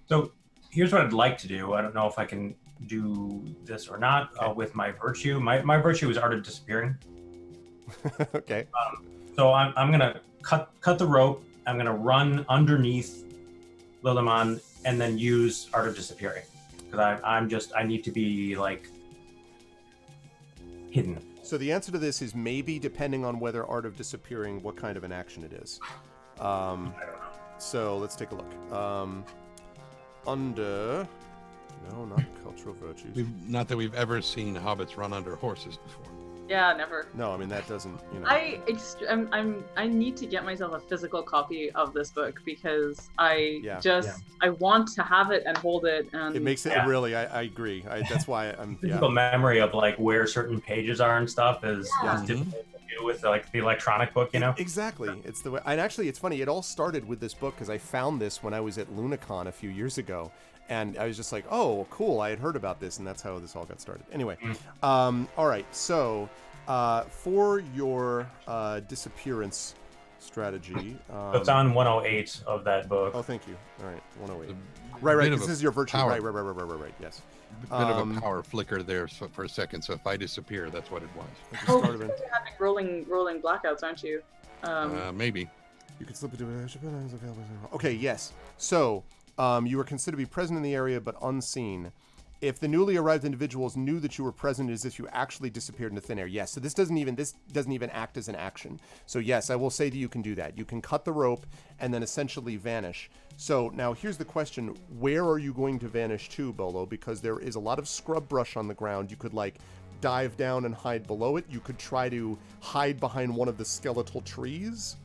So here's what I'd like to do. I don't know if I can do this or not with my virtue. My virtue is Art of Disappearing. Okay. So I'm gonna cut the rope. I'm gonna run underneath Lilimon and then use Art of Disappearing because I need to be like hidden. So the answer to this is maybe, depending on whether Art of Disappearing, what kind of an action it is. I don't know. So let's take a look. Under... No, not cultural virtues. Not that we've ever seen hobbits run under horses before. Yeah, never. No, I mean, that doesn't, I need to get myself a physical copy of this book because I Yeah. want to have it and hold it, and It makes it really, I agree. That's why I'm, Physical memory of like where certain pages are and stuff is difficult to do with like the electronic book, you know? Exactly. It's the way, and actually it's funny, it all started with this book because I found this when I was at Lunacon a few years ago. And I was just like, oh, cool, I had heard about this, and that's how this all got started. Anyway, all right, so for your disappearance strategy... It's on 108 of that book. Oh, thank you. All right, 108. A Right, bit of this a is your virtue. power. Right, yes. Bit of a power flicker there for a second, so if I disappear, that's what it was. I just Oh, started you're in- having rolling blackouts, aren't you? Maybe. You can slip into it. Okay, yes. So, you were considered to be present in the area but unseen. If the newly arrived individuals knew that you were present, as if you actually disappeared into thin air. Yes. So this doesn't even act as an action. So yes, I will say that you can do that. You can cut the rope and then essentially vanish. So now here's the question: where are you going to vanish to, Bolo? Because there is a lot of scrub brush on the ground. You could like dive down and hide below it. You could try to hide behind one of the skeletal trees,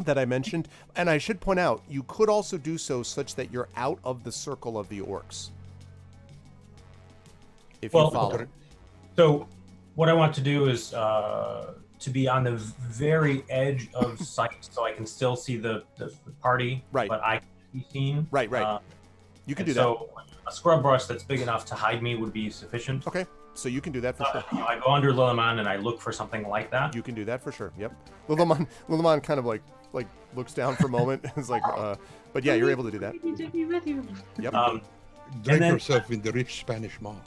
that I mentioned. And I should point out, you could also do so such that you're out of the circle of the orcs. If you follow. So what I want to do is to be on the very edge of sight so I can still see the party, Right. but I can be seen. Right. You can do that. So a scrub brush that's big enough to hide me would be sufficient. Okay. So you can do that for sure. I go under Lilimon and I look for something like that. You can do that for sure. Yep. Lilimon kind of like looks down for a moment. It's like, but yeah, you're able to do that. Take me with you. Yep. Drink then- yourself in the rich Spanish moss.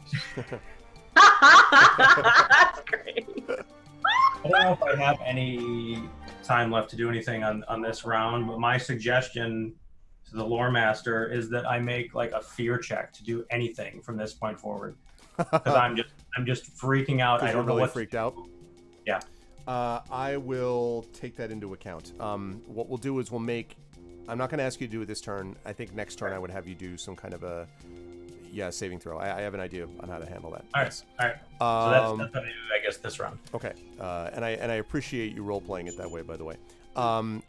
That's great. I don't know if I have any time left to do anything on this round, but my suggestion to the lore master is that I make like a fear check to do anything from this point forward. Because I'm just freaking out. I don't know really what freaked out. Yeah. I will take that into account. What we'll do is we'll make. I'm not going to ask you to do it this turn. I think next turn I would have you do some kind of a saving throw. I have an idea on how to handle that. All right. So that's what I do, I guess, this round. Okay. And I appreciate you role playing it that way, by the way.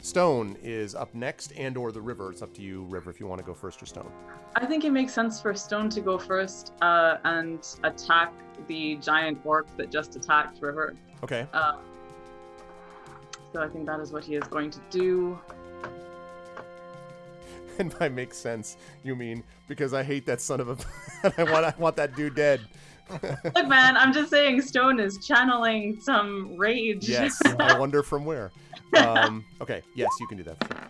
Stone is up next, and/or the River. It's up to you, River, if you want to go first or Stone. I think it makes sense for Stone to go first and attack the giant orc that just attacked River. Okay. So I think that is what he is going to do. And by makes sense, you mean because I hate that son of a. I want that dude dead. Look, man, I'm just saying Stone is channeling some rage. Yes. I wonder from where. Okay. Yes, you can do that. For sure.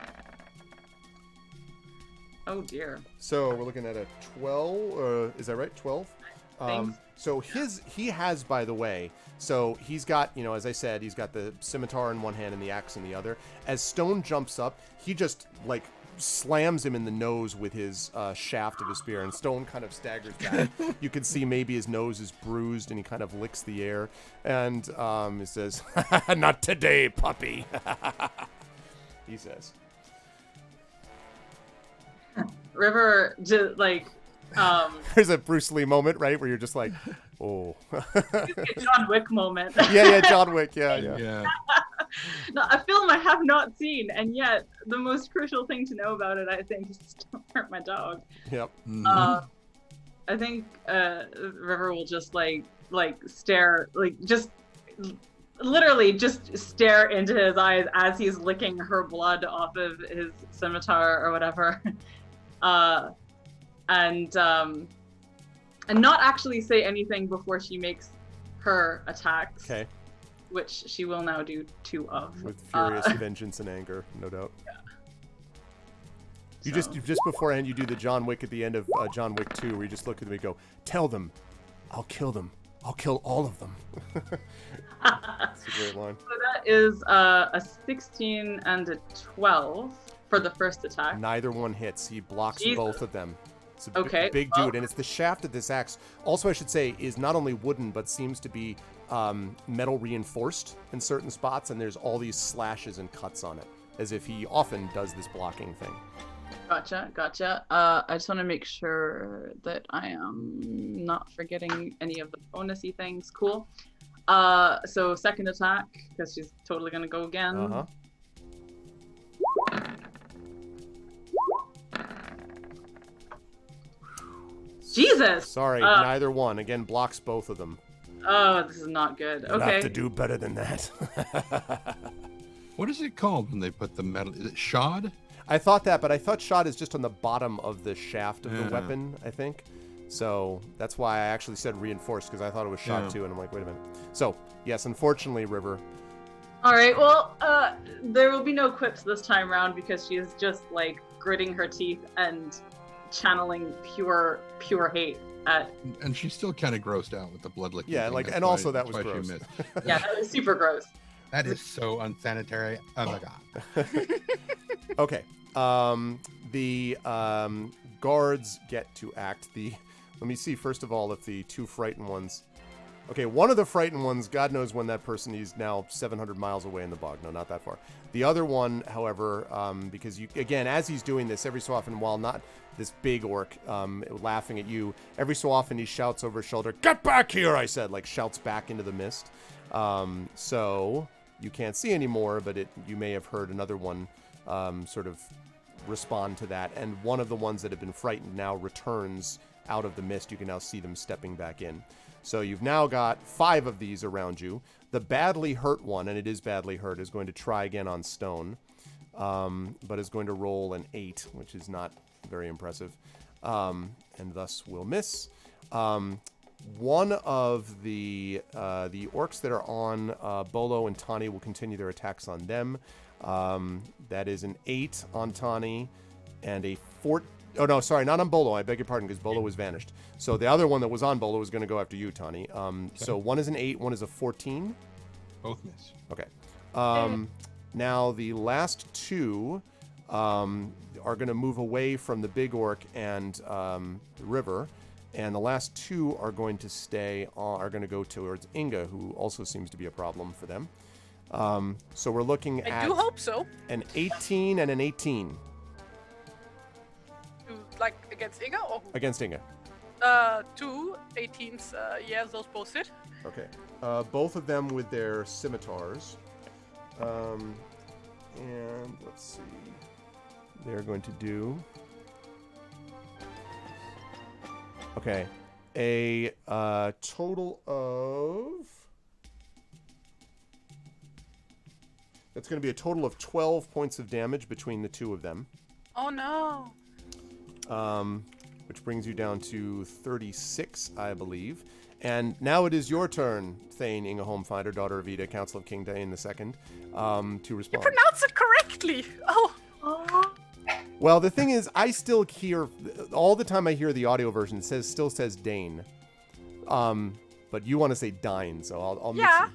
Oh dear. So we're looking at a 12. Is that right? 12. Thanks. So he has, by the way. So he's got, as I said, he's got the scimitar in one hand and the axe in the other. As Stone jumps up, he just slams him in the nose with his shaft of his spear, and Stone kind of staggers back. You can see maybe his nose is bruised, and he kind of licks the air, and he says, "Not today, puppy." He says. River just There's a Bruce Lee moment, right, where you're just like, oh. John Wick moment. Yeah, John Wick, yeah. No, a film I have not seen, and yet the most crucial thing to know about it, I think, is hurt my dog. Yep. I think River will just like stare, like just literally just stare into his eyes as he's licking her blood off of his scimitar or whatever, and not actually say anything before she makes her attacks. Okay. Which she will now do 2 of. With furious vengeance and anger, no doubt. Yeah. You just beforehand, you do the John Wick at the end of John Wick 2, where you just look at them and go, "Tell them, I'll kill them. I'll kill all of them." That's a great line. So that is a 16 and a 12 for the first attack. Neither one hits. He blocks both of them. It's a Okay, big dude, and it's the shaft of this axe. Also, I should say, is not only wooden, but seems to be metal reinforced in certain spots, and there's all these slashes and cuts on it, as if he often does this blocking thing. Gotcha. I just want to make sure that I am not forgetting any of the bonusy things. Cool. So second attack, because she's totally gonna go again. Uh-huh. Jesus! Sorry, neither one. Again, blocks both of them. Oh, this is not good. You'll Okay. have to do better than that. What is it called when they put the metal? Is it shod? I thought that, but I thought shot is just on the bottom of the shaft of the Yeah. weapon, I think. So that's why I actually said reinforced, because I thought it was shot too, and I'm like, wait a minute. So, yes, unfortunately, River. All right. Well, there will be no quips this time round because she is just like gritting her teeth and channeling pure hate at. And she's still kind of grossed out with the blood licking. Yeah, thing. like, That's and why- also that that's was why she gross. missed. Yeah, that was super gross. That is so unsanitary. Oh my god. Okay. The guards get to act. Let me see, first of all, if the 2 frightened ones... Okay, one of the frightened ones, God knows when that person is now 700 miles away in the bog. No, not that far. The other one, however, because you, again, as he's doing this, every so often, while not this big orc laughing at you, every so often he shouts over his shoulder, "Get back here," I said, like shouts back into the mist. So you can't see anymore, but you may have heard another one sort of respond to that. And one of the ones that have been frightened now returns out of the mist. You can now see them stepping back in. So you've now got 5 of these around you. The badly hurt one, and it is badly hurt, is going to try again on stone, but is going to roll an 8, which is not very impressive, and thus will miss. One of the orcs that are on Bolo and Tani will continue their attacks on them. That is an 8 on Tani and a 14. Oh, no, sorry, not on Bolo. I beg your pardon, because Bolo was vanished. So the other one that was on Bolo was going to go after you, Tani. So one is an 8, one is a 14. Both miss. Okay. Now the last 2 are going to move away from the big orc and the river. And the last 2 are going to are going to go towards Inga, who also seems to be a problem for them. So we're looking at... I do hope so. An 18 and an 18. Like against Inga or who? Against Inga. 2 18s. Yeah, those both hit. Okay. Both of them with their scimitars. And let's see. They're going to do... Okay. A total of... That's going to be a total of 12 points of damage between the 2 of them. Oh no. Which brings you down to 36, I believe. And now it is your turn, Thane, Inga Homefinder, daughter of Ida, Council of King Dane II, to respond. Pronounce it correctly. Oh. Well, the thing is, I still hear, all the time I hear the audio version, it still says Dane. But you want to say Dine, so I'll mix it.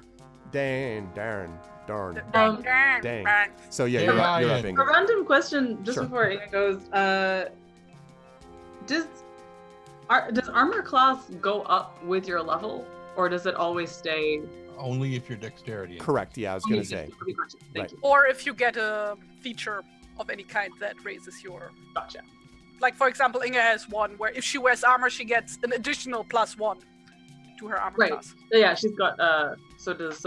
Dane, darn. Dang. So yeah, you're up, Inga. A random question just Sure. before Inga goes. Does armor class go up with your level, or does it always stay? Only if your dexterity. Correct, yeah, I was going to say. Okay, gotcha. Thank you. Or if you get a feature of any kind that raises your... Gotcha. Like, for example, Inga has one where if she wears armor, she gets an additional +1 to her armor Right. class. Yeah, she's got. So does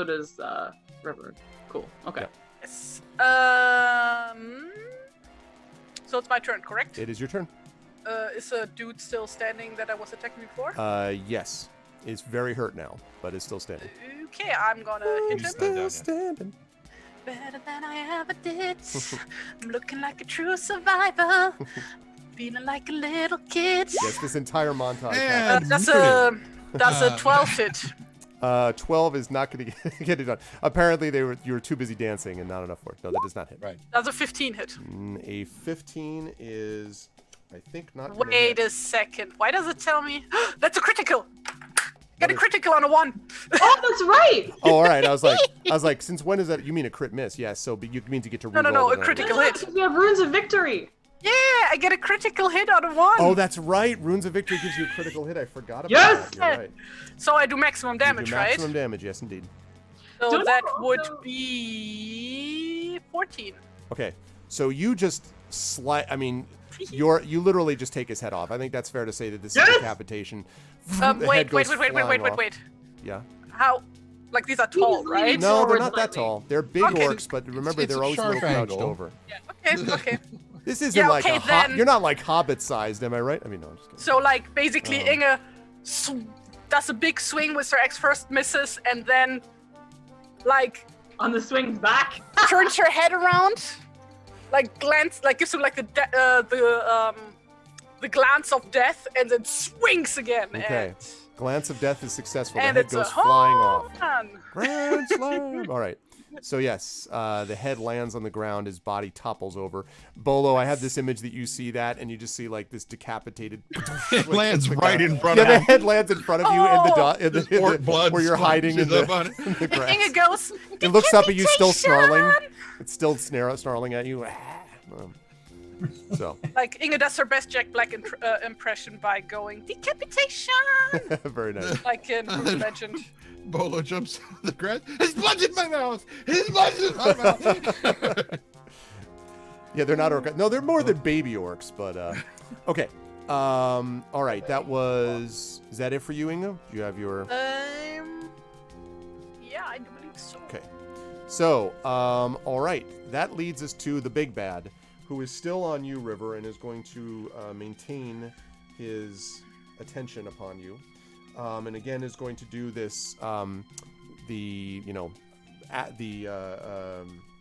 River. Cool. Okay. Yep. Yes. So it's my turn, correct? It is your turn. Is a dude still standing that I was attacking before? Yes. It's very hurt now, but it's still standing. Okay, I'm gonna hit him. Still down, yeah. standing. Better than I ever did. I'm looking like a true survivor. Feeling like a little kid. Yes, this entire montage. And That's muted. a 12 hit. 12 is not going to get it done. Apparently, you were too busy dancing and not enough work. No, that does not hit. Right. That's a 15 hit. A 15 is, I think, not. gonna Wait hit. a second. Why does it tell me? That's a critical. Get a is- critical on a 1. Oh, that's right. Oh, all right. I was like, since when is that? You mean a crit miss? Yes. So you means you get to No, reroll a the critical damage. hit. We have runes of victory. Yeah, I get a critical hit on a 1. Oh, that's right. Runes of Victory gives you a critical hit. I forgot about Yes! that. You're right. So I do maximum You damage, do right? maximum damage. Yes, indeed. So Don't that you would also- be 14. Okay. So you just I mean, you literally just take his head off. I think that's fair to say that this is Yes! decapitation. The head Wait. goes flying off. Yeah. How? Like these are tall, He's right? leaning No, they're forward not that slightly. tall. They're big Okay. orcs, but remember It's they're a always a little sharp crouched angle. over. Okay. This isn't Yeah, like okay, then. you're not like Hobbit sized, am I right? I mean, no, I'm just kidding. So like basically Oh. Inge does a big swing with her axe, first misses, and then like On the swings back. turns her head around, like gives him like the glance of death, and then swings again. Okay. Glance of Death is successful. And the head it's goes a flying home off. run. Grand slam. All right. So yes, the head lands on the ground. His body topples over. Bolo, I have this image that you see that, and you just see like this decapitated. It lands the right ground. in front Yeah, of the him. head lands in front of you in the Orc blood where you're hiding in splashes up on it. in the grass. Inge goes. It looks up at you, still "Decapitation!" snarling. It's still snarling at you. So Like Inge does her best Jack Black impression by going decapitation, very nice. like in Brutal Legend. Bolo jumps out of the grass. His blood's in my mouth. His blood's in my mouth. Yeah, they're not orc. No, they're more than baby orcs. But okay. All right. That was. Is that it for you, Inga? Do you have your? Yeah, I do believe so. Okay. So, all right. That leads us to the big bad, who is still on you, River, and is going to maintain his attention upon you. And again, is going to do this.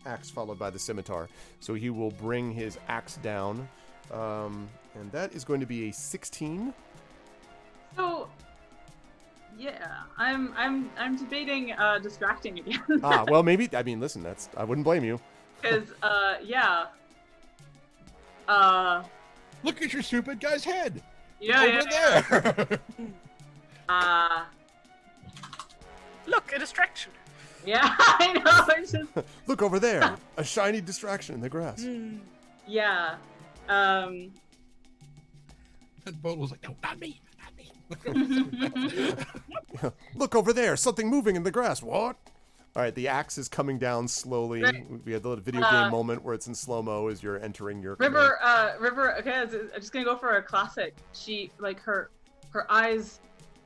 Axe followed by the scimitar. So he will bring his axe down, and that is going to be a 16. So, yeah, I'm debating distracting again. Well, maybe. I mean, listen, I wouldn't blame you. Because yeah. Look at your stupid guy's head. Yeah, Over there. Look, a distraction. yeah, I know. It's just Look over there, a shiny distraction in the grass. yeah. And Bolo's like, no, not me. Not me. Look over there, something moving in the grass. What? All right, the axe is coming down slowly. Right. We had the little video game moment where it's in slow mo as you're entering your River. Okay, I'm just gonna go for a classic. She like her eyes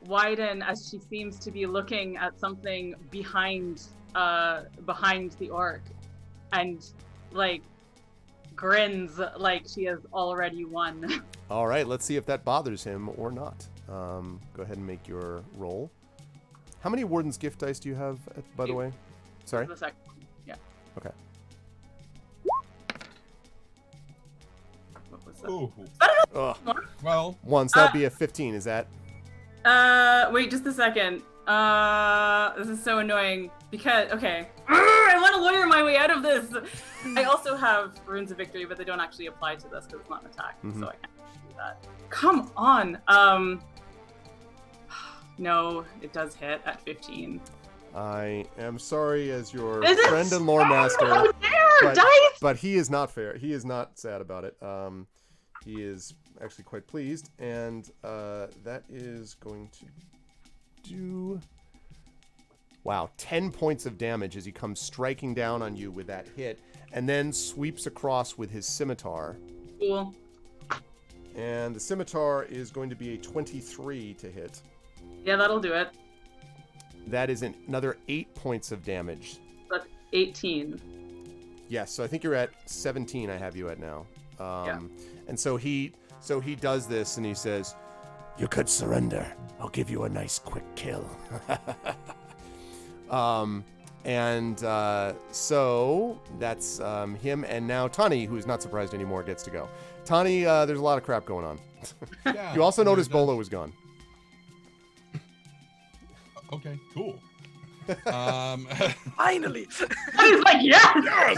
widen as she seems to be looking at something behind the orc, and like grins like she has already won. All right, let's see if that bothers him or not. Go ahead and make your roll. How many Warden's Gift dice do you have, by the 2. way? Sorry? The second one. Yeah. Okay. What was that? Ooh. Ugh. Well, Once, that'd be a 15, is that? Wait, just a second. This is so annoying because okay, I want to lawyer my way out of this. I also have runes of victory, but they don't actually apply to this because it's not an attack, Mhm. so I can't do that. Come on. No, it does hit at 15. I am sorry as your Is it friend and lore fair? master. How dare, dice? But he is not fair. He is not sad about it. He is actually quite pleased, and that is going to do. Wow, 10 points of damage as he comes striking down on you with that hit, and then sweeps across with his scimitar. Cool. And the scimitar is going to be a 23 to hit. Yeah, that'll do it. That is another 8 points of damage. That's 18. Yes, so I think you're at 17. I have you at now. Yeah. And so he So he does this and he says, "You could surrender. I'll give you a nice quick kill." So that's him. And now Tani, who's not surprised anymore, gets to go. Tani, there's a lot of crap going on. Yeah, You also noticed Bolo was gone. Okay, cool. Finally. I was like, yes!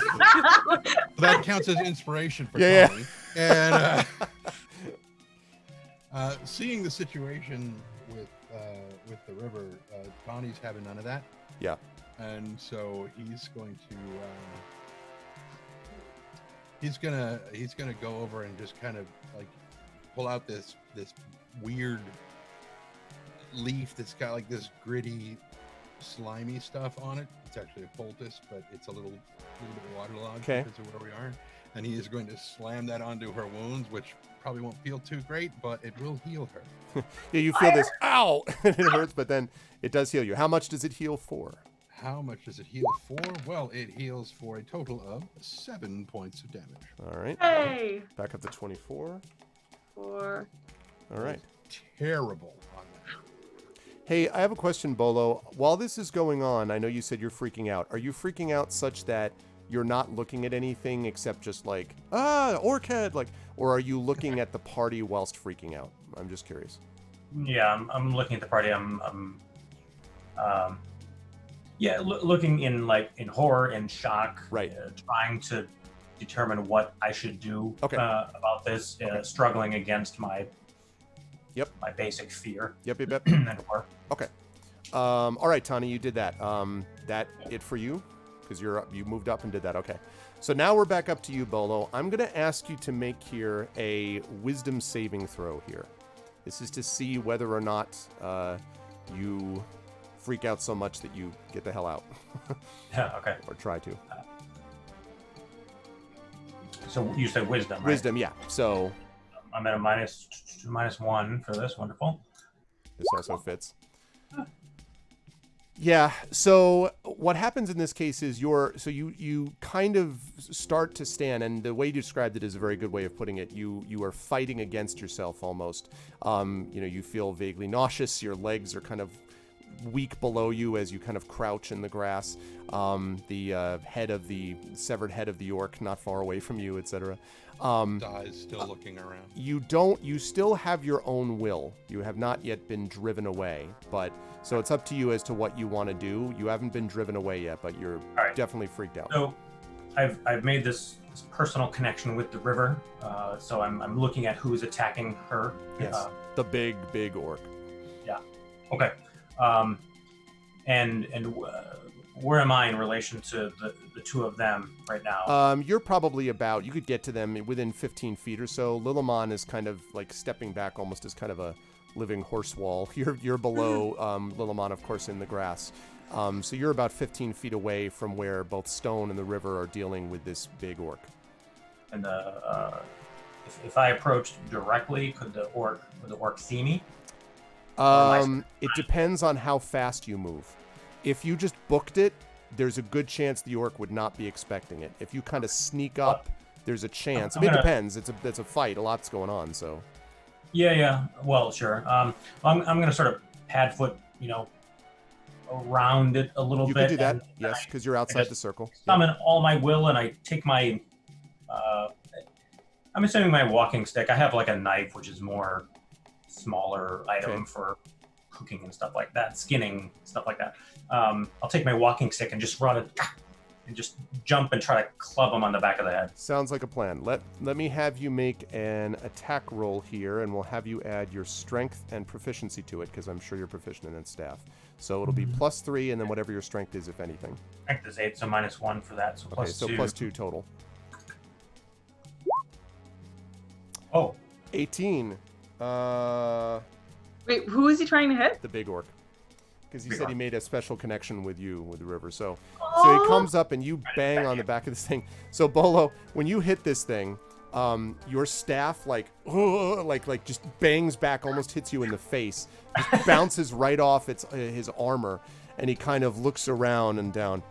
That counts as inspiration for Yeah, Tony. And seeing the situation with the river, Tony's having none of that. Yeah. And so he's going to go over and just kind of like pull out this weird leaf that's got like this gritty, slimy stuff on it. It's actually a poultice, but it's a little bit waterlogged Okay. because of where we are. And he is going to slam that onto her wounds, which probably won't feel too great, but it will heal her. Yeah, you feel this, ow! It hurts, but then it does heal you. How much does it heal for? How much does it heal for? Well, it heals for a total of 7 points of damage. All right. Hey! Back up to 24. 4. All right. Terrible on that. Hey, I have a question, Bolo. While this is going on, I know you said you're freaking out. Are you freaking out such that you're not looking at anything except just like, orc head, like, or are you looking at the party whilst freaking out? I'm just curious. Yeah, I'm looking at the party. Looking in horror and shock. Right. Trying to determine what I should do Okay. About this. Struggling against my my basic fear. Yep. And horror. Okay. All right, Tani, you did that. That it for you? Because you moved up and did that. Okay. So now we're back up to you, Bolo. I'm going to ask you to make here a wisdom saving throw here. This is to see whether or not you freak out so much that you get the hell out. Yeah, okay. Or try to. So you said wisdom, right? Wisdom, yeah. So I'm at a -1 for this. Wonderful. this also fits. Yeah, so what happens in this case is you kind of start to stand, and the way you described it is a very good way of putting it. You are fighting against yourself almost. You feel vaguely nauseous. Your legs are kind of weak below you as you kind of crouch in the grass. The severed head of the orc not far away from you, etc. Dies still looking around. You still have your own will. You have not yet been driven away, but so it's up to you as to what you want to do. You haven't been driven away yet, but you're definitely freaked out. So I've made this personal connection with the river. So I'm looking at who's attacking her. Yes. The big orc. Yeah. Okay. Where am I in relation to the two of them right now? You're probably you could get to them within 15 feet or so. Lilimon is kind of like stepping back almost as kind of a living horse wall. You're below Lilimon, of course, in the grass. So you're about 15 feet away from where both Stone and the river are dealing with this big orc. And if I approached directly, would the orc see me? It depends on how fast you move. If you just booked it, there's a good chance the orc would not be expecting it. If you kind of sneak up, there's a chance. It depends. It's a fight. A lot's going on, so. Yeah. Well, sure. I'm going to sort of pad foot, around it a little bit. You can do that, yes, because you're outside the circle. Summon all my will, and I take my. I'm assuming my walking stick. I have like a knife, which is more smaller item for cooking and stuff like that, skinning stuff like that. I'll take my walking stick and just run it and just jump and try to club him on the back of the head. Sounds like a plan. Let me have you make an attack roll here, and we'll have you add your strength and proficiency to it, because I'm sure you're proficient in its staff. So it'll be +3, and then whatever your strength is, if anything. Strength is 8, so -1 for that. So okay, so +2 total. Oh. 18. Wait, who is he trying to hit? The big orc. Because he said orc. he made a special connection with you, with the river. So Aww. he comes up and you bang on the back of this thing. So Bolo, when you hit this thing, your staff like just bangs back, almost hits you in the face, just bounces right off his armor, and he kind of looks around and down.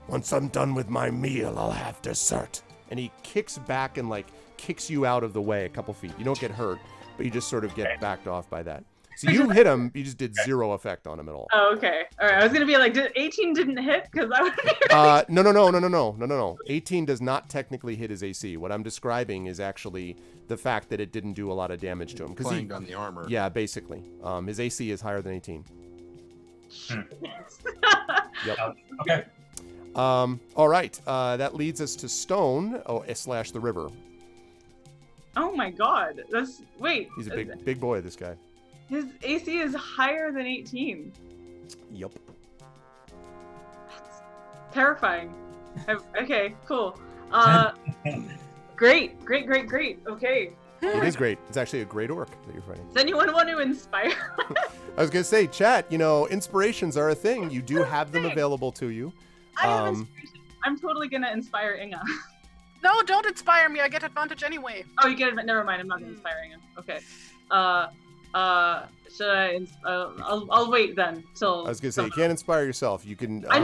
Once I'm done with my meal, I'll have dessert. and he kicks back and like kicks you out of the way a couple feet. You don't get hurt, but you just sort of get backed off by that. So you hit him, you just did 0 effect on him at all. Oh, okay. All right. I was gonna be like, 18 didn't hit because I would be really... No. 18 does not technically hit his AC. What I'm describing is actually the fact that it didn't do a lot of damage to him. Playing on the armor. Yeah, basically. His AC is higher than 18. Yep. Okay. All right. That leads us to Stone. / the river. Oh my god. Wait. He's a big boy, this guy. His AC is higher than 18. Yep. That's terrifying. Okay, cool. Great. Okay. It is great. It's actually a great orc that you're fighting. Does anyone want to inspire? I was going to say, chat, inspirations are a thing. You do have them available to you. I have inspiration. I'm totally going to inspire Inga. No, don't inspire me. I get advantage anyway. Oh, you get it. Never mind. I'm not going to inspire Inga. Okay. Should I? I'll wait then till. I was gonna say you can't inspire yourself. You can. No. I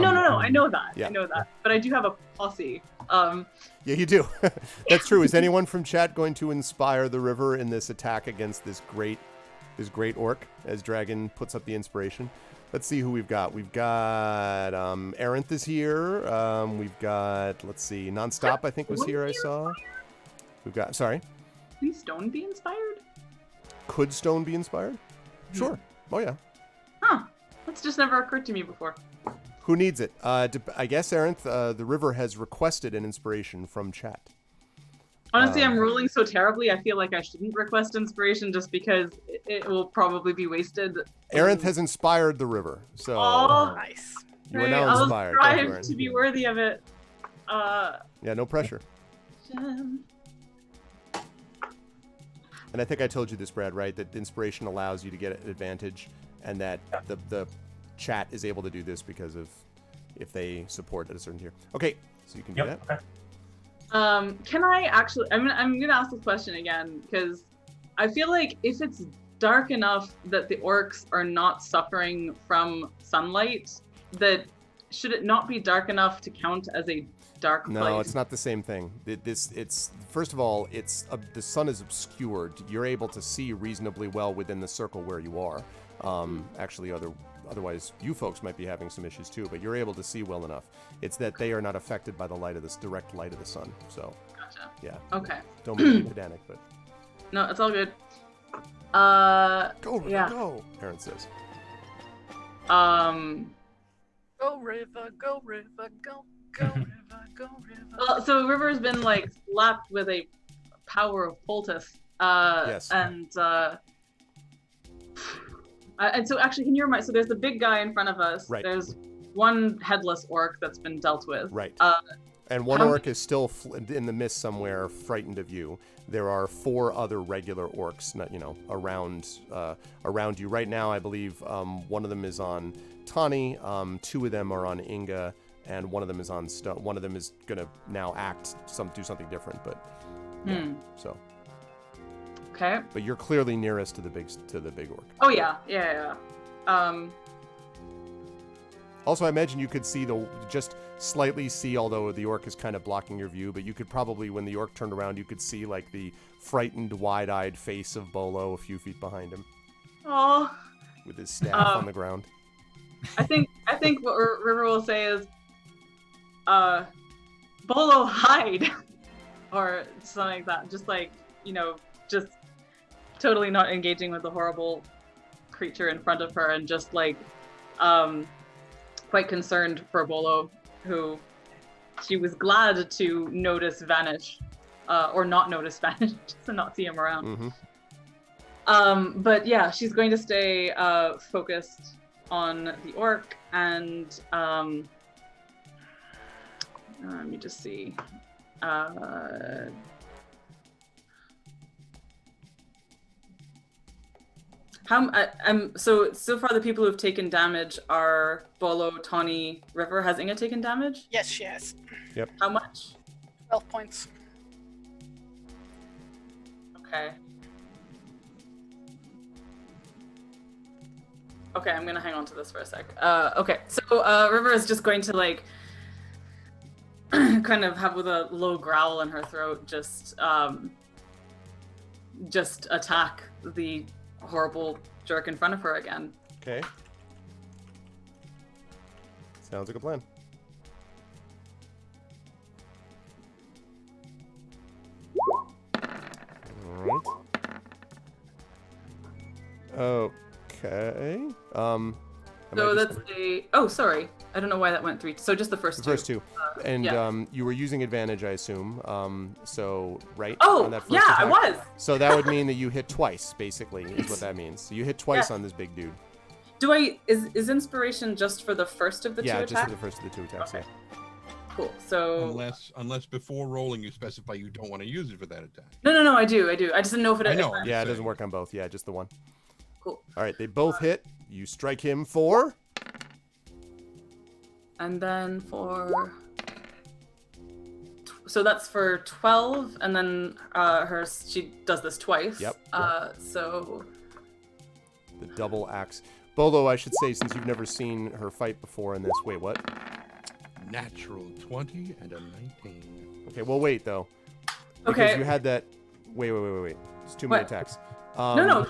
know that. Yeah. I know that. But I do have a posse. Yeah, you do. That's true. Is anyone from chat going to inspire the river in this attack against this great orc as Dragon puts up the inspiration? Let's see who we've got. We've got Arenth is here. We've got, let's see, Nonstop I think was here. I saw. We've got. Sorry. Can Stone be inspired? Could Stone be inspired? Sure. Oh, yeah. Huh. That's just never occurred to me before. Who needs it? I guess, Arenth, the river has requested an inspiration from chat. Honestly, I'm rolling so terribly, I feel like I shouldn't request inspiration just because it will probably be wasted. Arenth has inspired the river, so... Oh, nice. You are now inspired. I'll strive to be worthy of it. Yeah, no pressure. And I think I told you this, Brad, right? That inspiration allows you to get an advantage, and that the chat is able to do this because of if they support at a certain tier. Okay, so you can do that. Okay. Can I actually? I'm gonna ask this question again because I feel like if it's dark enough that the orcs are not suffering from sunlight, that should it not be dark enough to count as a dark place? No, it's not the same thing. It's first of all, the sun is obscured. You're able to see reasonably well within the circle where you are. Actually, otherwise, you folks might be having some issues too. But you're able to see well enough. It's that they are not affected by the light of this direct light of the sun. So, gotcha. Yeah. Okay. Don't be pedantic, but no, it's all good. Go, yeah. Go. Aaron says. Go river, go river, go river, go river. Well, so River's been like slapped with a power of poultice. Yes. And so actually, can you remind? So there's the big guy in front of us. Right. There's one headless orc that's been dealt with. Right. And one orc is still in the mist somewhere, frightened of you. There are 4 other regular orcs, around you right now. I believe one of them is on Tani, 2 of them are on Inga, and one of them is on Stone. One of them is gonna now do something different, but yeah, so. Okay. But you're clearly nearest to the big orc. Oh yeah. Also, I imagine you could just slightly see, although the orc is kind of blocking your view, but you could probably, when the orc turned around, you could see like the frightened, wide-eyed face of Bolo a few feet behind him. Oh. With his staff on the ground. I think what River will say is, Bolo, hide, or something like that. Just like, just totally not engaging with the horrible creature in front of her, and just like, quite concerned for Bolo, who she was glad to notice vanish, or not notice vanish, just to not see him around. Mm-hmm. But yeah, she's going to stay focused on the orc, and let me just see. So far the people who've taken damage are Bolo, Tawny, River. Has Inga taken damage? Yes, she has. Yep. How much? 12 points. Okay. Okay, I'm gonna hang on to this for a sec. Okay, so River is just going to like kind of have with a low growl in her throat, just attack the horrible jerk in front of her again. Okay. Sounds like a plan. Alright. Okay. So that's a... Oh, sorry. I don't know why that went 3. So just the first two. The first two. And yeah. you were using advantage, I assume. So, right? Oh, on that first yeah, attack. I was. So that would mean that you hit twice, basically, is what that means. So you hit twice on this big dude. Do I... Is inspiration just for the first of the two attacks? Yeah, just for the first of the two attacks, Okay. yeah. Cool. So... Unless before rolling you specify you don't want to use it for that attack. No, I do. I just didn't know if it... I know. Yeah, it doesn't work on both. Yeah, just the one. Cool. All right, they both hit. You strike him for... And then for... So that's for 12, and then she does this twice. Yep. So... The double axe. Bolo, I should say, since you've never seen her fight before in this... Wait, what? Natural 20 and a 19. Okay, well, wait, though. Because Okay. you had that... Wait. There's too many What? attacks. No,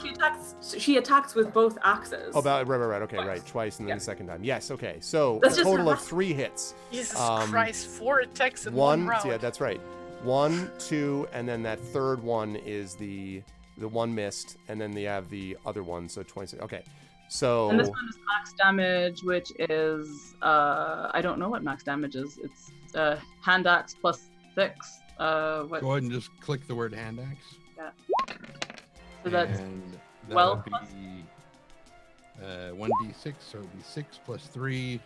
she attacks with both axes. Oh, right. Okay, Twice. right. Twice and then Yeah. the second time. Yes, okay. So That's a just total her- of 3 hits. Jesus Christ, 4 attacks in one round. Yeah, that's right. 1, 2, and then that third one is the one missed, and then they have the other one, so 26. Okay. So And this one is max damage, which is I don't know what max damage is. It's hand axe plus 6. What? Go ahead and just click the word hand axe. So that's and that 12 would be 1d6, so it would be 6 plus 3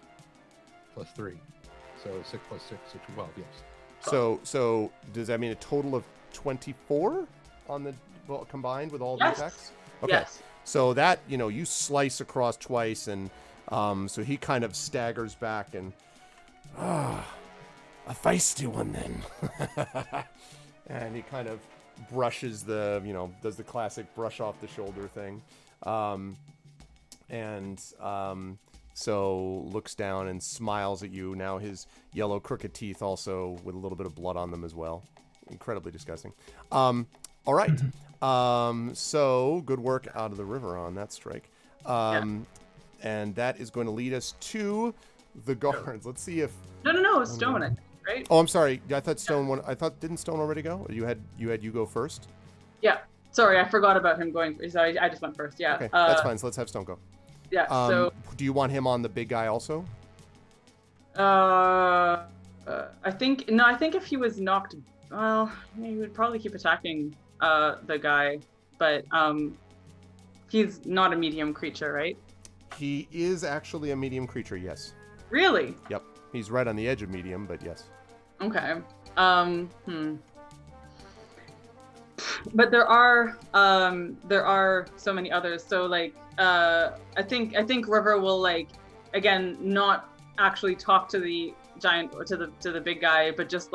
plus 3. So 6 plus 6, so 12, yes. So does that mean a total of 24 on the combined with all Yes. the attacks? Okay. Yes. So that, you slice across twice, and so he kind of staggers back and, a feisty one then. And he kind of brushes does the classic brush off the shoulder thing. So looks down and smiles at you. Now his yellow crooked teeth also with a little bit of blood on them as well. Incredibly disgusting. All right. So good work out of the river on that strike. And that is going to lead us to the guards. Let's see if... No, Stone, I think, right? Oh, I'm sorry. I thought Stone won. Didn't Stone already go? You had you go first? Yeah. Sorry, I forgot about him going first. I just went first, yeah. Okay, that's fine. So let's have Stone go. Yeah, so... Do you want him on the big guy also? I think if he was knocked... Well, he would probably keep attacking the guy, but he's not a medium creature, right? He is actually a medium creature, yes. Really? Yep. He's right on the edge of medium, but yes. Okay. But there are so many others. So I think River will again not actually talk to the giant or to the big guy, but just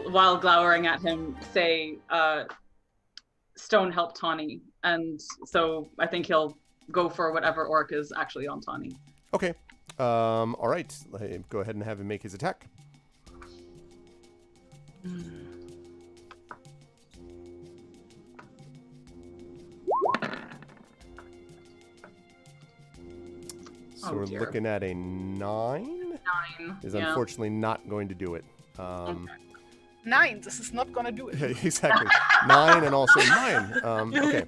while glowering at him, say Stone helped Tawny, and so I think he'll go for whatever orc is actually on Tawny. Okay. All right. Go ahead and have him make his attack. So we're dear. looking at a 9. 9. Is Yeah. unfortunately not going to do it. Okay. 9, this is not gonna do it. Exactly. 9 and also 9. Okay.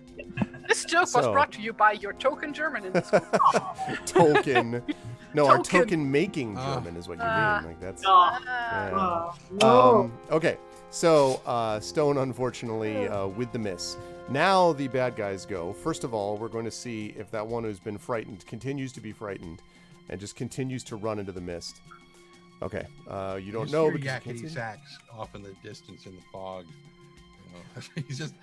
This joke was brought to you by your token German in the school. Token. No, our Token. token making German is what you mean. That's. Oh, Yeah. no. Okay, so Stone, unfortunately, with the miss. Now the bad guys go. First of all, we're going to see if that one who's been frightened continues to be frightened and just continues to run into the mist. Okay, you don't know because you can't yakety see. sax off in the distance in the fog. He's just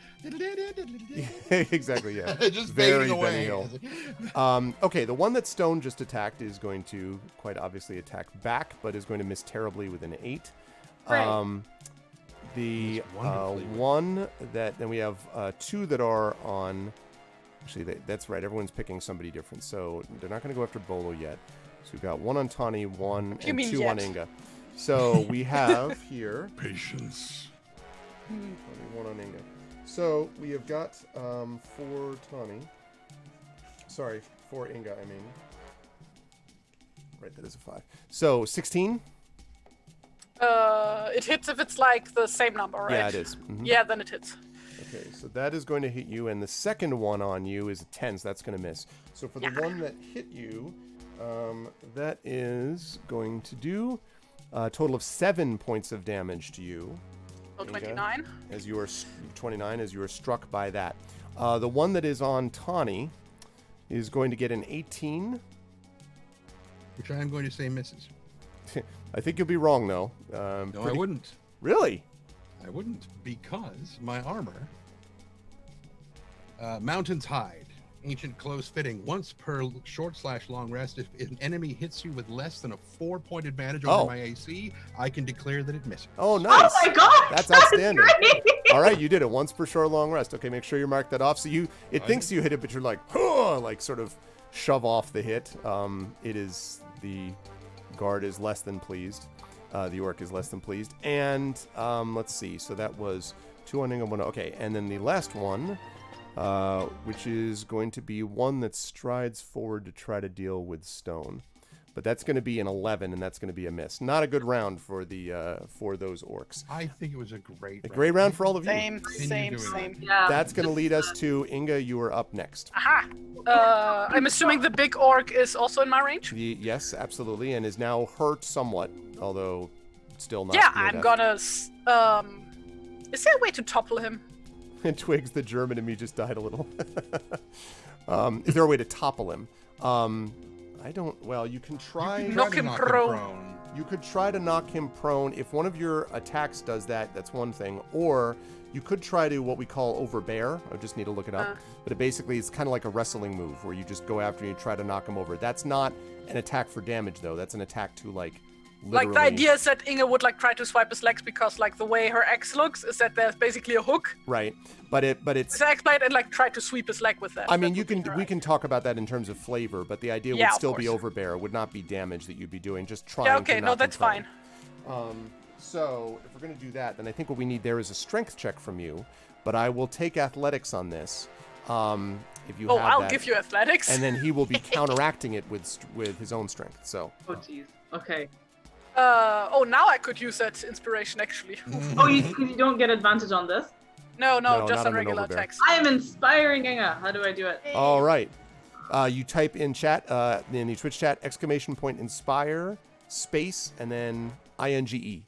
Exactly, yeah. just Very fading away. Benny Hill. Okay, the one that Stone just attacked is going to quite obviously attack back, but is going to miss terribly with an 8. Right. The Missed wonderfully with- one that then we have 2 that are on. Actually, that's right. Everyone's picking somebody different, so they're not going to go after Bolo yet. So we've got 1 on Tawny, 1 You and mean 2 on yet? Inga. So we have here Patience. 21 on Inga. So we have got 4 Tawny. Sorry, 4 Inga, I mean. Right, that is a 5. So 16? It hits if it's like the same number, right? Yeah, it is. Mhm. Yeah, then it hits. Okay, so that is going to hit you, and the second one on you is a 10, so that's going to miss. So for the one that hit you, that is going to do a total of 7 points of damage to you. So Inga, 29. As you are 29, as you are struck by that. The one that is on Tawny is going to get an 18. Which I am going to say misses. I think you'll be wrong, though. No, I wouldn't. Really? I wouldn't, because my armor, Mountain's Hide, ancient close fitting, once per short/long rest. If an enemy hits you with less than a 4-point advantage over my AC, I can declare that it misses. Oh, nice. Oh my god! That's outstanding. Great. All right, you did it once per short long rest. Okay, make sure you mark that off. So it thinks you hit it, but you're like, huh, like sort of shove off the hit. It is the guard is less than pleased. The orc is less than pleased. And let's see. So that was 2 on Inga, 1. Okay, and then the last one, which is going to be one that strides forward to try to deal with stone. But that's going to be an 11, and that's going to be a miss. Not a good round for the for those orcs. I think it was a great round for all of you. Same. Yeah. That's going to lead us to Inga. You are up next. Aha! I'm assuming the big orc is also in my range? Yes, absolutely, and is now hurt somewhat, although still not. Yeah, near I'm death. gonna... is there a way to topple him? And Twigs, the German in me, just died a little. Is there a way to topple him? I don't... Well, you can try... Knock him prone. You could try to knock him prone. If one of your attacks does that, that's one thing. Or you could try to what we call overbear. I just need to look it up. But it basically is kind of like a wrestling move where you just go after and you try to knock him over. That's not an attack for damage, though. That's an attack to, like, literally... Like, the idea is that Inga would, like, try to swipe his legs because, like, the way her axe looks is that there's basically a hook. Right. But it's... His axe blade and, like, try to sweep his leg with that. I mean, That we can talk about that in terms of flavor, but the idea Yeah, would of still be course. overbear. It would not be damage that you'd be doing. Just trying Yeah, to okay, knock no, him that's prone. fine. So, if we're going to do that, then I think what we need there is a strength check from you. But I will take athletics on this. If you have I'll that. give you athletics. And then he will be counteracting it with his own strength. So. Oh jeez. Okay. Now I could use that inspiration, actually. Oh, you don't get advantage on this? No, No, just not on on the regular noble bear. attacks. I am inspiring Inga. How do I do it? All right. You type in chat, in the Twitch chat, ! inspire, space, and then INGE.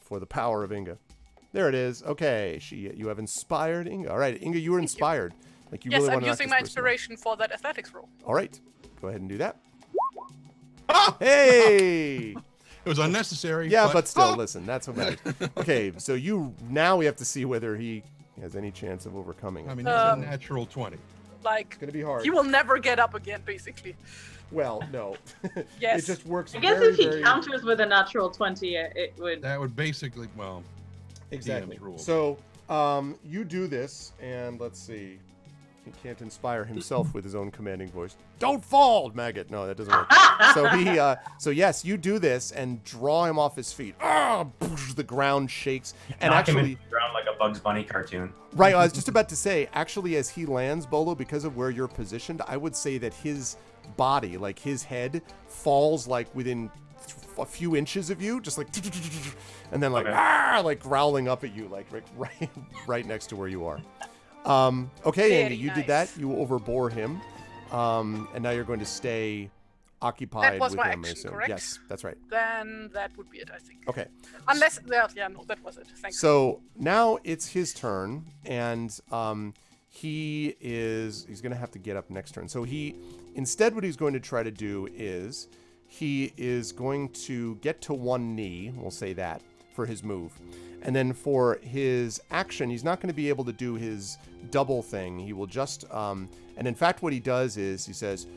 For the power of Inga. There it is. Okay, you have inspired Inga. All right, Inga, you were inspired. Like you Yes, really I'm want to knock using this my person inspiration for that athletics roll. out. All right, go ahead and do that. Hey! It was unnecessary. Yeah, but still, listen, that's what matters. Okay, so now we have to see whether he has any chance of overcoming it. I mean, that's a natural 20. Like, It's gonna be hard. he will never get up again, basically. Well, no. Yes. It just works. I guess very, if he very... counters with a natural 20, it would. That would basically, well, Exactly. DM's rules. So, you do this, and let's see. He can't inspire himself with his own commanding voice. Don't fall, maggot. No, that doesn't work. So yes, you do this and draw him off his feet. The ground shakes, and Knock him actually, into the ground like a Bugs Bunny cartoon. right. I was just about to say, actually, as he lands, Bolo, because of where you're positioned, I would say that his body, like his head, falls like within a few inches of you, just like, and then like, Okay. like growling up at you, like right next to where you are. Okay, Very Andy, you did nice. that. You overbore him, and now you're going to stay occupied That was with my him. I action, assume. correct? Yes, that's right. Then that would be it, I think. Okay. Unless, no, that was it. Thanks. So now it's his turn, and he's going to have to get up next turn. So instead what he's going to try to do is he is going to get to one knee, we'll say that, for his move. And then for his action, he's not going to be able to do his double thing. He will just, and in fact what he does is he says,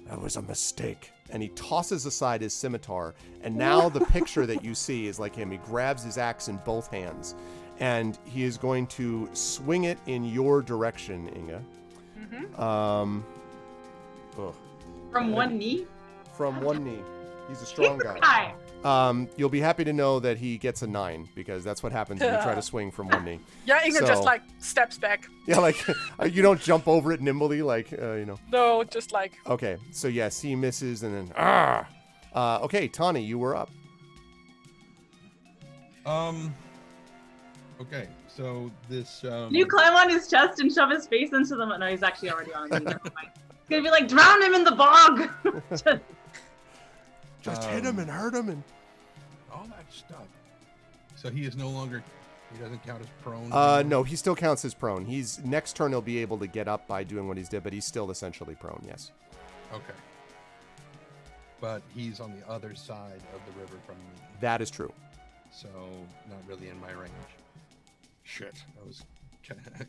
"That was a mistake." And he tosses aside his scimitar. And now the picture that you see is like him. He grabs his axe in both hands. And he is going to swing it in your direction, Inga. From one knee? From one knee. He's a strong guy. Hi. You'll be happy to know that he gets a 9 because that's what happens when you try to swing from one knee. Yeah, Inga just like steps back. Yeah, like you don't jump over it nimbly, like No, just like. Okay, so yes, he misses and then okay, Tawny, you were up. Okay, so this. You climb on his chest and shove his face into them. No, he's actually already on me. Never mind. It's gonna be like, drown him in the bog. Just hit him and hurt him and all that stuff. So he is no longer. He doesn't count as prone. No, he still counts as prone. He's next turn he'll be able to get up by doing what he's did, but he's still essentially prone. Yes. Okay. But he's on the other side of the river from me. That is true. So not really in my range. Shit. I was.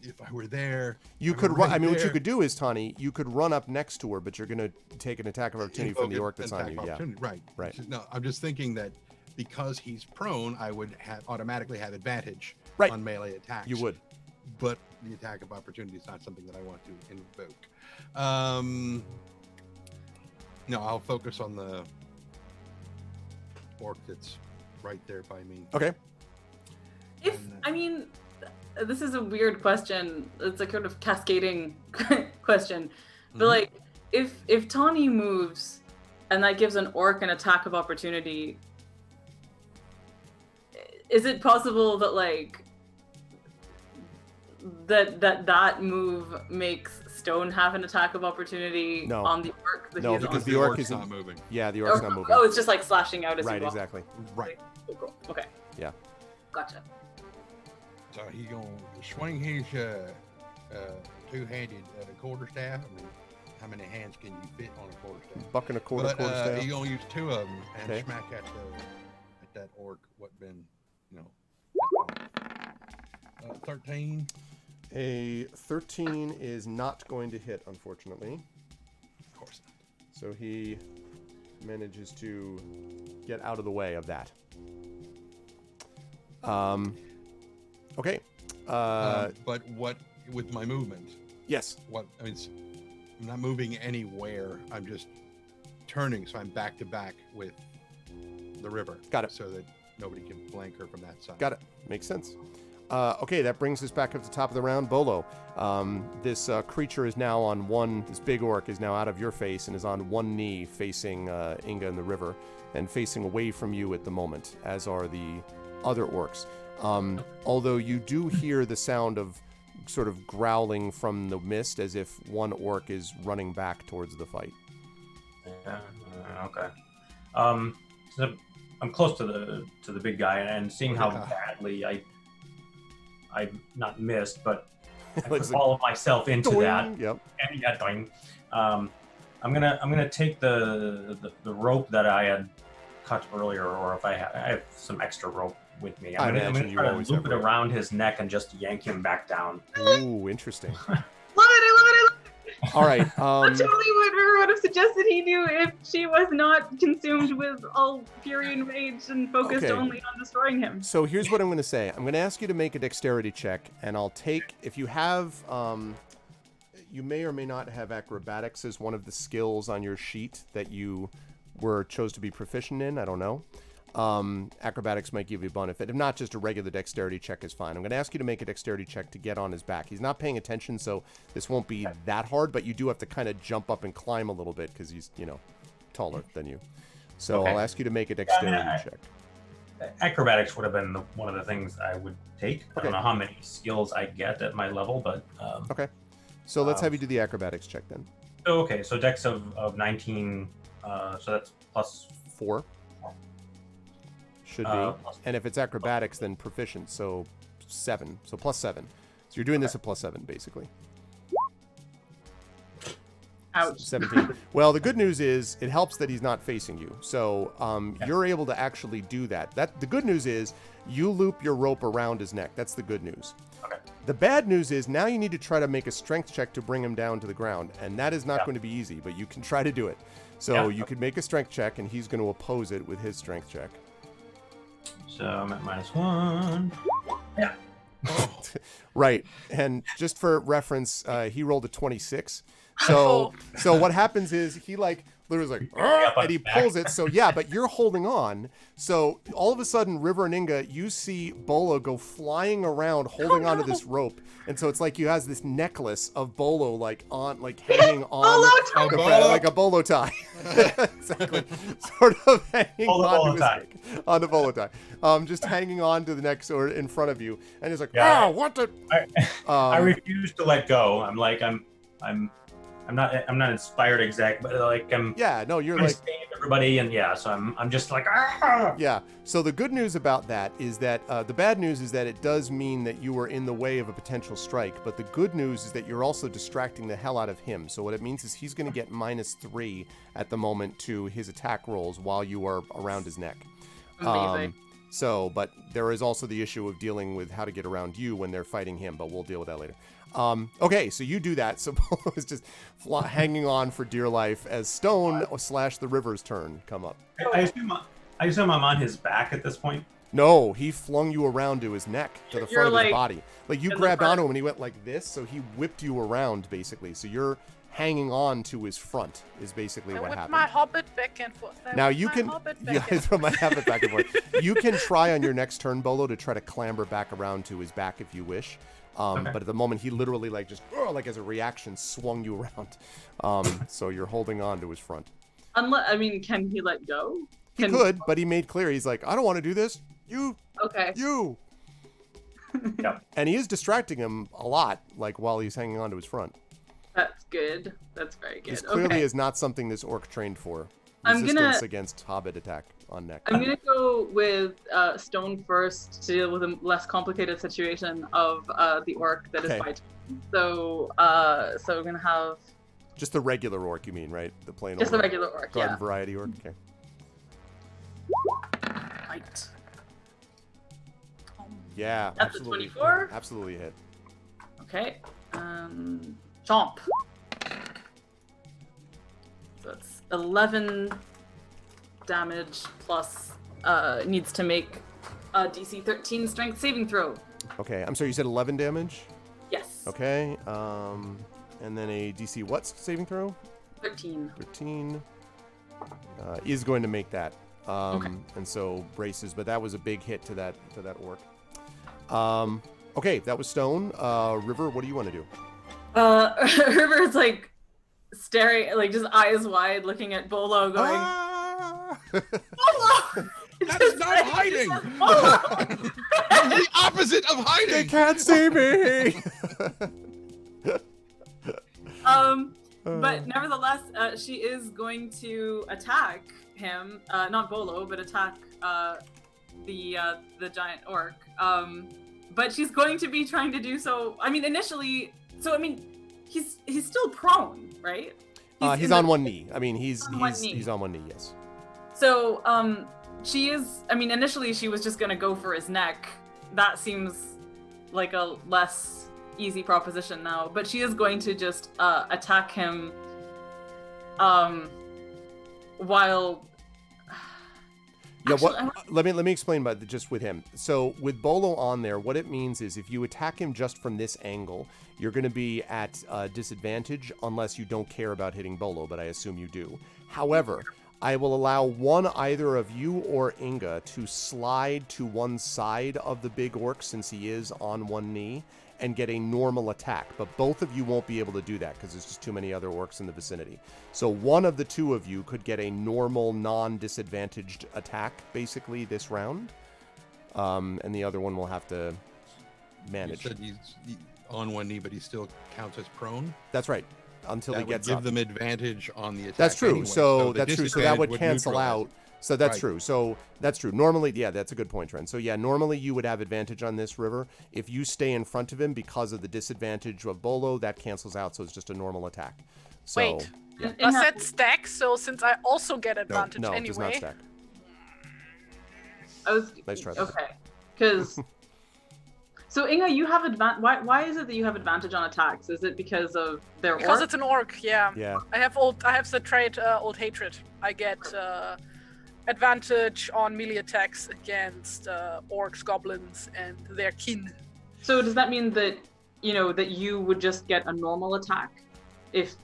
If I were there, you could run. I mean, what you could do is, Tawny, you could run up next to her, but you're going to take an attack of opportunity from the orc that's on you. Yeah. Right. Right. No, I'm just thinking that because he's prone, I would automatically have advantage on melee attacks. You would. But the attack of opportunity is not something that I want to invoke. No, I'll focus on the orc that's right there by me. Okay. This is a weird question. It's a kind of cascading question. But like, if Tawny moves and that gives an orc an attack of opportunity, is it possible that like that move makes Stone have an attack of opportunity on the orc? No, because the orc isn't not moving. Yeah, the orc's not moving. Oh, it's just like slashing out as right, you walk. Exactly. Right. Cool. Okay. Yeah. Gotcha. So he gonna swing his two-handed quarterstaff. I mean, how many hands can you fit on a quarterstaff? Buck and a quarterstaff. He gonna use 2 of them and smack at that orc. What been, 13. A 13 is not going to hit, unfortunately. Of course not. So he manages to get out of the way of that. Okay. But what with my movement? Yes. I'm not moving anywhere. I'm just turning, so I'm back to back with the river. Got it. So that nobody can flank her from that side. Got it. Makes sense. Okay, that brings us back up to the top of the round. Bolo, this creature is now on this big orc is now out of your face and is on one knee facing Inga in the river and facing away from you at the moment, as are the other orcs. Although you do hear the sound of sort of growling from the mist as if one orc is running back towards the fight. Okay. So I'm close to the big guy, and seeing how badly I not missed, but I put all of myself into that. Yep. And yeah, doing. I'm gonna take the rope that I had cut earlier, or if I have some extra rope with me. I'm gonna try to loop it around his neck and just yank him back down. Ooh, interesting. I love it. All right. That's totally what River would have suggested he do if she was not consumed with all fury and rage and focused only on destroying him. So here's what I'm going to say. I'm going to ask you to make a dexterity check, and I'll take, if you have, you may or may not have acrobatics as one of the skills on your sheet that you chose to be proficient in. I don't know. Acrobatics might give you a benefit. If not, just a regular dexterity check is fine. I'm going to ask you to make a dexterity check to get on his back. He's not paying attention, so this won't be that hard, but you do have to kind of jump up and climb a little bit because he's, taller than you. So I'll ask you to make a dexterity check. Acrobatics would have been one of the things I would take. I don't know how many skills I get at my level, but... okay. So let's have you do the acrobatics check then. Okay, so dex of 19, so that's plus... 4. Should be. And if it's acrobatics, then proficient, so 7. So plus 7. So you're doing this at plus 7, basically. Ouch. 17. Well, the good news is it helps that he's not facing you. So you're able to actually do that. The good news is you loop your rope around his neck. That's the good news. Okay. The bad news is now you need to try to make a strength check to bring him down to the ground. And that is not going to be easy, but you can try to do it. So you could make a strength check, and he's going to oppose it with his strength check. So I'm at -1. Yeah. Right. And just for reference, he rolled a 26. So what happens is he Literally like, up on and he his back. pulls it. So yeah, but you're holding on. So all of a sudden, River and Inga, you see Bolo go flying around, holding onto this rope, and so it's like you has this necklace of Bolo like hanging on the tie. like a bolo tie, exactly, sort of hanging onto his neck, on the bolo tie, just hanging on to the neck or in front of you, and he's like, Yeah. what the? I refuse to let go. I'm like I'm not inspired exact, but like I'm Yeah, no, you're trying like to save everybody, and yeah, so I'm just like ah. Yeah. So the good news about that is that the bad news is that it does mean that you are in the way of a potential strike. But the good news is that you're also distracting the hell out of him. So what it means is he's going to get -3 at the moment to his attack rolls while you are around his neck. Amazing. But there is also the issue of dealing with how to get around you when they're fighting him. But we'll deal with that later. Okay, so you do that. So Bolo is just hanging on for dear life as Stone / the River's turn come up. I assume I'm on his back at this point. No, he flung you around to his neck, to the You're front of his like body. Like you in the grabbed front. onto him and he went like this, so he whipped you around basically. So you're hanging on to his front is basically I what whip happened. my hobbit back and forth. Now you can throw my habit back and forth. You can try on your next turn, Bolo, to try to clamber back around to his back if you wish. Okay. But at the moment, he literally like just like as a reaction swung you around. So you're holding on to his front. Can he let go? He could, but he made clear he's like, I don't want to do this. You. Yep. And he is distracting him a lot, like while he's hanging on to his front. That's good. That's very good. This clearly Okay. is not something this orc trained for. I'm Resistance gonna- against hobbit attack on neck. I'm gonna go with Stone first to deal with a less complicated situation of the orc that is Okay. fighting. So we're gonna have Just the regular orc, you mean, right? The plain just old the regular orc. garden Yeah. variety orc. Okay. Right. Yeah, That's a absolutely. 24? Absolutely hit. Okay. Chomp. So it's 11 damage plus needs to make a DC 13 strength saving throw. Okay, I'm sorry, you said 11 damage? Yes. Okay, and then a DC what saving throw? 13. 13. Is going to make that. Okay. And so braces, but that was a big hit to that orc. Okay, that was Stone. River, what do you want to do? River's like staring, like just eyes wide, looking at Bolo, going, Ah! Bolo! That is not hiding. Bolo! The opposite of They hiding. can't see me. But nevertheless, she is going to attack him, not Bolo, but attack the giant orc. But she's going to be trying to do so. I mean, initially, he's still prone, right? He's in on the- one knee. I mean, he's on one knee. he's on one knee. Yes. So, she is. I mean, initially she was just gonna go for his neck. That seems like a less easy proposition now. But she is going to just attack him. While. Yeah, Actually, let me explain about just with him. So with Bolo on there, what it means is if you attack him just from this angle, you're going to be at disadvantage unless you don't care about hitting Bolo, but I assume you do. However, I will allow either of you or Inga to slide to one side of the big orc since he is on one knee and get a normal attack, but both of you won't be able to do that because there's just too many other orcs in the vicinity. So one of the two of you could get a normal, non-disadvantaged attack, basically, this round, and the other one will have to You manage. said he's on one knee, but he still counts as prone. That's right, until That he would gets give up. them advantage on the attack. That's true. anyway. So the that's true. So that would disadvantage cancel neutralize out. it. So that's Right. true. So that's true. Normally, yeah, that's a good point, Trent. So yeah, normally you would have advantage on this River. If you stay in front of him because of the disadvantage of Bolo, that cancels out. So it's just a normal attack. So, Wait. yeah. Does that stack? So since I also get advantage No, it does not anyway. stack. I was Nice try. though. okay, because. So Inga, you have Why is it that you have advantage on attacks? Is it because of their Because orc? it's an orc, yeah. Yeah. I have the trait Old Hatred. I get advantage on melee attacks against orcs, goblins, and their kin. So does that mean that that you would just get a normal attack if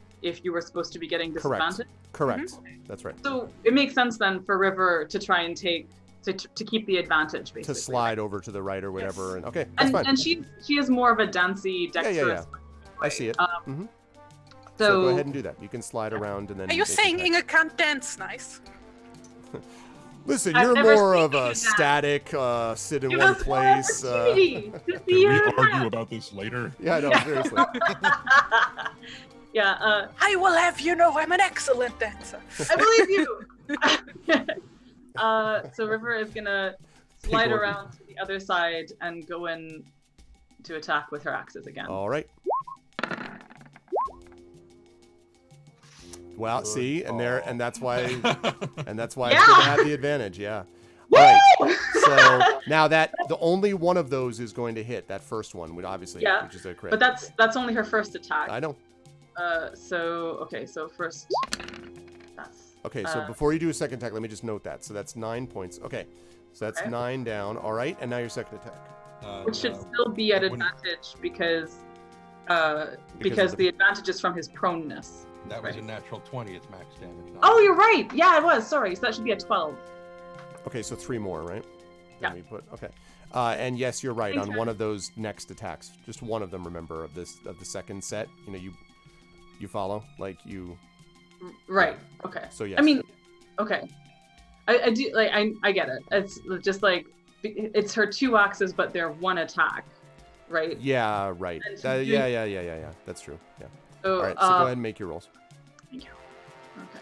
you were supposed to be getting disadvantage? Correct. That's right. So it makes sense then for River to try and take to keep the advantage, basically. To slide over to the right or whatever. And okay, that's fine. And she is more of a dancey, dexterous. I see it. So So go ahead and do that. You can slide around and then. Are you saying Inga can't dance nice? Listen, I've you're never more seen of a you dance. static, sit in Give one us more place. opportunity to see Can we you argue dance. about this later? Yeah, no, seriously. Yeah, I will have you know I'm an excellent dancer. I believe you. So River is gonna slide order. around to the other side and go in to attack with her axes again. All right. Well, see, and that's why it's gonna have the advantage. Yeah. All right. So now the only one of those is going to hit. That first one would obviously, which is a crit. But that's only her first attack. I know. So first. That's. Okay, so before you do a second attack, let me just note that. So that's 9 points. Okay, so that's 9 down. All right, and now your second attack. Which should still be at advantage because the advantage is from his proneness. That was a natural 20. It's max damage. Oh, you're right. Yeah, it was. Sorry. So that should be a 12. Okay, so 3 more, right? Yeah. Okay. And yes, you're right. Thanks, On one of those next attacks, just one of them. Remember of the second set. You follow you. Right. Okay. So yes. I mean, okay. I do I get it. It's just like it's her 2 axes, but they're 1 attack, right? Yeah. Right. Yeah. That's true. Yeah. So, All right. So go ahead and make your rolls. Thank you. Okay.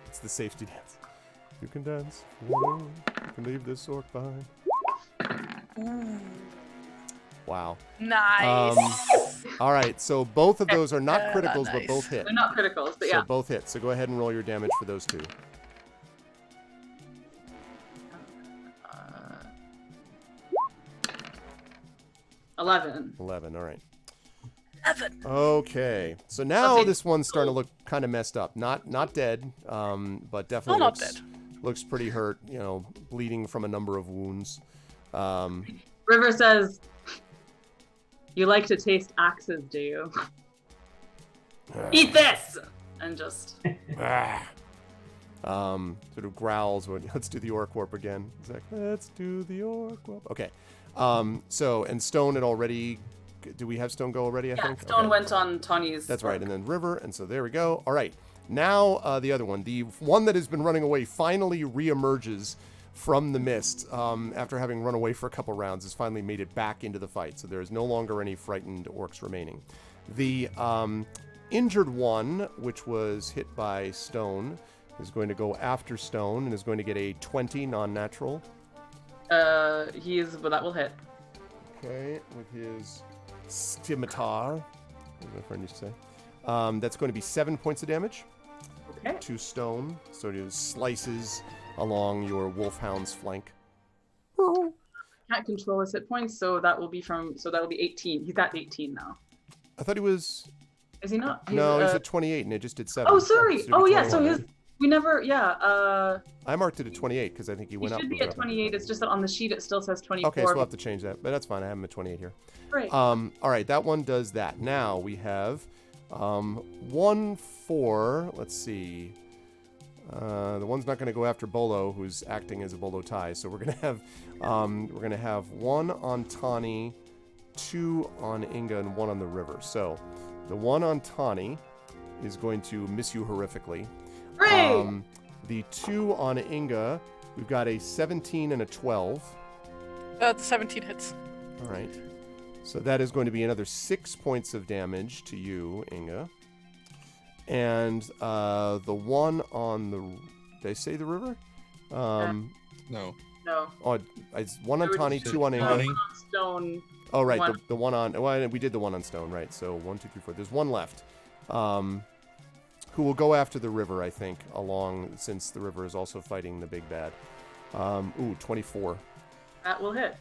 It's the safety dance. You can dance. You can leave this orc behind. Ooh. Wow. Nice. All right. So both of those are not criticals, but nice. both hit. They're not criticals, but So yeah. both hit. So go ahead and roll your damage for those 2. 11. 11. All right. 11. Okay. So now Okay. this one's starting to look kind of messed up. Not dead, but definitely not dead. looks pretty hurt. Bleeding from a number of wounds. River says, "You like to taste axes, do you? Eat this!" And just. Sort of growls when let's do the orc warp again. It's like, let's do the orc warp. Okay. So and Stone had already. Do we have Stone go already? I think Stone went on Tawny's. That's right, and then River, and so there we go. All right. Now the other one, the one that has been running away, finally reemerges from the mist after having run away for a couple rounds. Has finally made it back into the fight, so there is no longer any frightened orcs remaining. The injured one, which was hit by Stone, is going to go after Stone and is going to get a 20 non-natural. But that will hit. Okay, with his scimitar, as my friend used to say. That's going to be 7 points of damage. Okay. To Stone, so it slices along your wolfhound's flank. Can't control his hit points, so that will be 18. He's at 18 now. I thought he was. Is he not? He's at 28, and it just did 7. Oh, sorry. So it'd be 21, right? We never. Yeah. I marked it at 28 because I think he went up. He should be at 28. It's just that on the sheet it still says 24. Okay, so we'll have to change that, but that's fine. I have him at 28 here. Great. All right, that one does that. Now we have 1 for. Let's see. The one's not going to go after Bolo, who's acting as a Bolo tie. So we're going to have 1 on Tawny, 2 on Inga, and 1 on the River. So the 1 on Tawny is going to miss you horrifically. Great. The 2 on Inga, we've got a 17 and a 12. The 17 hits. All right. So that is going to be another 6 points of damage to you, Inga. And the 1 on the... Did I say the River? No. No. Oh, it's 1 on Tawny, 2 on Inga. Tawny. Stone. Oh, right. One. The 1 on... Well, we did the 1 on Stone, right. So 1, 2, 3, 4. There's 1 left. Who will go after the River, I think, since the River is also fighting the big bad. 24. That will hit.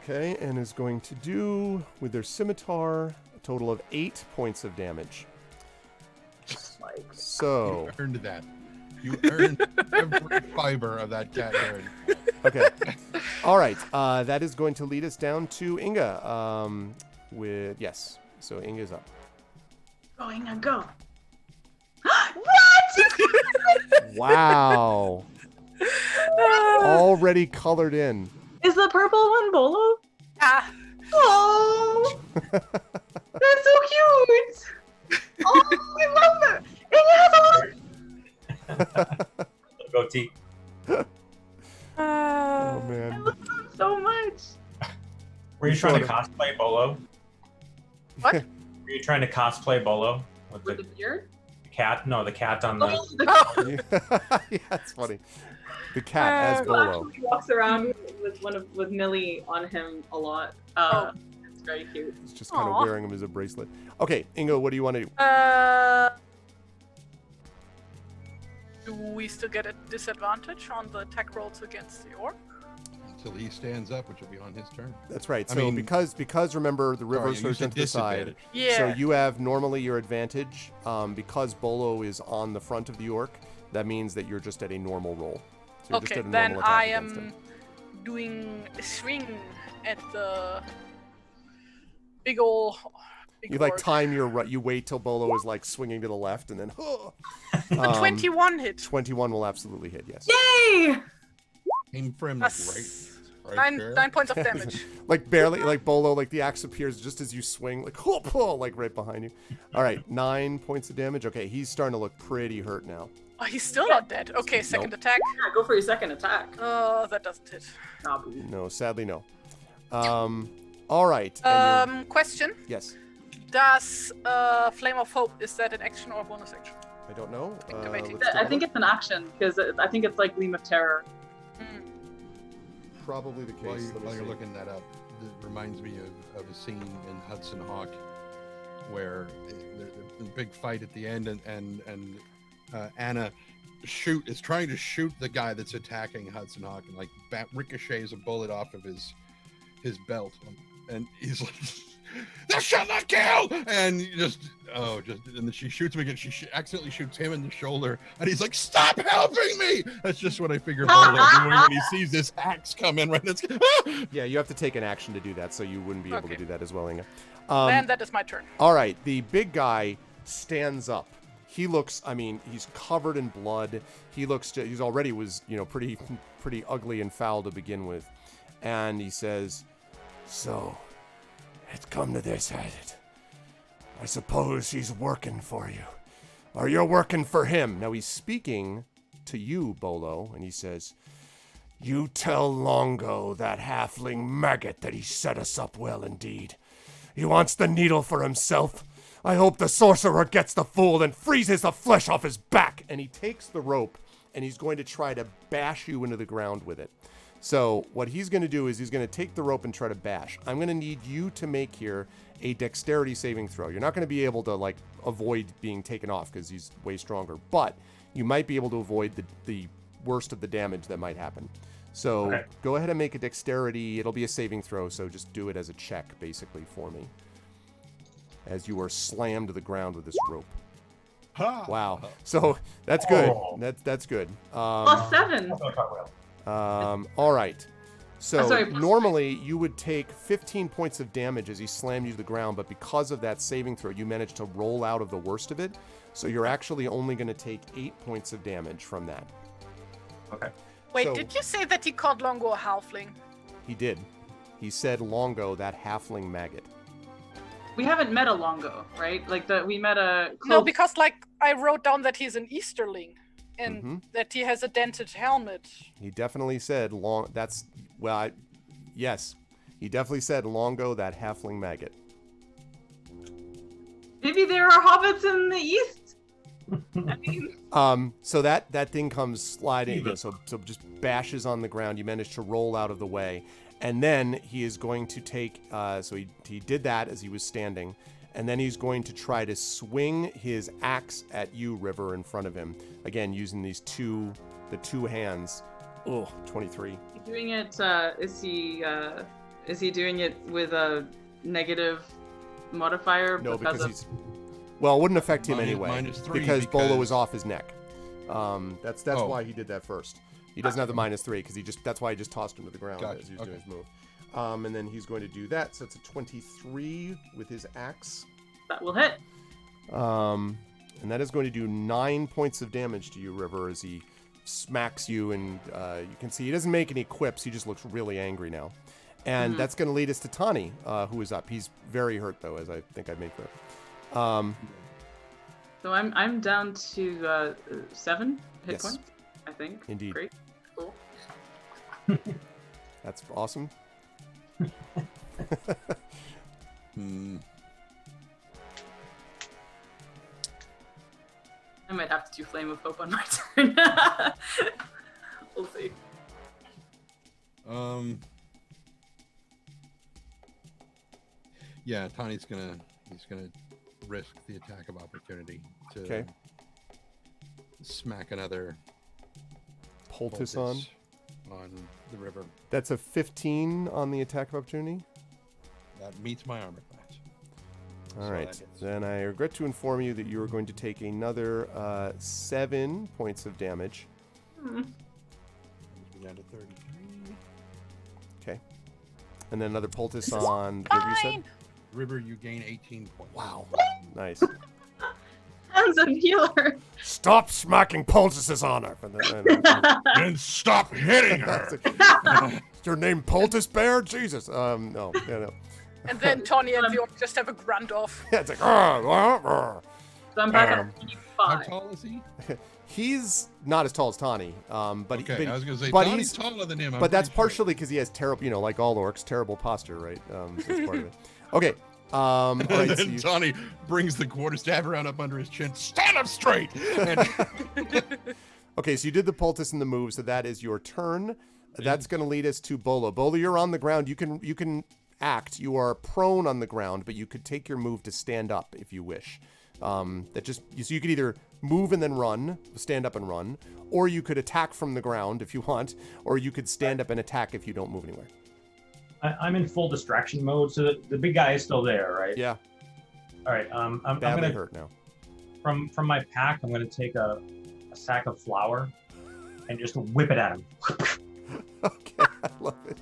Okay, and is going to do, with their scimitar, a total of 8 points of damage. Like, So... You earned that. You earned every fiber of that cat hair. Okay. All right. That is going to lead us down to Inga. Yes. So Inga's up. go, Inga, go. What? You Wow. Already colored in. Is the purple one Bolo? Ah, Oh, that's so cute. Oh, I love that. And it has a Goatee. Oh I man. love them so much. Were you trying to cosplay Bolo? What? Were you trying to cosplay Bolo with With the the beard? cat? No, the cat on the. Oh, the Yeah, that's funny. The cat as who Bolo. actually walks around with Millie on him a lot. It's very cute. He's just kind of Aw. wearing him as a bracelet. Okay, Ingo, what do you want to do? Do we still get a disadvantage on the attack rolls against the orc? Until he stands up, which will be on his turn. That's right. I So mean- because remember the river Sorry, you surge said into the side. disadvantage. Yeah. So you have normally your advantage because Bolo is on the front of the orc. That means that you're just at a normal roll. So you're just Okay, at a then normal attack I against am him. doing a swing at the big ol' big You like orc. time your you wait till Bolo is like swinging to the left and then. A 21 hit. 21 will absolutely hit. Yes. Yay! Aim for him That's right there. 9 points of damage. Like barely, like Bolo, like the axe appears just as you swing, like like right behind you. All right, 9 points of damage. Okay, he's starting to look pretty hurt now. Oh, he's still not dead. Okay, second attack. Yeah, go for your second attack. Oh, that doesn't hit. Nabu. No, sadly no. All right. and you're- Question: yes. Does Flame of Hope, is that an action or a bonus action? I don't know. Activating. let's take a I think look. it's an action because I think it's like Gleam of Terror. Hmm. Probably the case. While, Let me while you're see. looking that up, it reminds me of a scene in Hudson Hawk where there's a big fight at the end, and Anna is trying to shoot the guy that's attacking Hudson Hawk, and like ricochets a bullet off of his belt, and he's like, "That shall not kill!" And and then she shoots him again. She accidentally shoots him in the shoulder, and he's like, "Stop helping me!" That's just what I figure Bolo doing when he sees this axe come in. Right, it's Yeah, you have to take an action to do that, so you wouldn't be able to Okay. do that as well, Inga. Then that is my turn. All right, the big guy stands up. He looks, I mean, he's covered in blood. He's already was, pretty ugly and foul to begin with. And he says, "So, it's come to this, has it? I suppose he's working for you. Or you're working for him." Now he's speaking to you, Bolo, and he says, "You tell Longo, that halfling maggot, that he set us up well indeed. He wants the needle for himself. I hope the sorcerer gets the fool and freezes the flesh off his back." And he takes the rope and he's going to try to bash you into the ground with it. So what he's going to do is he's going to take the rope and try to bash. I'm going to need you to make here a dexterity saving throw. You're not going to be able to avoid being taken off because he's way stronger, but you might be able to avoid the worst of the damage that might happen. So Okay. go ahead and make a dexterity. It'll be a saving throw, so just do it as a check basically for me. As you are slammed to the ground with this rope. Wow. So that's good. Oh. That's good. +7. All right. So Sorry, plus normally you would take 15 points of damage as he slammed you to the ground, but because of that saving throw, you managed to roll out of the worst of it. So you're actually only going to take 8 points of damage from that. Okay. Wait, So- did you say that he called Longo a halfling? He did. He said Longo, that halfling maggot. We haven't met a Longo, right? We met a. No, because I wrote down that he's an Easterling and Mhm. that he has a dented helmet. He definitely said yes. He definitely said Longo, that halfling maggot. Maybe there are hobbits in the east. I mean, So that thing comes sliding, so just bashes on the ground. You manage to roll out of the way, and then he is going to take. So he did that as he was standing, and then he's going to try to swing his axe at you, River, in front of him. Again, using the two hands. Oh, 23. doing it. Is he doing it with a negative modifier? No, because he's. Well, it wouldn't affect him anyway, -3 because Bolo because- is off his neck. That's Oh. why he did that first. He doesn't have the -3 because that's why he just tossed him to the ground Gotcha, as he was doing okay. his move. And then he's going to do that. So it's a 23 with his axe. That will hit. And that is going to do 9 points of damage to you, River, as he smacks you. And you can see he doesn't make any quips. He just looks really angry now. And that's going to lead us to Tani, who is up. He's very hurt, though, as I think I made clear. So I'm down to 7 hit Yes. points, I think. Indeed. Great. Cool. That's awesome. I might have to do Flame of Hope on my turn. We'll see. Yeah, Tani's gonna risk the attack of opportunity to smack another Poultice on the river. That's a 15 on the attack of opportunity. That meets my armor class. All So right. that hits. Then I regret to inform you that you are going to take another 7 points of damage. Brings me down to 33. Okay. And then another poultice on the river, you said? Fine. River, you gain 18 points. Wow. Nice. Hands of healer. Stop smacking poultices on her. And stop hitting her. Is your name Poultice Bear? Jesus. No. No. And then Tony and the orc just have a grunt off. Yeah, it's like, So I'm back at How 5. tall is he? he's not as tall as Tani. But Okay, I was gonna say but Tani's he's taller than him. I'm but that's pretty sure. partially because he has terrible, like all orcs, terrible posture, right? So that's part of it. Okay. All right. And So then you, Tani brings the quarterstaff around up under his chin. Stand up straight. And okay, so you did the poultice and the move, so that is your turn. That's going to lead us to Bolo. Bolo, you're on the ground. You can act. You are prone on the ground, but you could take your move to stand up if you wish. So you could either move and then run, stand up and run, or you could attack from the ground if you want, or you could stand up and attack if you don't move anywhere. I'm in full distraction mode, so the big guy is still there, right? Yeah, All right. I'm badly gonna hurt now. from my pack. I'm gonna take a sack of flour and just whip it at him. Okay, I love it.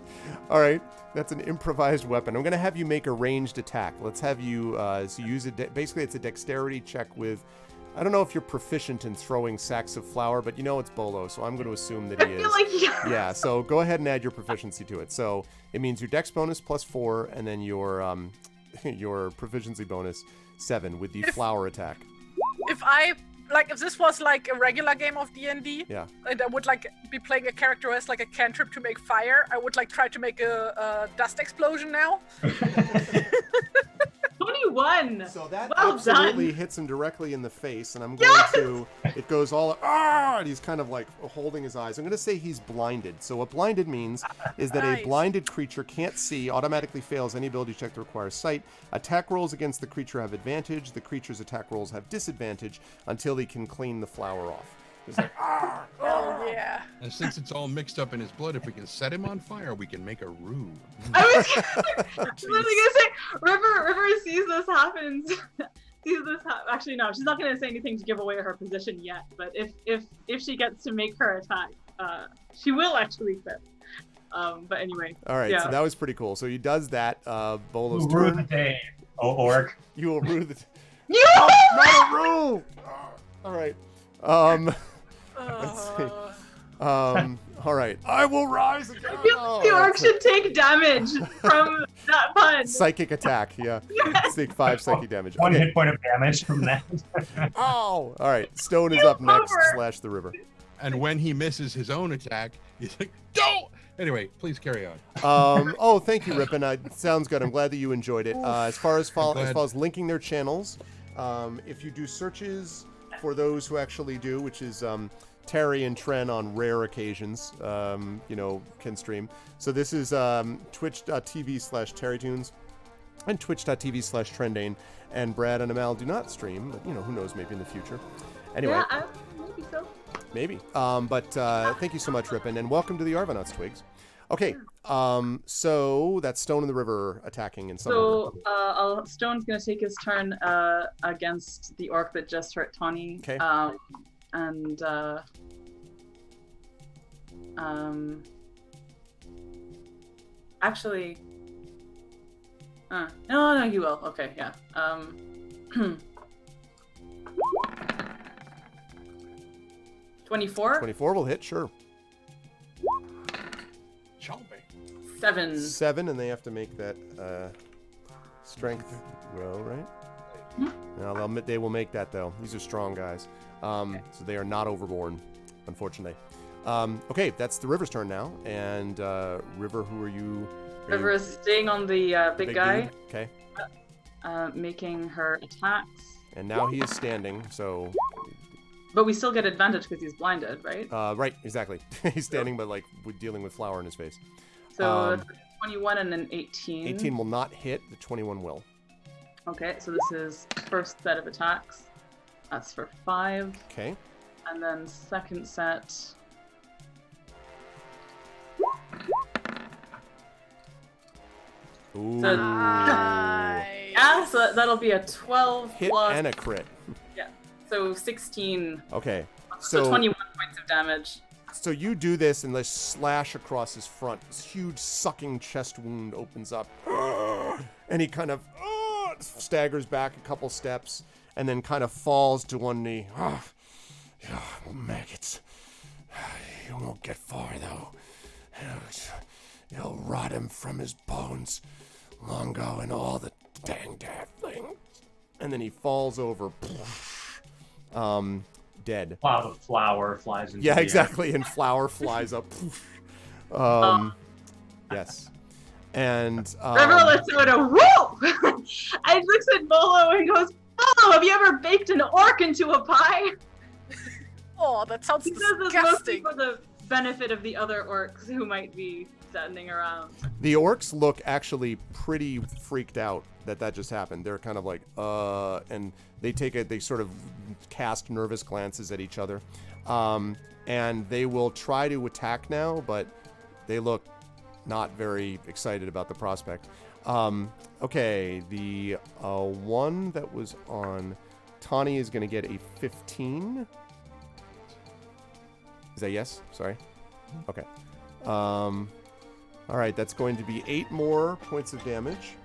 All right, that's an improvised weapon. I'm going to have you make a ranged attack. Let's have you so use it. Basically, it's a dexterity check with. I don't know if you're proficient in throwing sacks of flour, but it's Bolo, so I'm going to assume that he is. I feel like Yeah, so go ahead and add your proficiency to it. So it means your dex bonus +4, and then your your proficiency bonus 7 with the flour attack. If this was like a regular game of D&D, Yeah. and I would be playing a character who has like a cantrip to make fire, I would try to make a dust explosion now. 21. So that Well absolutely done. hits him directly in the face, and I'm going to. It goes all and he's kind of like holding his eyes. I'm going to say he's blinded. So what blinded means is that a Nice. blinded creature can't see, automatically fails any ability check that requires sight. Attack rolls against the creature have advantage. The creature's attack rolls have disadvantage until he can clean the flour off. It's like Oh yeah. And since it's all mixed up in his blood, if we can set him on fire, we can make a roux. I was literally gonna say, River sees this happens. Actually, no, she's not gonna say anything to give away her position yet. But if she gets to make her attack, she will actually fit. But anyway. all right, yeah. so that was pretty cool. So he does that. Bolo's Ooh, ruin the turn. day, orc. You will rue the. You! Not a rule. All right. Let's see. All right. I will rise again. I feel Oh, like the orc that's should take damage from that punch. a psychic attack. Yeah. Yes. Take 5 psychic damage. One Okay. hit point of damage from that. Oh. All right. Stone is up next. Over. / the river. And when he misses his own attack, he's like, "Don't!" Anyway, please carry on. Oh, thank you, Rippin. Sounds good. I'm glad that you enjoyed it. As far as linking their channels, if you do searches for those who actually do, which is Terry and Tren on rare occasions, can stream. So this is twitch.tv/TerryTunes and twitch.tv/Trendane. And Brad and Amal do not stream, but who knows, maybe in the future. Anyway, Yeah, maybe so. maybe. But thank you so much, Rippin, and welcome to the Arvanauts, Twigs. Okay, so that's Stone in the River attacking in some order. So Stone's gonna take his turn against the orc that just hurt Tawny. Okay. Actually, no, you will. Okay, yeah. 24. 24 will hit, sure. Shall be. 7. 7, and they have to make that strength roll, right? No, they will make that, though. These are strong guys. So they are not overborne, unfortunately. Okay, that's the River's turn now. And River, who are you? River is staying on the big guy. Dude? Okay. Making her attacks. And now he is standing, so... But we still get advantage because he's blinded, right? Right, exactly. He's standing, but, like, with dealing with flour in his face. So that's a 21 and an 18. 18 will not hit. The 21 will. Okay, so this is first set of attacks. That's for 5. Okay. And then second set. Ooh. So, Nice. yeah, so that'll be a 12 Hit plus. and a crit. Yeah, so 16. Okay. So 21 points of damage. So you do this and they slash across his front. This huge sucking chest wound opens up. And he kind of staggers back a couple steps and then kind of falls to one knee. Maggots. You won't get far, though. You'll rot him from his bones. Longo and all the dang things. And then he falls over. Dead. Cloud of flour flies into Yeah, the exactly. And flour flies up. Yes. And River lets out a whoop! I looks at Bolo and goes, Bolo, have you ever baked an orc into a pie? Oh, that sounds He says this mostly disgusting. for the benefit of the other orcs who might be standing around. the orcs look actually pretty freaked out that just happened. They're kind of like, and they sort of cast nervous glances at each other. And they will try to attack now, but they look not very excited about the prospect. Okay, the one that was on Tawny is going to get a 15. Is that yes? Sorry. Okay. All right, that's going to be 8 more points of damage.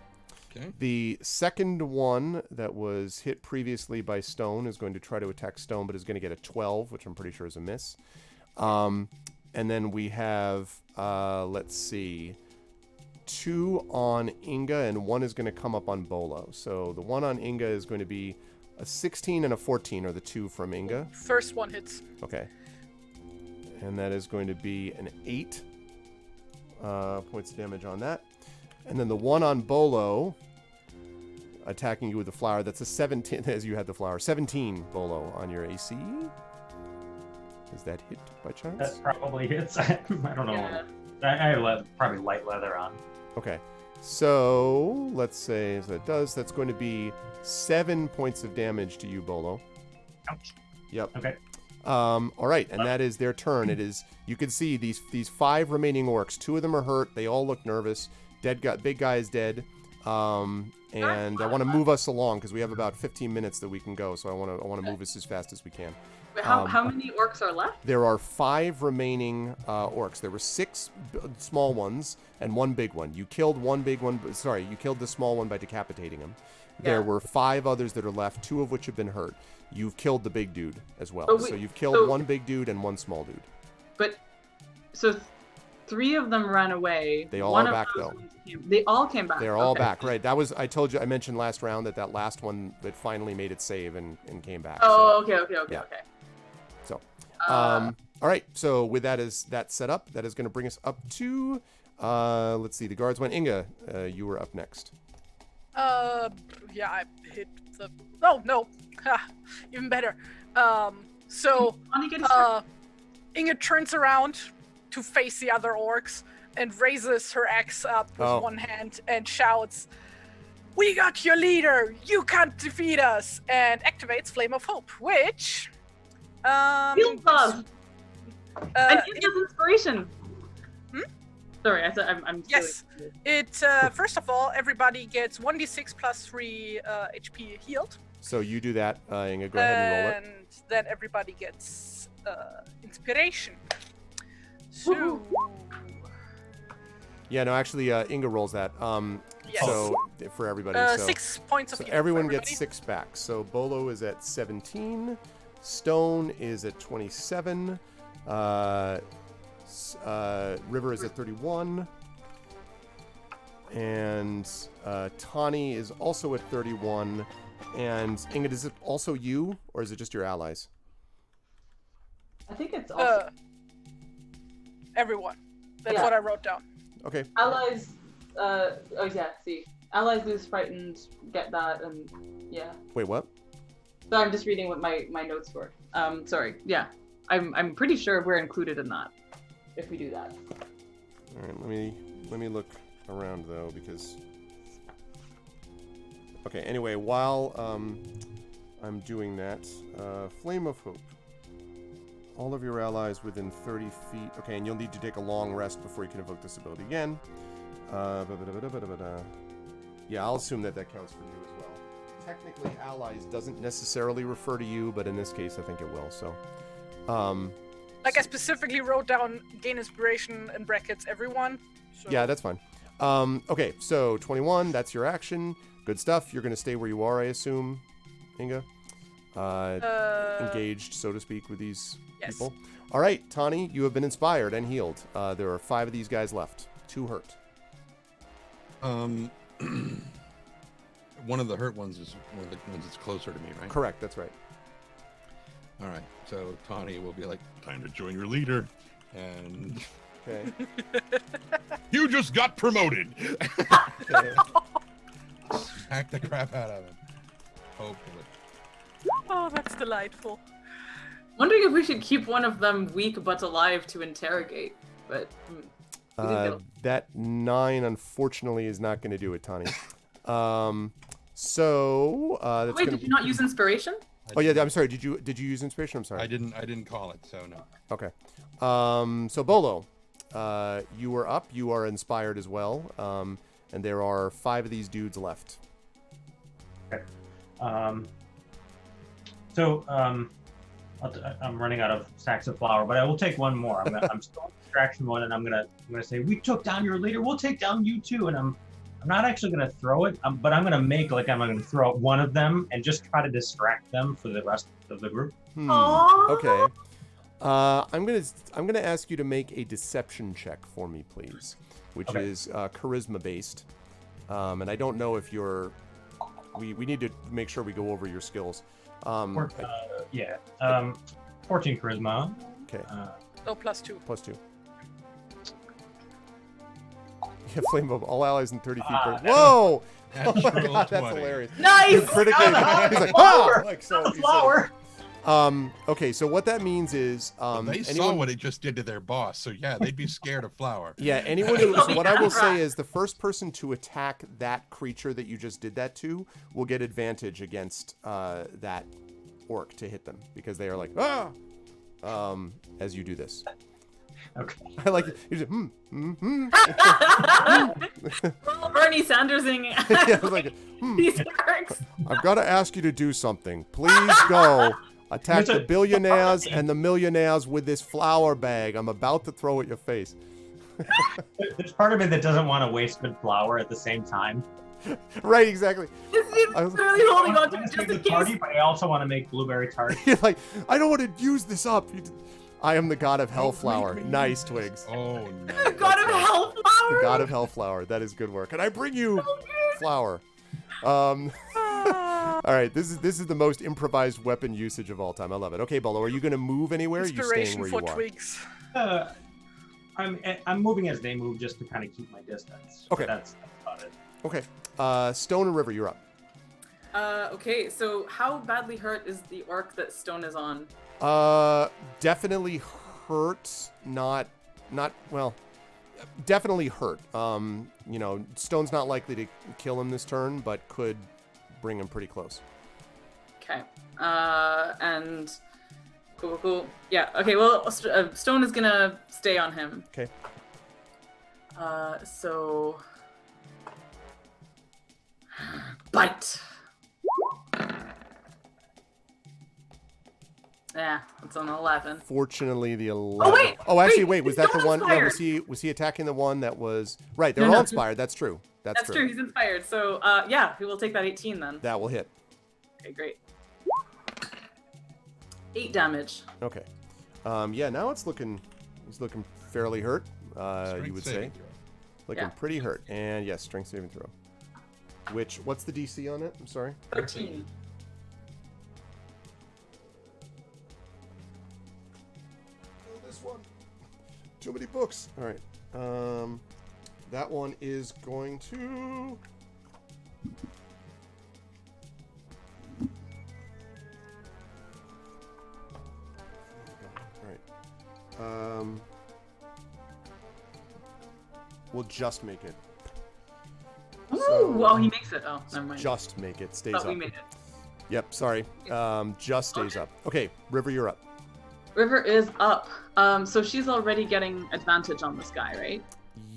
Okay. The second one that was hit previously by Stone is going to try to attack Stone, but is going to get a 12, which I'm pretty sure is a miss. And then we have, let's see, 2 on Inga, and 1 is going to come up on Bolo. So the one on Inga is going to be a 16 and a 14 are the 2 from Inga. First one hits. Okay. And that is going to be an 8 points of damage on that. And then the one on Bolo, attacking you with the flower, that's a 17, as you had the flower. 17, Bolo, on your AC. Does that hit by chance? That probably hits. I don't know. Yeah. I have probably light leather on. Okay. So, let's say as that does, that's going to be 7 points of damage to you, Bolo. Ouch. Yep. Okay. All right, and that is their turn. It is, you can see these 5 remaining orcs. 2 of them are hurt. They all look nervous. Big guy is dead. And I want to move us along because we have about 15 minutes that we can go. So I want to move us as fast as we can. Wait, how many orcs are left? There are 5 remaining orcs. There were 6 small ones and 1 big one. You killed one big one. Sorry, you killed the small one by decapitating him. There Yeah. were 5 others that are left, 2 of which have been hurt. You've killed the big dude as well. Oh, so wait, you've killed 1 big dude and 1 small dude. But, so 3 of them ran away. They all One are of back, those though. ones they all came back. They're all Okay. back, right? That was, I mentioned last round that last one that finally made its save and came back. Oh, okay. yeah. So, Uh, all right. So with that set up, that is going to bring us up to, let's see, the guards went. Inga, you were up next. Yeah, I hit the. Oh no, ha, even better. So Bonnie, get his turn. Inga turns around to face the other orcs and raises her axe up with Oh. one hand and shouts, "We got your leader! You can't defeat us!" and activates Flame of Hope, which Field buff. And use his inspiration. Hmm? Sorry, I said I'm Yes. silly. It first of all, everybody gets 1d6 plus 3 HP healed. So you do that, Inga. Go ahead and roll it. And then everybody gets inspiration. So, Yeah, no, actually, Inga rolls that. yes. So for everybody, so 6 points of so healing. everyone for gets everybody. 6 back. So Bolo is at 17. Stone is at 27. River is at 31. And Tawny is also at 31. And Ingrid, is it also you, or is it just your allies? I think it's also Everyone. That's Yeah. what I wrote down. Okay. allies. See, allies lose frightened, get that, and yeah. Wait, what? So I'm just reading what my notes were. Sorry. Yeah, I'm pretty sure we're included in that if we do that. All right, let me look around though, because. Okay. Anyway, while I'm doing that, Flame of Hope. All of your allies within 30 feet. Okay, and you'll need to take a long rest before you can evoke this ability again. Yeah, I'll assume that counts for you as well. Technically, allies doesn't necessarily refer to you, but in this case, I think it will. So, Like I specifically wrote down gain inspiration in brackets everyone. So. yeah, that's fine. Okay, so 21, that's your action. Good stuff. You're going to stay where you are, I assume, Inga. Engaged, so to speak, with these people. All right, Tawny, you have been inspired and healed. There are 5 of these guys left. 2 hurt. One of the hurt ones is one of the ones that's closer to me, right? Correct, that's right. All right. So Tawny will be like, "Time to join your leader," and Okay. you just got promoted. Okay. Smack the crap out of him. Hopefully. Oh, that's delightful. Wondering if we should keep one of them weak but alive to interrogate, but. That 9, unfortunately, is not going to do it, Tawny. That's Wait, did you not use inspiration? Oh yeah, I'm sorry. Did you use inspiration? I'm sorry. I didn't call it, so no. Okay. So Bolo, you were up. You are inspired as well. And there are 5 of these dudes left. Okay. I'm running out of sacks of flour, but I will take one more. I'm still in distraction one, and I'm gonna say, "We took down your leader. We'll take down you too." And I'm not actually gonna throw it, but I'm gonna make like I'm gonna throw out one of them and just try to distract them for the rest of the group. Aww. Okay. I'm gonna ask you to make a deception check for me, please, which is charisma based. And I don't know if you're. We need to make sure we go over your skills. 14 charisma. Okay. Oh, +2. +2. Yeah, flame of all allies in 30 feet. Ah, Whoa! Oh my Natural god, that's 20. hilarious. Nice! Critically, he's like, flower! ah! Like, so, Not the he's flower. like, okay, so what that means is, They saw anyone, what it just did to their boss, so yeah, they'd be scared of flour. yeah, anyone who, so what I will say is the first person to attack that creature that you just did that to will get advantage against that orc to hit them because they are like, as you do this. Okay. I like it. You just, Bernie Sandersing yeah, I was like, these orcs. I've got to ask you to do something. Please go attack the billionaires and the millionaires with this flour bag. I'm about to throw at your face. There's part of me that doesn't want to waste good flour at the same time. Right, exactly. He's I was- really holding on to I it want to just make in the party, case. but I also want to make blueberry tart. You're like, I don't want to use this up. I am the god of hellflower. leave me. Nice, Twigs. Oh The no. god of hellflower. The god of hellflower. That is good work. And I bring you flour. All right, this is the most improvised weapon usage of all time. I love it. Okay, Bolo, are you going to move anywhere? Or are you staying Inspiration where for you are? twigs. I'm moving as they move just to kind of keep my distance. Okay. That's about it. Okay. Stone and River, you're up. Okay, so how badly hurt is the orc that Stone is on? Definitely hurt. Not well. Definitely hurt. Stone's not likely to kill him this turn, but could bring him pretty close. Okay. And cool. Yeah. Okay. Well, Stone is gonna stay on him. Okay. So bite. Yeah, it's an 11. Fortunately, the 11. wait! Oh, actually, Wait, was that the Stone's one? Yeah, inspired. was he attacking the one that was right? They're No, all no. inspired. That's true. That's true. He's inspired. So yeah, we will take that 18 then. That will hit. Okay, great. 8 damage. Okay. Yeah, now he's looking fairly hurt, Strength you would say. saving throw. Looking Yeah. pretty hurt. And yes, strength saving throw. What's the DC on it? I'm sorry. 13. Oh, this one. Too many books. All right. That one is going to... All right. We'll just make it. Ooh, So- oh, he makes it. Oh, never mind. Just make it. Stays Thought up. we made it. Yep, sorry. Just stays up. Okay, River, you're up. River is up. So she's already getting advantage on this guy, right?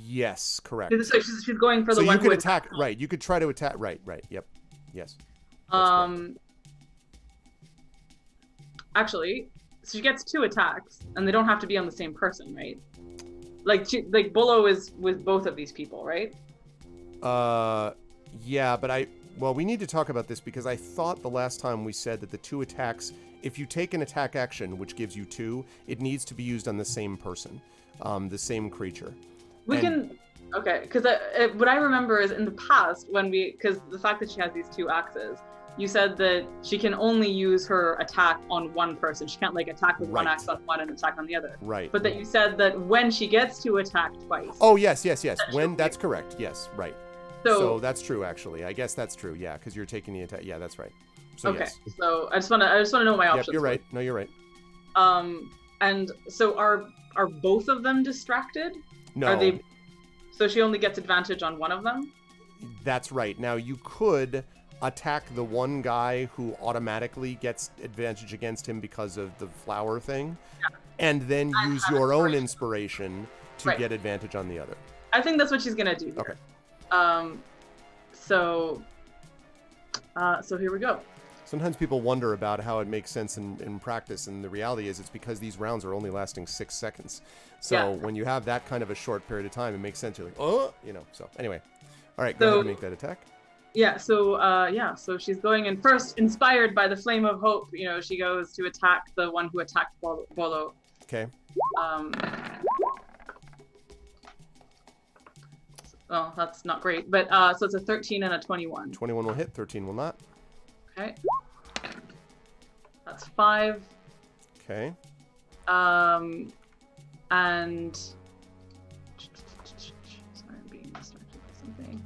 Yes, correct. So she's going for the So one you could who attack, right? You could try to attack, right? Yep, yes. Actually, so she gets 2 attacks, and they don't have to be on the same person, right? Like Bolo is with both of these people, right? Yeah, but we need to talk about this because I thought the last time we said that the 2 attacks, if you take an attack action, which gives you 2, it needs to be used on the same person, the same creature. Okay, because what I remember is in the past because the fact that she has these 2 axes, you said that she can only use her attack on one person. She can't attack with one Right. axe on one and attack on the other. Right. But that you said that when she gets to attack twice. Oh, yes. That's correct. Yes, right. So So that's true, actually. I guess that's true. Yeah, because you're taking the attack. Yeah, that's right. So okay. yes. So I just want to know my options. Yep, you're right. No, you're right. And so are both of them distracted? No, Are they? So she only gets advantage on one of them? that's right. Now you could attack the one guy who automatically gets advantage against him because of the flower thing, and then use your own inspiration to Right. get advantage on the other. I think that's what she's gonna do. Here. Okay. So here we go. Sometimes people wonder about how it makes sense in practice, and the reality is it's because these rounds are only lasting 6 seconds. So Yeah. when you have that kind of a short period of time, it makes sense. You're like, oh, so anyway. All right, go ahead and make that attack. Yeah. So she's going in first, inspired by the flame of hope. She goes to attack the one who attacked Bolo. Okay. Well, that's not great, but so it's a 13 and a 21. 21 will hit, 13 will not. Okay. That's 5. Okay. And sorry, I'm being distracted by something.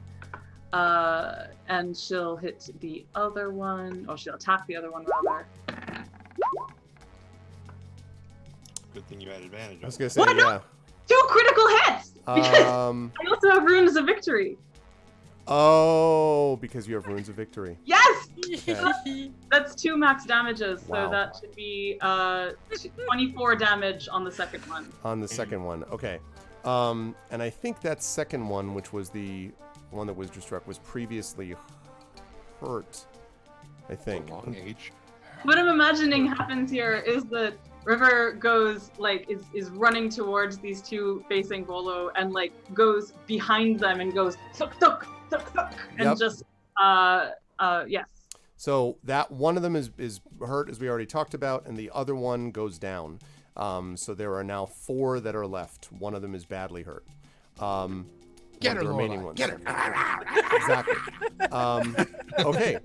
And she'll hit the other one, or she'll attack the other one rather. Good thing you had advantage. I was going to say, What? yeah. 2 critical hits! Because I also have runes of victory. Oh, because you have runes of victory. Yes! Okay. That's 2 max damages, so Wow. that should be 24 damage on the second one. On the second one, okay. And I think that second one, which was the one that was struck, was previously hurt. I think. Long age. What I'm imagining happens here is that River goes is running towards these 2 facing Bolo and goes behind them and goes thuk thuk thuk thuk and Yep. just yes. So that one of them is hurt, as we already talked about, and the other one goes down. So there are now 4 that are left. One of them is badly hurt. Get her, the remaining Lola. ones. Get her. Exactly. Okay.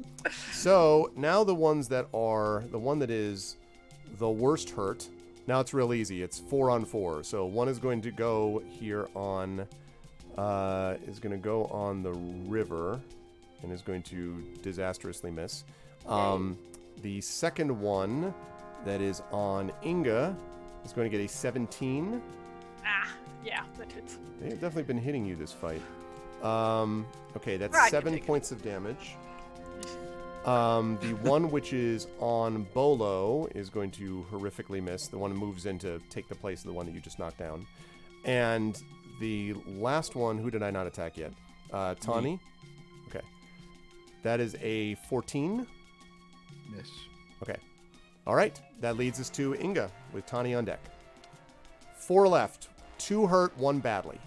So now the one that is the worst hurt. Now it's real easy. It's 4 on 4. So one is going to go here on the river and is going to disastrously miss. The second one that is on Inga is going to get a 17. Yeah, that hits. They've definitely been hitting you this fight. Okay, that's Right, 7 take it. points of damage. The one which is on Bolo is going to horrifically miss. The one who moves in to take the place of the one that you just knocked down. And the last one, who did I not attack yet? Tawny? Okay. That is a 14. Miss. Okay. All right. That leads us to Inga with Tawny on deck. 4 left. 2 hurt, 1 badly.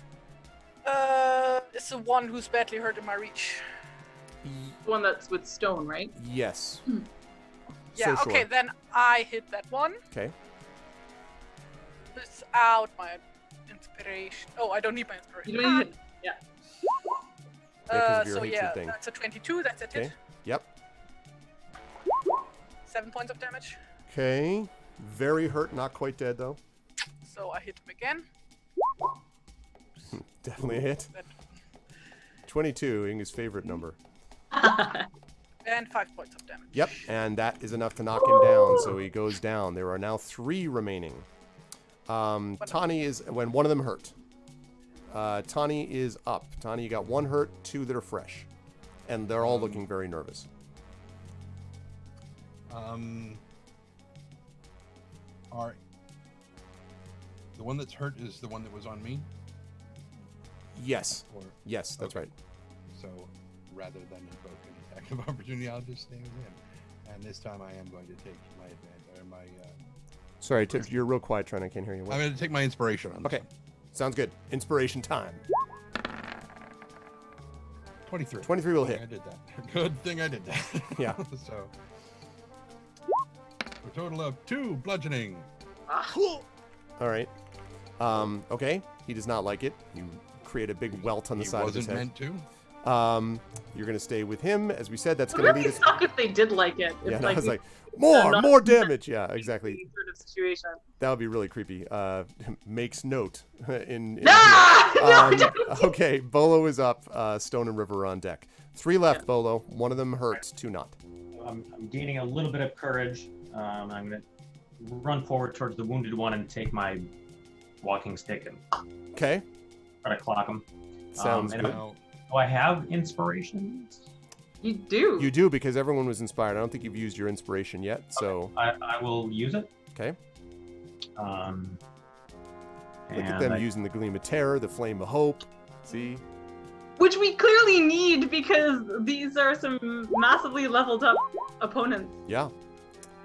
It's the one who's badly hurt in my reach. The one that's with stone, right? Yes. Yeah, So okay, sure. then I hit that one Okay. without my inspiration. Oh, I don't need my inspiration. You don't even. Yeah. Yeah, 'cause of your So hatred yeah, thing. that's a 22. That's a Okay. hit. Yep. 7 points of damage. Okay. Very hurt, not quite dead though. So I hit him again. Definitely a hit. That- 22, Inga's favorite number. And 5 points of damage. Yep, and that is enough to knock him down, so he goes down. There are now 3 remaining. Tani is, when one of them hurt. Tani is up. Tani, you got 1 hurt, 2 that are fresh. And they're all looking very nervous. Are the one that's hurt is the one that was on me? Yes. Or Yes, that's Okay. right. so rather than invoke an attack of opportunity, I'll just stay with him. And this time I am going to take my advantage or my Sorry, you're real quiet, Trent. I can't hear you. I'm going to take my inspiration on this Okay. one. Sounds good. Inspiration time. 23. 23 will Good hit. thing I did that. Good thing I did that. Yeah. So a total of 2 bludgeoning. All right. Okay. He does not like it. You create a big welt on the He side of his wasn't head. meant to. You're going to stay with him. As we said, that's It would going to really lead us... suck if they did like it. Yeah, It's no, I was you- like, more not- damage. Yeah, exactly. Sort of situation. That would be really creepy. Makes note in Ah! here. No, don't. Okay, Bolo is up. Stone and River are on deck. 3 left, Bolo. One of them hurts, 2 not. I'm gaining a little bit of courage. I'm going to run forward towards the wounded one and take my walking stick and Okay, try to clock him. sounds and good. Now, Do I have inspiration? You do. You do, because everyone was inspired. I don't think you've used your inspiration yet, so... I will use it. Okay. Look at and them I- using the Gleam of Terror, the Flame of Hope. See? Which we clearly need because these are some massively leveled up opponents. Yeah.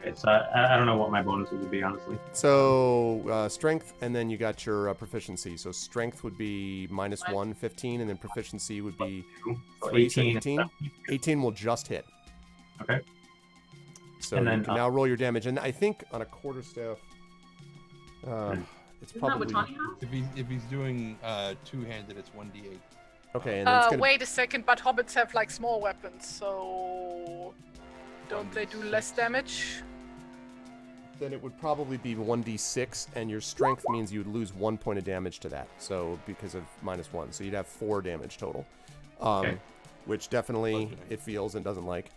It's I don't know what my bonuses would be, honestly. So, strength, and then you got your proficiency. So strength would be -1, 15, and then proficiency would be So 3, so 18. 18. 18 will just hit. Okay. So And you then, can now roll your damage. And I think on a quarterstaff, it's Isn't that probably... what Tani has? if he's doing two-handed, it's 1d8. Okay, and then it's gonna... Wait a second, but hobbits have like small weapons, so don't they do less damage? Then it would probably be 1d6, and your strength means you'd lose 1 point of damage to that. So because of -1, so you'd have 4 damage total, Okay. which definitely Bludgeoning. it feels and doesn't like.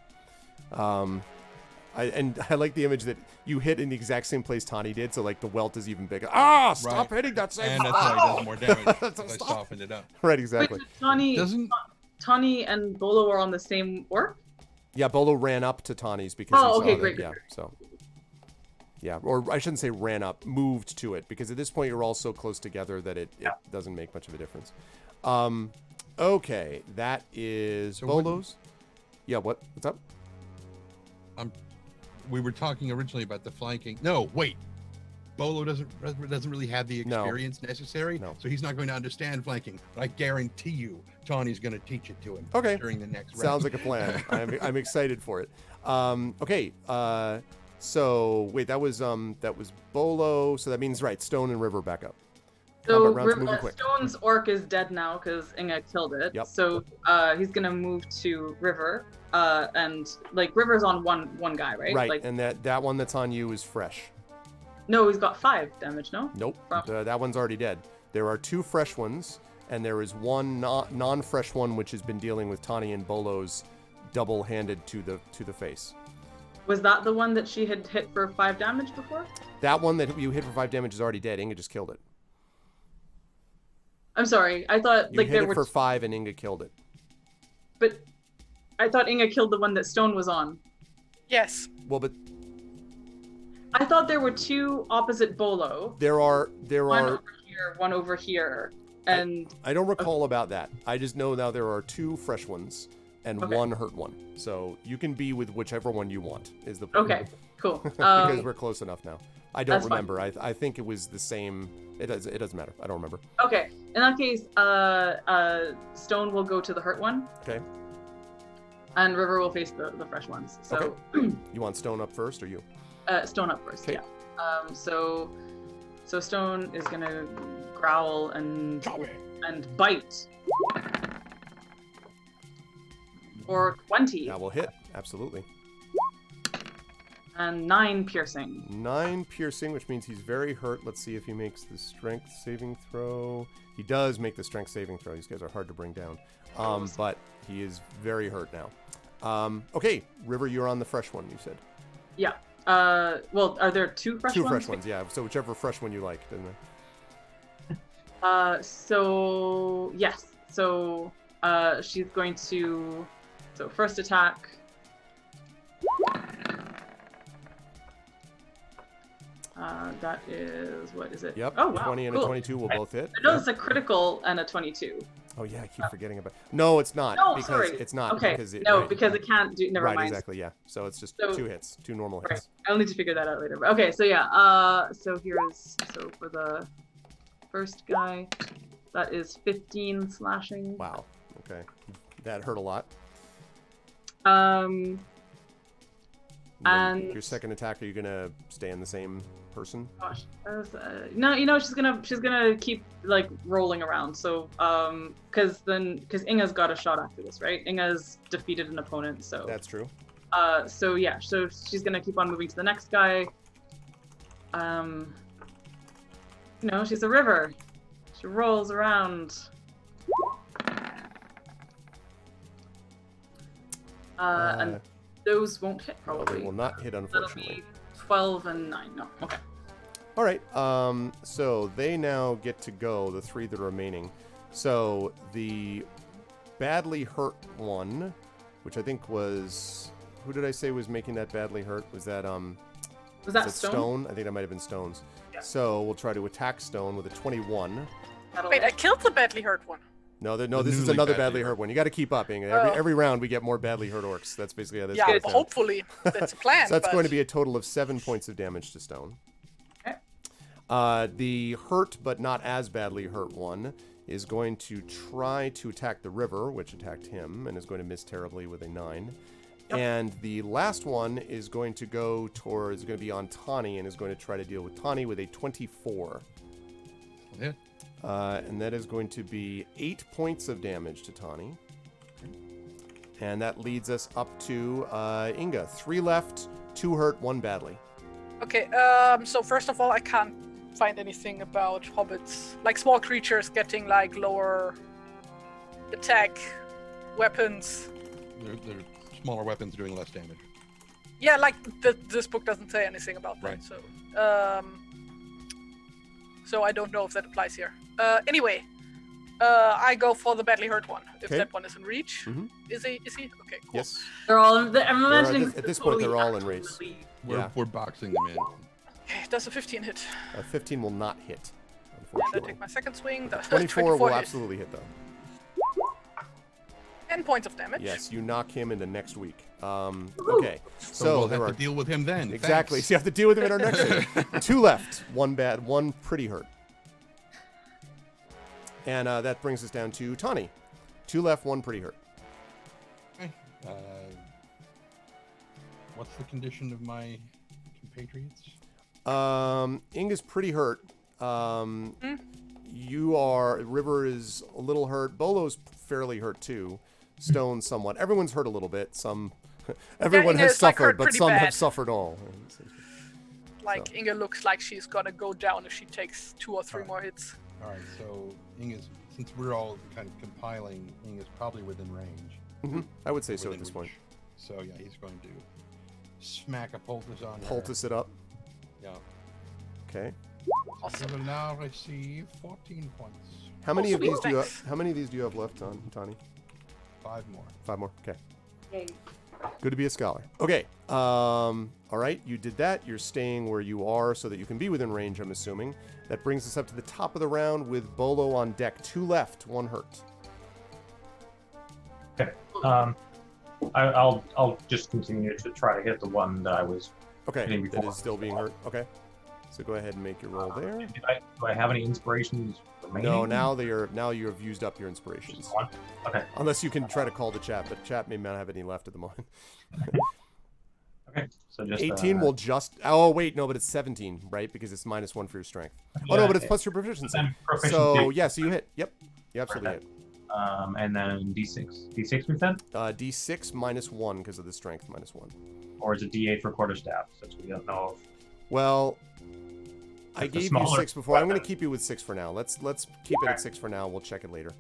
I like the image that you hit in the exact same place Tani did, so like the welt is even bigger. Ah! Stop Right. hitting that same And that's why he does more damage. That's 'cause I stop. softened it up. Right, Wait, exactly. Doesn't Tani and Bolo are on the same orc? Yeah, Bolo ran up to Tani's because Oh, he saw okay, that. great, Yeah, great. so. Yeah, or I shouldn't say ran up, moved to it, because at this point you're all so close together that it doesn't make much of a difference. Okay, that is So what- Bolo's. Yeah, what's up? we were talking originally about the flanking? No, wait. Bolo doesn't really have the No. experience necessary, No. so he's not going to understand flanking. But I guarantee you, Tawny's going to teach it to him Okay. during the next round. Sounds like a plan. I'm excited for it. Okay, so wait, that was Bolo, so that means right, Stone and River back up. So Combat rounds moving quick. Stone's orc is dead now because Inga killed it. Yep. So he's gonna move to River, and like River's on one guy, right? Right, Like and that one that's on you is fresh. no, he's got 5 damage. No. Nope, From- that one's already dead. There are 2 fresh ones, and there is one non-fresh one which has been dealing with Tani and Bolo's double-handed to the face. Was that the one that she had hit for 5 damage before? That one that you hit for 5 damage is already dead. Inga just killed it. I'm sorry. I thought You like hit there it were, for 5 and Inga killed it. but I thought Inga killed the one that Stone was on. Yes. Well, but I thought there were 2 opposite Bolo. there are One over here, one over here, and I don't recall about that. I just know now there are 2 fresh ones and Okay. 1 hurt one. So you can be with whichever one you want. Is the point. okay, cool. Because we're close enough now. I don't That's fine. remember. I think it was the same. It doesn't matter. I don't remember. Okay, in that case, Stone will go to the hurt one. Okay. And River will face the fresh ones. So You want Stone up first, or you? Stone up first. Okay. Yeah. So Stone is gonna growl and bite. For 20. That will hit. Absolutely. And 9 piercing. 9 piercing, which means he's very hurt. Let's see if he makes the strength saving throw. He does make the strength saving throw. These guys are hard to bring down. But he is very hurt now. Okay, River, you're on the fresh one, you said. Yeah. Well, are there 2 fresh ones? 2 fresh ones, yeah. So whichever fresh one you like, doesn't it? So yes. So she's going to. So first attack. That is, what is it? Yep. Oh, wow. 20 and cool. a 22 will both hit. I know it's a critical and a 22. Oh yeah, I keep forgetting about. No, it's not. No, because sorry. it's not. Okay. Because it, No, right, because it can't do. Never right, mind. exactly. Yeah. So it's just So- 2 hits, 2 normal Right. hits. I'll need to figure that out later. But okay, so yeah. So for the first guy, that is 15 slashing. Wow. Okay. That hurt a lot. Um. And then And- your second attack, are you gonna stay in the same person? Gosh. No, she's gonna keep like rolling around. So because Inga's got a shot after this, right? Inga's defeated an opponent, so. That's true. So yeah, so she's gonna keep on moving to the next guy. She's a river. She rolls around. And those won't hit No, probably. they will not hit, That'll unfortunately. be 12 and 9. No, okay. All right. So they now get to go, the 3 that are remaining. So the badly hurt one, which I think was, who did I say was making that badly hurt? Was that Was that is it Stone? I think that might have been Stone's. Yeah. So we'll try to attack Stone with a 21. That'll Wait, I hit. killed the badly hurt one. No, The this is newly another badly badly hurt. hurt one. You got to keep up, Inga. Oh. Every round we get more badly hurt orcs. That's basically how this Yeah, goes down. hopefully that's a plan. So that's but... going to be a total of 7 points of damage to Stone. Okay. The hurt but not as badly hurt one is going to try to attack the river, which attacked him, and is going to miss terribly with a 9. Yep. And the last one is going to go towards, going to be on Tawny, and is going to try to deal with Tawny with a 24. Yeah. And that is going to be 8 points of damage to Tawny. And that leads us up to Inga. 3 left, 2 hurt, 1 badly. Okay, so first of all, I can't find anything about hobbits. Like small creatures getting like lower attack weapons. They're smaller weapons doing less damage. Yeah, like this book doesn't say anything about that. Right. So I don't know if that applies here. Anyway, I go for the badly hurt one. If Okay. that one is in reach. Mhm. Is he? Okay, cool. Yes. They're all. I'm imagining. at this point, they're all in totally race. actually Yeah. We're boxing them in. Okay, does a 15 hit? 15 will not hit, And I unfortunately. take my second swing. The 24 will hit. absolutely hit, though. 10 points of damage. Yes, you knock him into next week. Okay, So so we'll there have are to deal with him then. exactly. Thanks. So you have to deal with him in our next one. 2 left, 1 bad, 1 pretty hurt, and that brings us down to Tawny. 2 left, 1 pretty hurt. Okay. What's the condition of my compatriots? Inga's pretty hurt. You are. River is a little hurt. Bolo's fairly hurt too. Stone somewhat. Everyone's hurt a little bit. Everyone Inga has is, like, suffered, hurt but pretty some have bad. suffered all. Like So. Inga looks like she's gonna go down if she takes 2 or 3 Alright. more hits. All right. So Inga's, since we're all kind of compiling, Inga's probably within range. I would say so at within this point. reach. So yeah, he's going to smack a poultice on her. Poultice it up. Yeah. Okay. Awesome. You will now receive 14 points. How many of sweet, these do you have? thanks. How many of these do you have left, Tawny? 5 more. 5 more. Okay. Yay. Good to be a scholar. Okay. All right. You did that. You're staying where you are so that you can be within range, I'm assuming. That brings us up to the top of the round with Bolo on deck. 2 left, 1 hurt. Okay. I'll just continue to try to hit the one that I was. Okay. Hitting That before. is still being hurt. Okay. So go ahead and make your roll there. Do I have any inspirations remaining? No, now you have used up your inspirations. Just one? Okay. Unless you can try to call the chat, but chat may not have any left at the moment. Okay. So just 18 will just. Oh wait, no, but it's 17, right? Because it's -1 for your strength. Oh no, but it's plus your proficiency. So yeah, so you hit. Yep, you absolutely hit. And then D6. D6 we said? D6 -1 because of the strength -1. Or is it D8 for quarterstaff? Since we don't know. Well, I It's a gave you smaller 6 before. I'm going to weapon. keep you with 6 for now. Let's keep it at 6 for now. We'll check it later.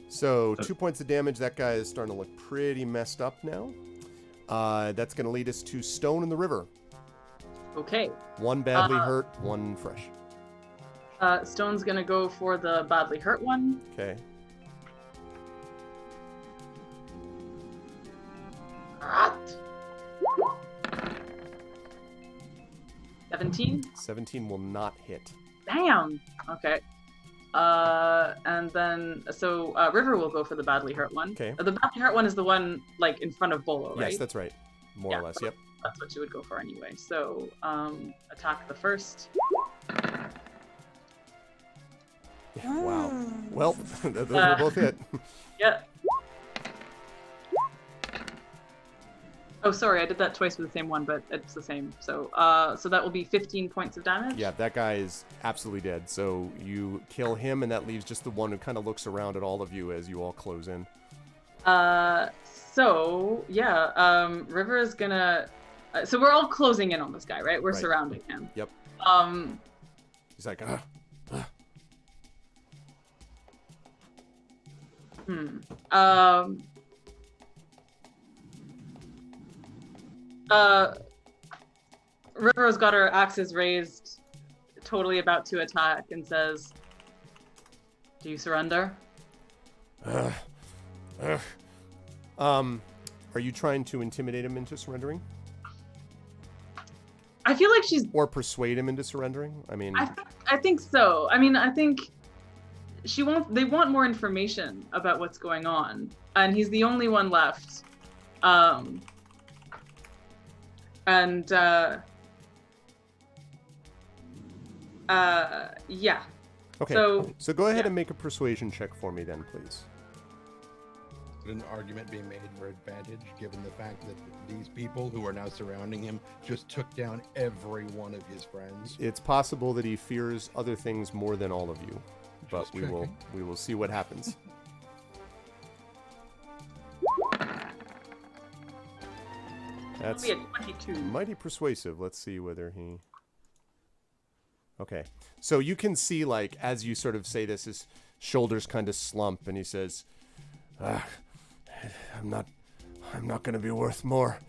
So 2 points of damage. That guy is starting to look pretty messed up now. That's going to lead us to Stone in the River. Okay. 1 badly hurt, 1 fresh. Stone's gonna go for the badly hurt one. Okay. Alright. 17. 17 will not hit. Damn. Okay. And then River will go for the badly hurt one. Okay. The badly hurt one is the one like in front of Bolo, right? Yes, that's right. More or less. Yep. That's what you would go for anyway. So attack the first. Wow. Well, those were both hit. Yeah. Oh, sorry, I did that twice with the same one, but it's the same. So, so that will be 15 points of damage. Yeah, that guy is absolutely dead. So you kill him, and that leaves just the one who kind of looks around at all of you as you all close in. So yeah, River is gonna. So we're all closing in on this guy, right? We're Right. surrounding him. Yep. He's like, River's got her axes raised, totally about to attack, and says, "Do you surrender?" Are you trying to intimidate him into surrendering? I feel like she's. Or persuade him into surrendering? I mean, I think so. I mean, I think they want more information about what's going on, and he's the only one left. Yeah. okay. So go ahead yeah. and make a persuasion check for me then, please. An argument being made for advantage, given the fact that these people who are now surrounding him just took down every one of his friends. It's possible that he fears other things more than all of you, but Just we will see what happens. That's We had 22. mighty persuasive. Let's see whether he. Okay, so you can see, like, as you sort of say this, his shoulders kind of slump, and he says, I'm not going to be worth more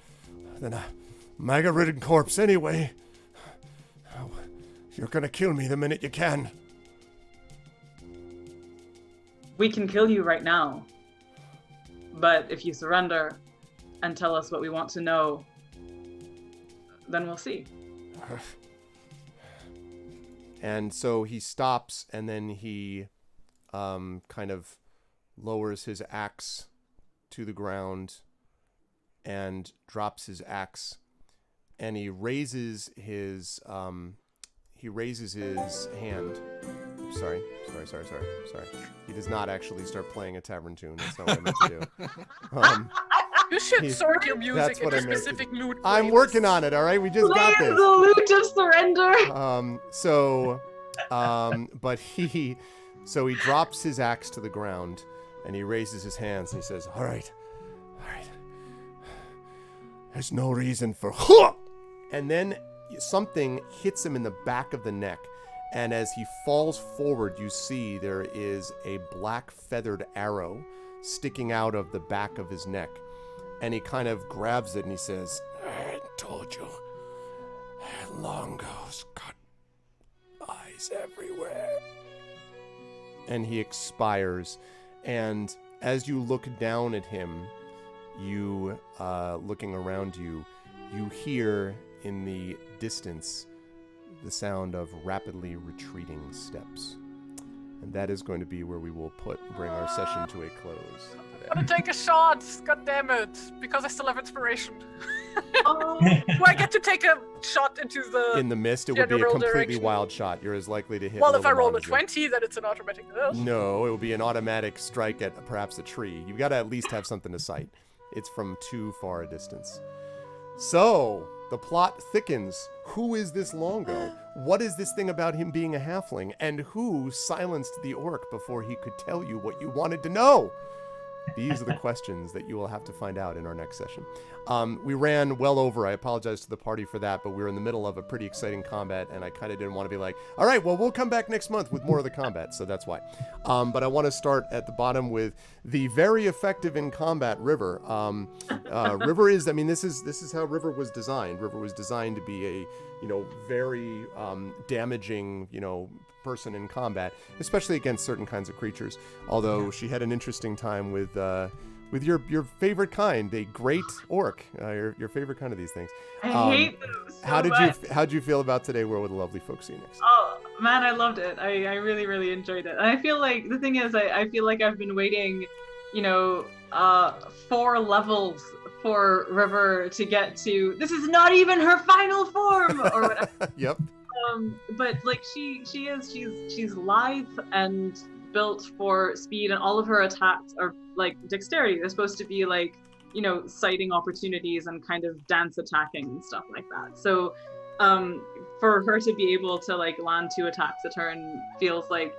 than a MAGA-ridden corpse anyway. You're going to kill me the minute you can. We can kill you right now, but if you surrender and tell us what we want to know, then we'll see. And so he stops, and then he kind of lowers his axe to the ground and drops his axe, and he raises his hand. Sorry. He does not actually start playing a tavern tune. That's not what I meant to do. You should sort your music that's what into I meant to specific do. mood. I'm working on it, all right? We just got Play this. the lute of surrender. But he drops his axe to the ground, and he raises his hands, and he says, all right. There's no reason for... And then something hits him in the back of the neck, and as he falls forward, you see there is a black feathered arrow sticking out of the back of his neck. And he kind of grabs it, and he says, I told you, Longo's got eyes everywhere. And he expires. And as you look down at him, you, looking around you, you hear in the distance the sound of rapidly retreating steps. And that is going to be where we will bring our session to a close today. I'm gonna take a shot. God damn it! Because I still have inspiration. Oh. Do I get to take a shot into the? In the mist, it would be a general completely direction? wild shot. You're as likely to hit. Well, if I roll a Lillimon as you- 20, then it's an automatic miss. No, it will be an automatic strike at perhaps a tree. You got to at least have something to sight. It's from too far a distance. So, the plot thickens. Who is this Longo? What is this thing about him being a halfling? And who silenced the orc before he could tell you what you wanted to know? These are the questions that you will have to find out in our next session. We ran well over. I apologize to the party for that, but we were in the middle of a pretty exciting combat, and I kind of didn't want to be like, all right, well, we'll come back next month with more of the combat, so that's why. But I want to start at the bottom with the very effective in combat River. River is, I mean, this is how River was designed. River was designed to be a, very damaging, person in combat, especially against certain kinds of creatures. Although she had an interesting time with your favorite kind, a great orc, your favorite kind of these things. I hate them so How'd you feel about today? Where will the lovely folks see you next? Oh man, I loved it. I really, really enjoyed it. And I feel like the thing is, I feel like I've been waiting, 4 levels for River to get to. This is not even her final form, or whatever. Yep. But like she's lithe and built for speed, and all of her attacks are like dexterity. They're supposed to be like, sighting opportunities and kind of dance attacking and stuff like that. So for her to be able to like land 2 attacks a turn feels like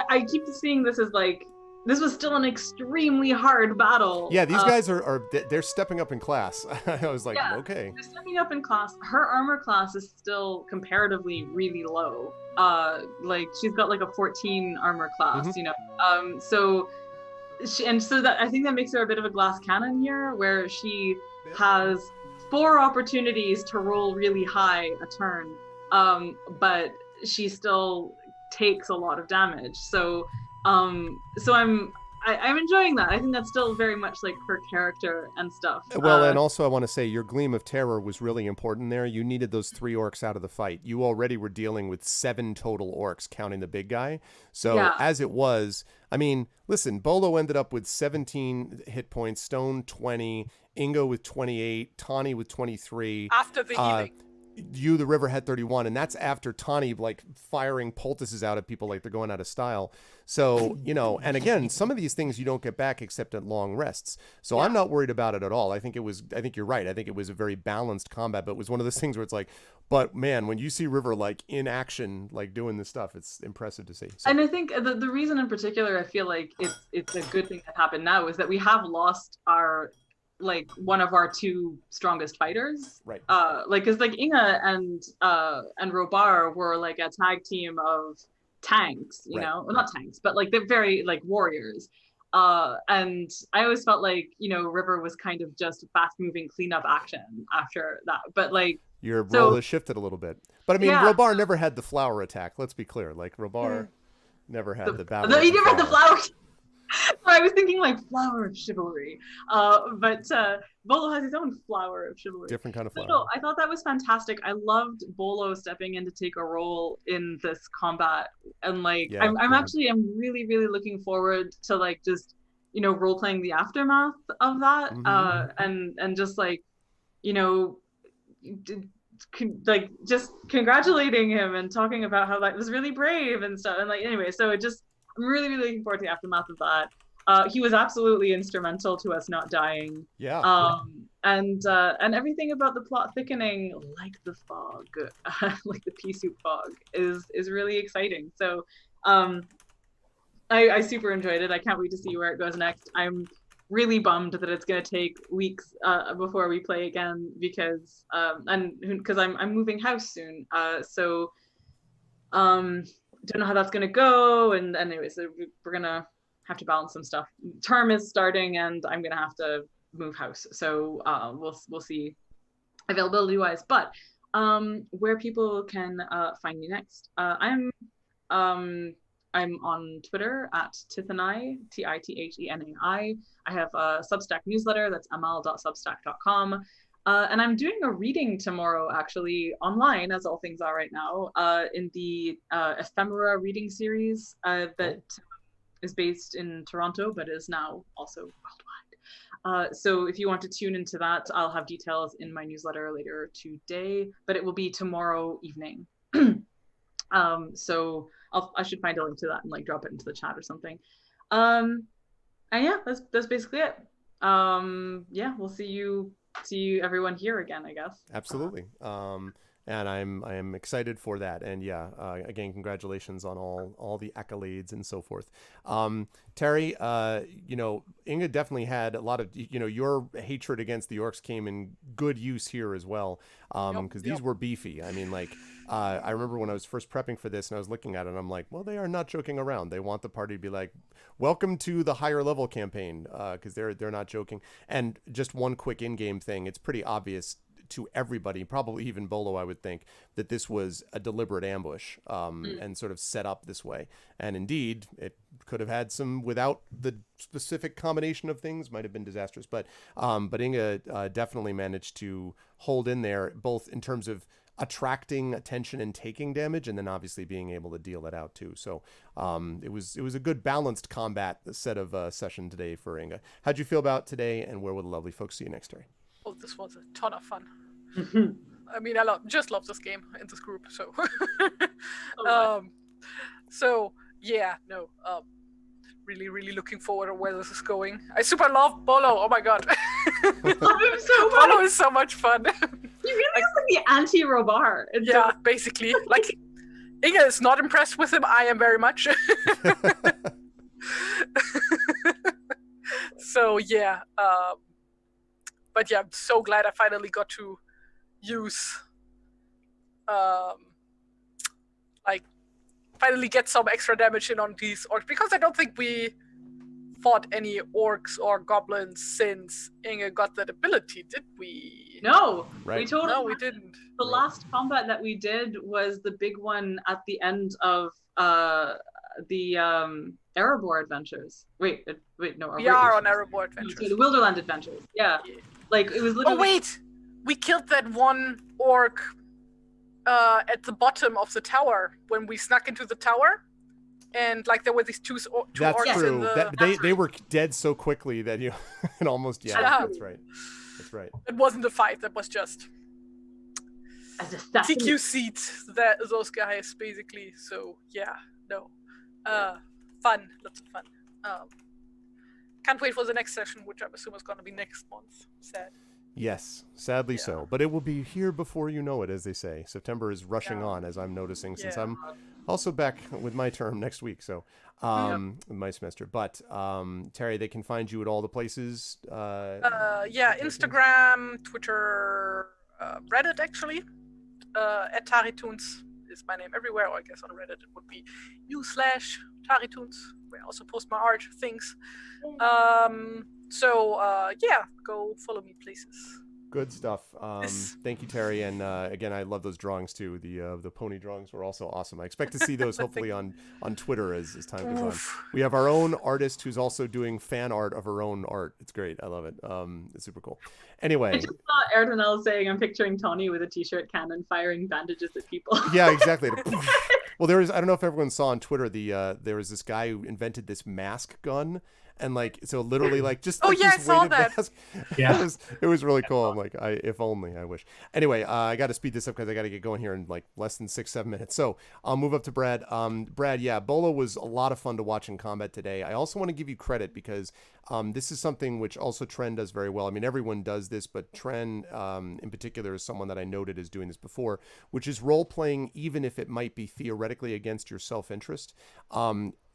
I keep seeing this as like, this was still an extremely hard battle. Yeah, these guys they're stepping up in class. I was like, yeah, okay. They're stepping up in class. Her armor class is still comparatively really low. Like she's got like a 14 armor class, so that I think that makes her a bit of a glass cannon here, where she has 4 opportunities to roll really high a turn, but she still takes a lot of damage. So I'm enjoying that. I think that's still very much like her character and stuff. Well, and also I want to say your Gleam of Terror was really important there. You needed those 3 orcs out of the fight. You already were dealing with 7 total orcs, counting the big guy. So as it was, I mean, listen, Bolo ended up with 17 hit points, Stone 20, Ingo with 28, Tawny with 23. After the healing. You, the River, had 31, and that's after Tawny like firing poultices out at people like they're going out of style. So, and again, some of these things you don't get back except at long rests. So I'm not worried about it at all. I think you're right. I think it was a very balanced combat, but it was one of those things where it's like, but man, when you see River like in action, like doing this stuff, it's impressive to see. So. And I think the reason in particular I feel like it's a good thing that happened now is that we have lost our one of our 2 strongest fighters, right? Because Inga and Robar were like a tag team of tanks, well, not tanks, but like they're very like warriors. And I always felt like River was kind of just fast-moving cleanup action after that, but like your role has shifted a little bit. But I mean, Robar never had the flower attack. Let's be clear, like Robar never had the battle. No, he never had the flower. I was thinking like flower of chivalry, but Bolo has his own flower of chivalry. Different kind of flower. No, I thought that was fantastic. I loved Bolo stepping in to take a role in this combat, and like I'm really, really looking forward to like just role playing the aftermath of that, and just like like just congratulating him and talking about how that was really brave and stuff, and like anyway, so I'm really, really looking forward to the aftermath of that. He was absolutely instrumental to us not dying. Yeah. And everything about the plot thickening, like the fog, like the pea soup fog, is really exciting. So, I super enjoyed it. I can't wait to see where it goes next. I'm really bummed that it's going to take weeks before we play again because I'm moving house soon. So. Don't know how that's gonna go, and anyway, so we're gonna have to balance some stuff. Term is starting, and I'm gonna have to move house, so we'll see availability wise. But where people can find me next, I'm on Twitter at Tithenai, Tithenai. I have a Substack newsletter that's amal.substack.com. And I'm doing a reading tomorrow, actually, online, as all things are right now, in the Ephemera reading series that is based in Toronto, but is now also worldwide. So if you want to tune into that, I'll have details in my newsletter later today, but it will be tomorrow evening. So I should find a link to that and like drop it into the chat or something. And yeah, that's basically it. Yeah, we'll see you everyone here again, I guess. Absolutely. And I am excited for that. And yeah, again, congratulations on all the accolades and so forth. Terry, Inga definitely had a lot of, your hatred against the orcs came in good use here as well. Because these were beefy. I mean, like, I remember when I was first prepping for this and I was looking at it and I'm like, well, they are not joking around. They want the party to be like, welcome to the higher level campaign. Because they're not joking. And just one quick in-game thing, it's pretty obvious to everybody, probably even Bolo, I would think, that this was a deliberate ambush and sort of set up this way. And indeed, it could have had some, without the specific combination of things, might have been disastrous. But Inga definitely managed to hold in there, both in terms of attracting attention and taking damage, and then obviously being able to deal it out too. So it was a good balanced combat set of session today for Inga. How'd you feel about today, and where will the lovely folks see you next, Terry? Oh, this was a ton of fun. I mean, just love this game and this group. So, really, really looking forward to where this is going. I super love Bolo. Oh my god, love him so much. Bolo is so much fun. He really is like the anti-Robar. Yeah, basically. Like, Inga is not impressed with him. I am very much. So yeah. But yeah, I'm so glad I finally got to use, finally get some extra damage in on these orcs, because I don't think we fought any orcs or goblins since Inge got that ability, did we? No, right. We didn't. The last combat that we did was the big one at the end of the Erebor adventures. Wait, no. We are on Erebor adventures. The Wilderland adventures. Yeah. Like, it was literally... Oh, wait! We killed that one orc at the bottom of the tower when we snuck into the tower. And, like, there were these two That's orcs true. in the... They were dead so quickly that you... and almost, yeah, that's right. That's right. It wasn't a fight. That was just... TQ seat, those guys, basically. So, yeah. No. Fun. Lots of fun. Can't wait for the next session, which I'm assuming is going to be next month. Sad. Yes, sadly so. But it will be here before you know it, as they say. September is rushing on, as I'm noticing, since I'm also back with my term next week, so with my semester. But Terry, they can find you at all the places. Instagram, Twitter, Reddit, actually. At TariToons is my name everywhere, or I guess on Reddit it would be u/TariToons, where I also post my art things. Go follow me places. Good stuff. Thank you, Terry. And again, I love those drawings too. The pony drawings were also awesome. I expect to see those hopefully on Twitter as time goes on. We have our own artist who's also doing fan art of her own art. It's great. I love it. It's super cool. Anyway. I just saw Erdanel saying, I'm picturing Tony with a t-shirt cannon firing bandages at people. Yeah, exactly. Well, I don't know if everyone saw on Twitter, there was this guy who invented this mask gun. And so literally just I this saw weighted that. Mask. Yeah, it was really cool. I'm like, if only, I wish. Anyway, I got to speed this up because I got to get going here in like less than 6-7 minutes. So I'll move up to Brad. Brad, yeah, Bolo was a lot of fun to watch in combat today. I also want to give you credit because this is something which also Tren does very well. I mean, everyone does this, but Tren in particular is someone that I noted as doing this before, which is role playing, even if it might be theoretically against your self-interest.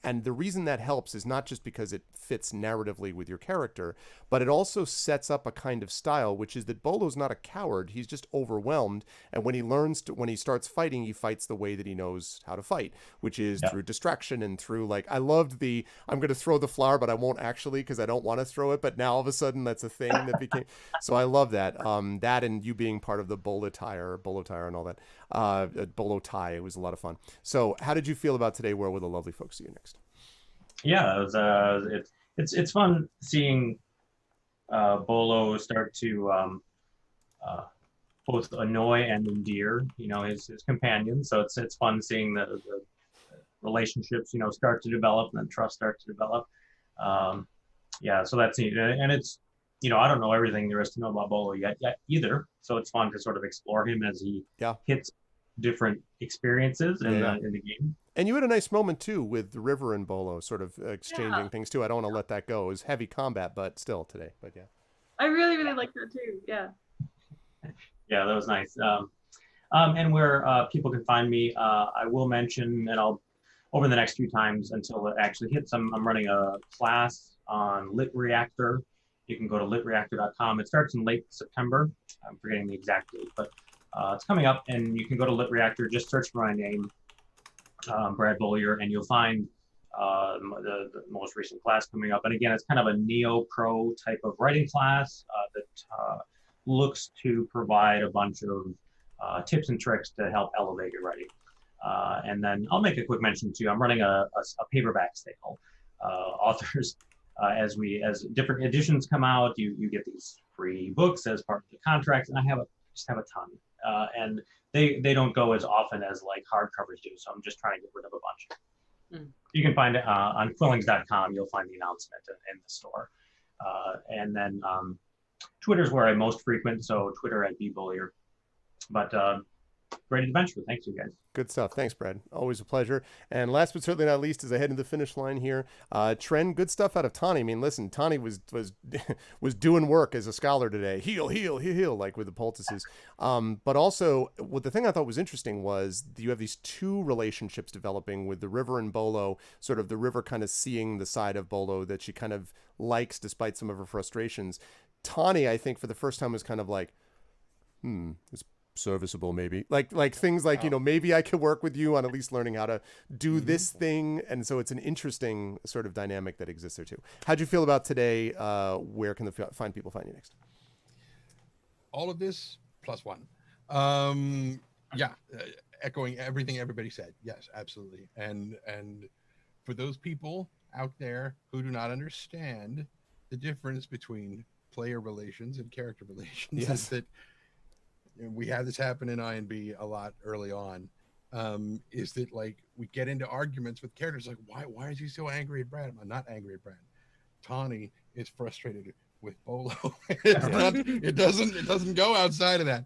And the reason that helps is not just because it fits narratively with your character, but it also sets up a kind of style, which is that Bolo's not a coward. He's just overwhelmed. And when he starts fighting, he fights the way that he knows how to fight, which is through distraction and through I loved I'm going to throw the flower, but I won't actually because I don't want to throw it. But now all of a sudden that's a thing that became. So I love that. That and you being part of the bolo tire and all that. Bolo tie. It was a lot of fun. So how did you feel about today? Where will the lovely folks see you next? Yeah, it was, it's fun seeing Bolo start to both annoy and endear, his companions. So it's fun seeing the relationships, start to develop and then trust start to develop. Yeah, so that's neat. And it's, I don't know everything there is to know about Bolo yet either. So it's fun to sort of explore him as he hits different experiences in the game. And you had a nice moment too with the River and Bolo sort of exchanging things too. I don't want to let that go. It was heavy combat, but still today. But yeah. I really, really like that too. Yeah. Yeah, that was nice. And where people can find me, I will mention, and I'll over the next few times until it actually hits. I'm running a class on Lit Reactor. You can go to litreactor.com. It starts in late September. I'm forgetting the exact date, but it's coming up, and you can go to Lit Reactor. Just search for my name, Brad Bollier, and you'll find the most recent class coming up. And again, it's kind of a neo-pro type of writing class that looks to provide a bunch of tips and tricks to help elevate your writing. And then I'll make a quick mention too. I'm running a paperback sale. Authors, as different editions come out, you get these free books as part of the contract, and I just have a ton. And they don't go as often as like hardcovers do, so I'm just trying to get rid of a bunch. You can find it on quillings.com. You'll find the announcement in the store. And then Twitter's where I most frequent, so Twitter at @bbollier. But great adventure. Thanks, you guys. Good stuff. Thanks, Brad. Always a pleasure. And last but certainly not least, as I head into the finish line here, Tren, good stuff out of Tani. I mean, listen, Tani was doing work as a scholar today. Heal, like with the poultices. But also, the thing I thought was interesting was you have these two relationships developing with the River and Bolo, sort of the River kind of seeing the side of Bolo that she kind of likes despite some of her frustrations. Tani, I think, for the first time was kind of like, it's serviceable maybe, like things like maybe I could work with you on at least learning how to do this thing. And so it's an interesting sort of dynamic that exists there too. How'd you feel about today? Where can people find you next? All of this plus one. Echoing everything everybody said. Yes, absolutely. And for those people out there who do not understand the difference between player relations and character relations, is that we had this happen in I&B a lot early on, is that like we get into arguments with characters like, why is he so angry at Brad? I'm not angry at Brad. Tani is frustrated with Bolo. It doesn't go outside of that.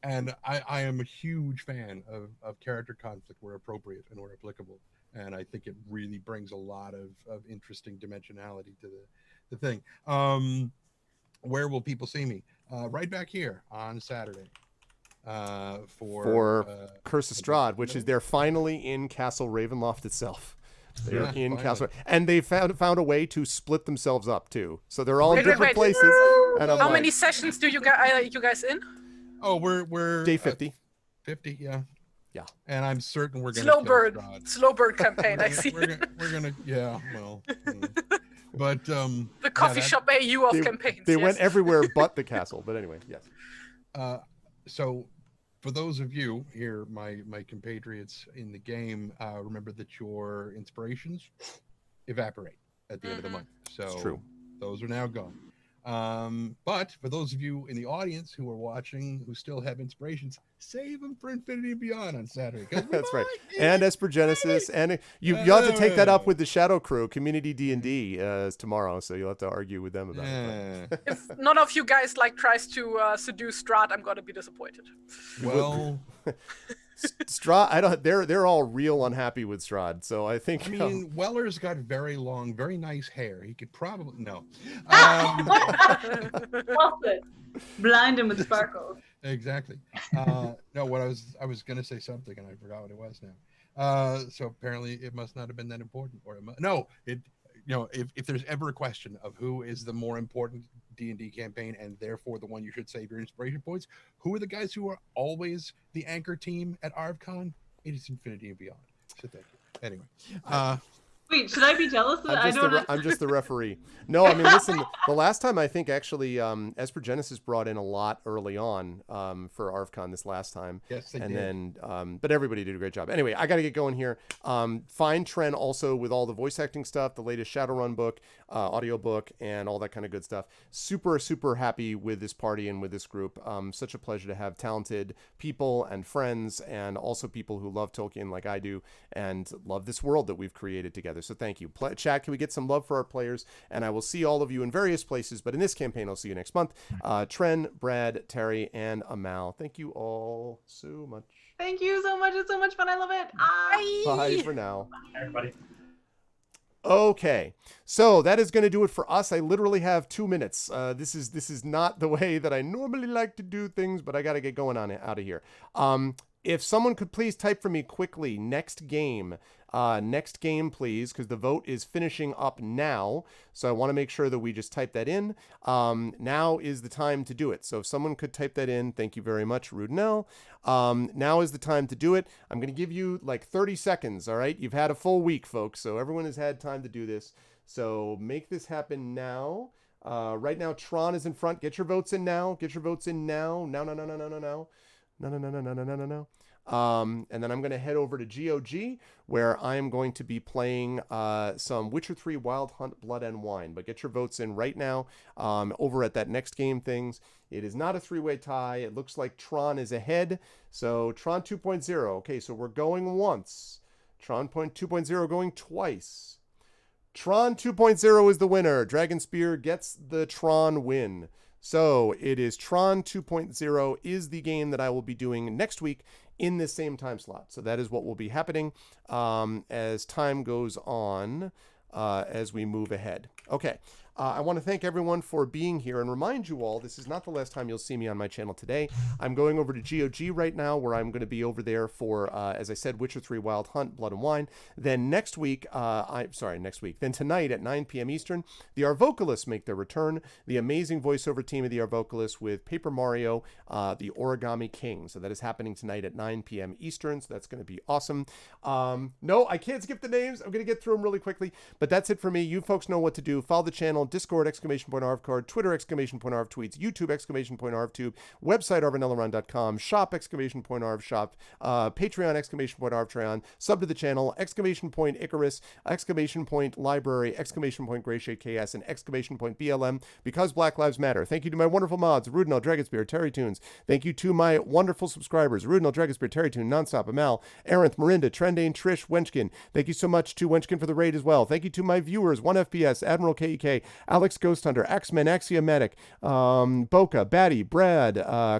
And I am a huge fan of character conflict where appropriate and where applicable. And I think it really brings a lot of interesting dimensionality to the thing. Where will people see me? Right back here on Saturday for Curse of Strahd, which is they're finally in Castle Ravenloft itself. They're in finally. Castle, and they found a way to split themselves up too. So they're all in different places. And how many sessions do you guys in? Oh, we're day 50. 50, yeah. Yeah. And I'm certain we're gonna slow bird campaign. I see. We're gonna well. But the coffee shop AU of campaigns. They went everywhere but the castle. But anyway, yes. So for those of you here, my compatriots in the game, remember that your inspirations evaporate at the end of the month. So it's true. Those are now gone. But for those of you in the audience who are watching, who still have inspirations, save them for Infinity and Beyond on Saturday. That's right. And Esper Genesis, and you'll have to take that up with the Shadow Crew. Community D&D is tomorrow, so you'll have to argue with them about it. If none of you guys tries to seduce Strahd, I'm gonna be disappointed. Well. Strahd, they're all real unhappy with Strahd, so I think. I mean, Weller's got very long, very nice hair. He could probably no. Blind him with sparkles. Exactly. No, what I was gonna say something and I forgot what it was now. So apparently it must not have been that important, or if there's ever a question of who is the more important D&D campaign and therefore the one you should save your inspiration points, who are the guys who are always the anchor team at ArvCon? It is Infinity and Beyond. So thank you. Anyway, Wait, should I be jealous? I'm just the referee. No, I mean, listen, the last time I think actually Esper Genesis brought in a lot early on for ArvCon this last time. Yes, they and did. then, but everybody did a great job. Anyway, I got to get going here. Find Tren also with all the voice acting stuff, the latest Shadowrun book, audio book, and all that kind of good stuff. Super, super happy with this party and with this group. Such a pleasure to have talented people and friends, and also people who love Tolkien like I do and love this world that we've created together. So thank you. Chat, can we get some love for our players? And I will see all of you in various places, but in this campaign, I'll see you next month. Tren, Brad, Terry, and Amal. Thank you all so much. Thank you so much. It's so much fun. I love it. Bye for now. Everybody. Okay, so that is going to do it for us. I literally have 2 minutes. This is not the way that I normally like to do things, but I got to get going on out of here. If someone could please type for me quickly, next game, please, because the vote is finishing up now. So I want to make sure that we just type that in. Now is the time to do it. So if someone could type that in, thank you very much, Rudnell. Now is the time to do it. I'm going to give you like 30 seconds. All right. You've had a full week, folks. So everyone has had time to do this. So make this happen now. Right now, Tron is in front. Get your votes in now. Get your votes in now. No. And then I'm going to head over to GOG, where I'm going to be playing some Witcher 3 Wild Hunt Blood and Wine. But get your votes in right now over at that next game things. It is not a three-way tie. It looks like Tron is ahead. So Tron 2.0. Okay, so we're going once. Tron 2.0 going twice. Tron 2.0 is the winner. Dragon Spear gets the Tron win. So it is Tron 2.0 is the game that I will be doing next week in this same time slot. So that is what will be happening as time goes on, as we move ahead. Okay. I want to thank everyone for being here and remind you all, this is not the last time you'll see me on my channel today. I'm going over to GOG right now, where I'm going to be over there for, as I said, Witcher 3 Wild Hunt, Blood and Wine. Then next week, then tonight at 9 p.m. Eastern, the Arvocalists make their return. The amazing voiceover team of the Arvocalists with Paper Mario, the Origami King. So that is happening tonight at 9 p.m. Eastern, so that's going to be awesome. No, I can't skip the names. I'm going to get through them really quickly, but that's it for me. You folks know what to do. Follow the channel, Discord, !ArvCard, Twitter, !ArvTweets, YouTube, !ArvTube, website, arvanellarun.com, shop, !ArvShop, Patreon, !ArvTreon, sub to the channel, !Icarus, !Library, !Grayshade KS, and !BLM, because Black Lives Matter. Thank you to my wonderful mods, Rudnell, Dragonspear, Terry Tunes. Thank you to my wonderful subscribers, Rudnell, Dragonspear, Terry Tune, Nonstop, Amal, Arenth, Marinda, Trendane, Trish, Wenchkin. Thank you so much to Wenchkin for the raid as well. Thank you to my viewers, 1FPS, Admiral KEK, Alex Ghost Hunter, Axeman, Axiomatic, Boca, Batty, Brad,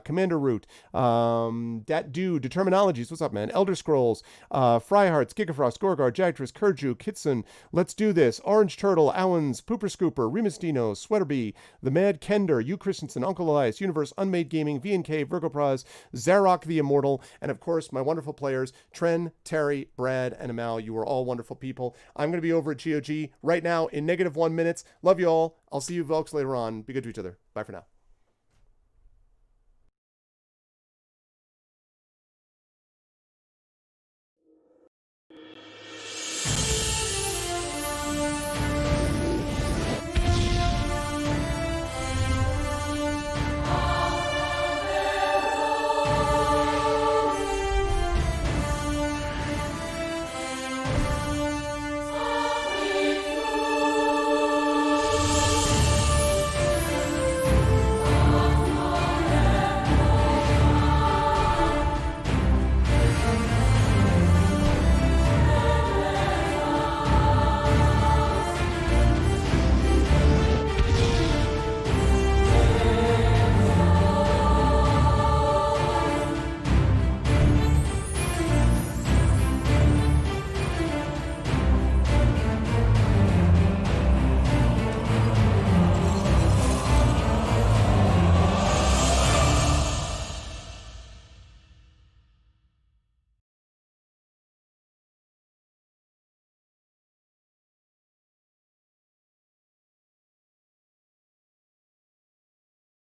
Commander Root, Dat Dude, Determinologies, what's up, man? Elder Scrolls, Fryhearts, Gigafrost, Gorgar, Jagtress, Kurju, Kitson, Let's Do This, Orange Turtle, Allens, Pooper Scooper, Remus Dino, Sweaterbee, The Mad Kender, Hugh Christensen, Uncle Elias, Universe, Unmade Gaming, VNK, Virgo Praz, Zarok the Immortal, and of course, my wonderful players, Tren, Terry, Brad, and Amal. You are all wonderful people. I'm going to be over at GOG right now in -1 minutes. Love you all. I'll see you folks later on. Be good to each other. Bye for now.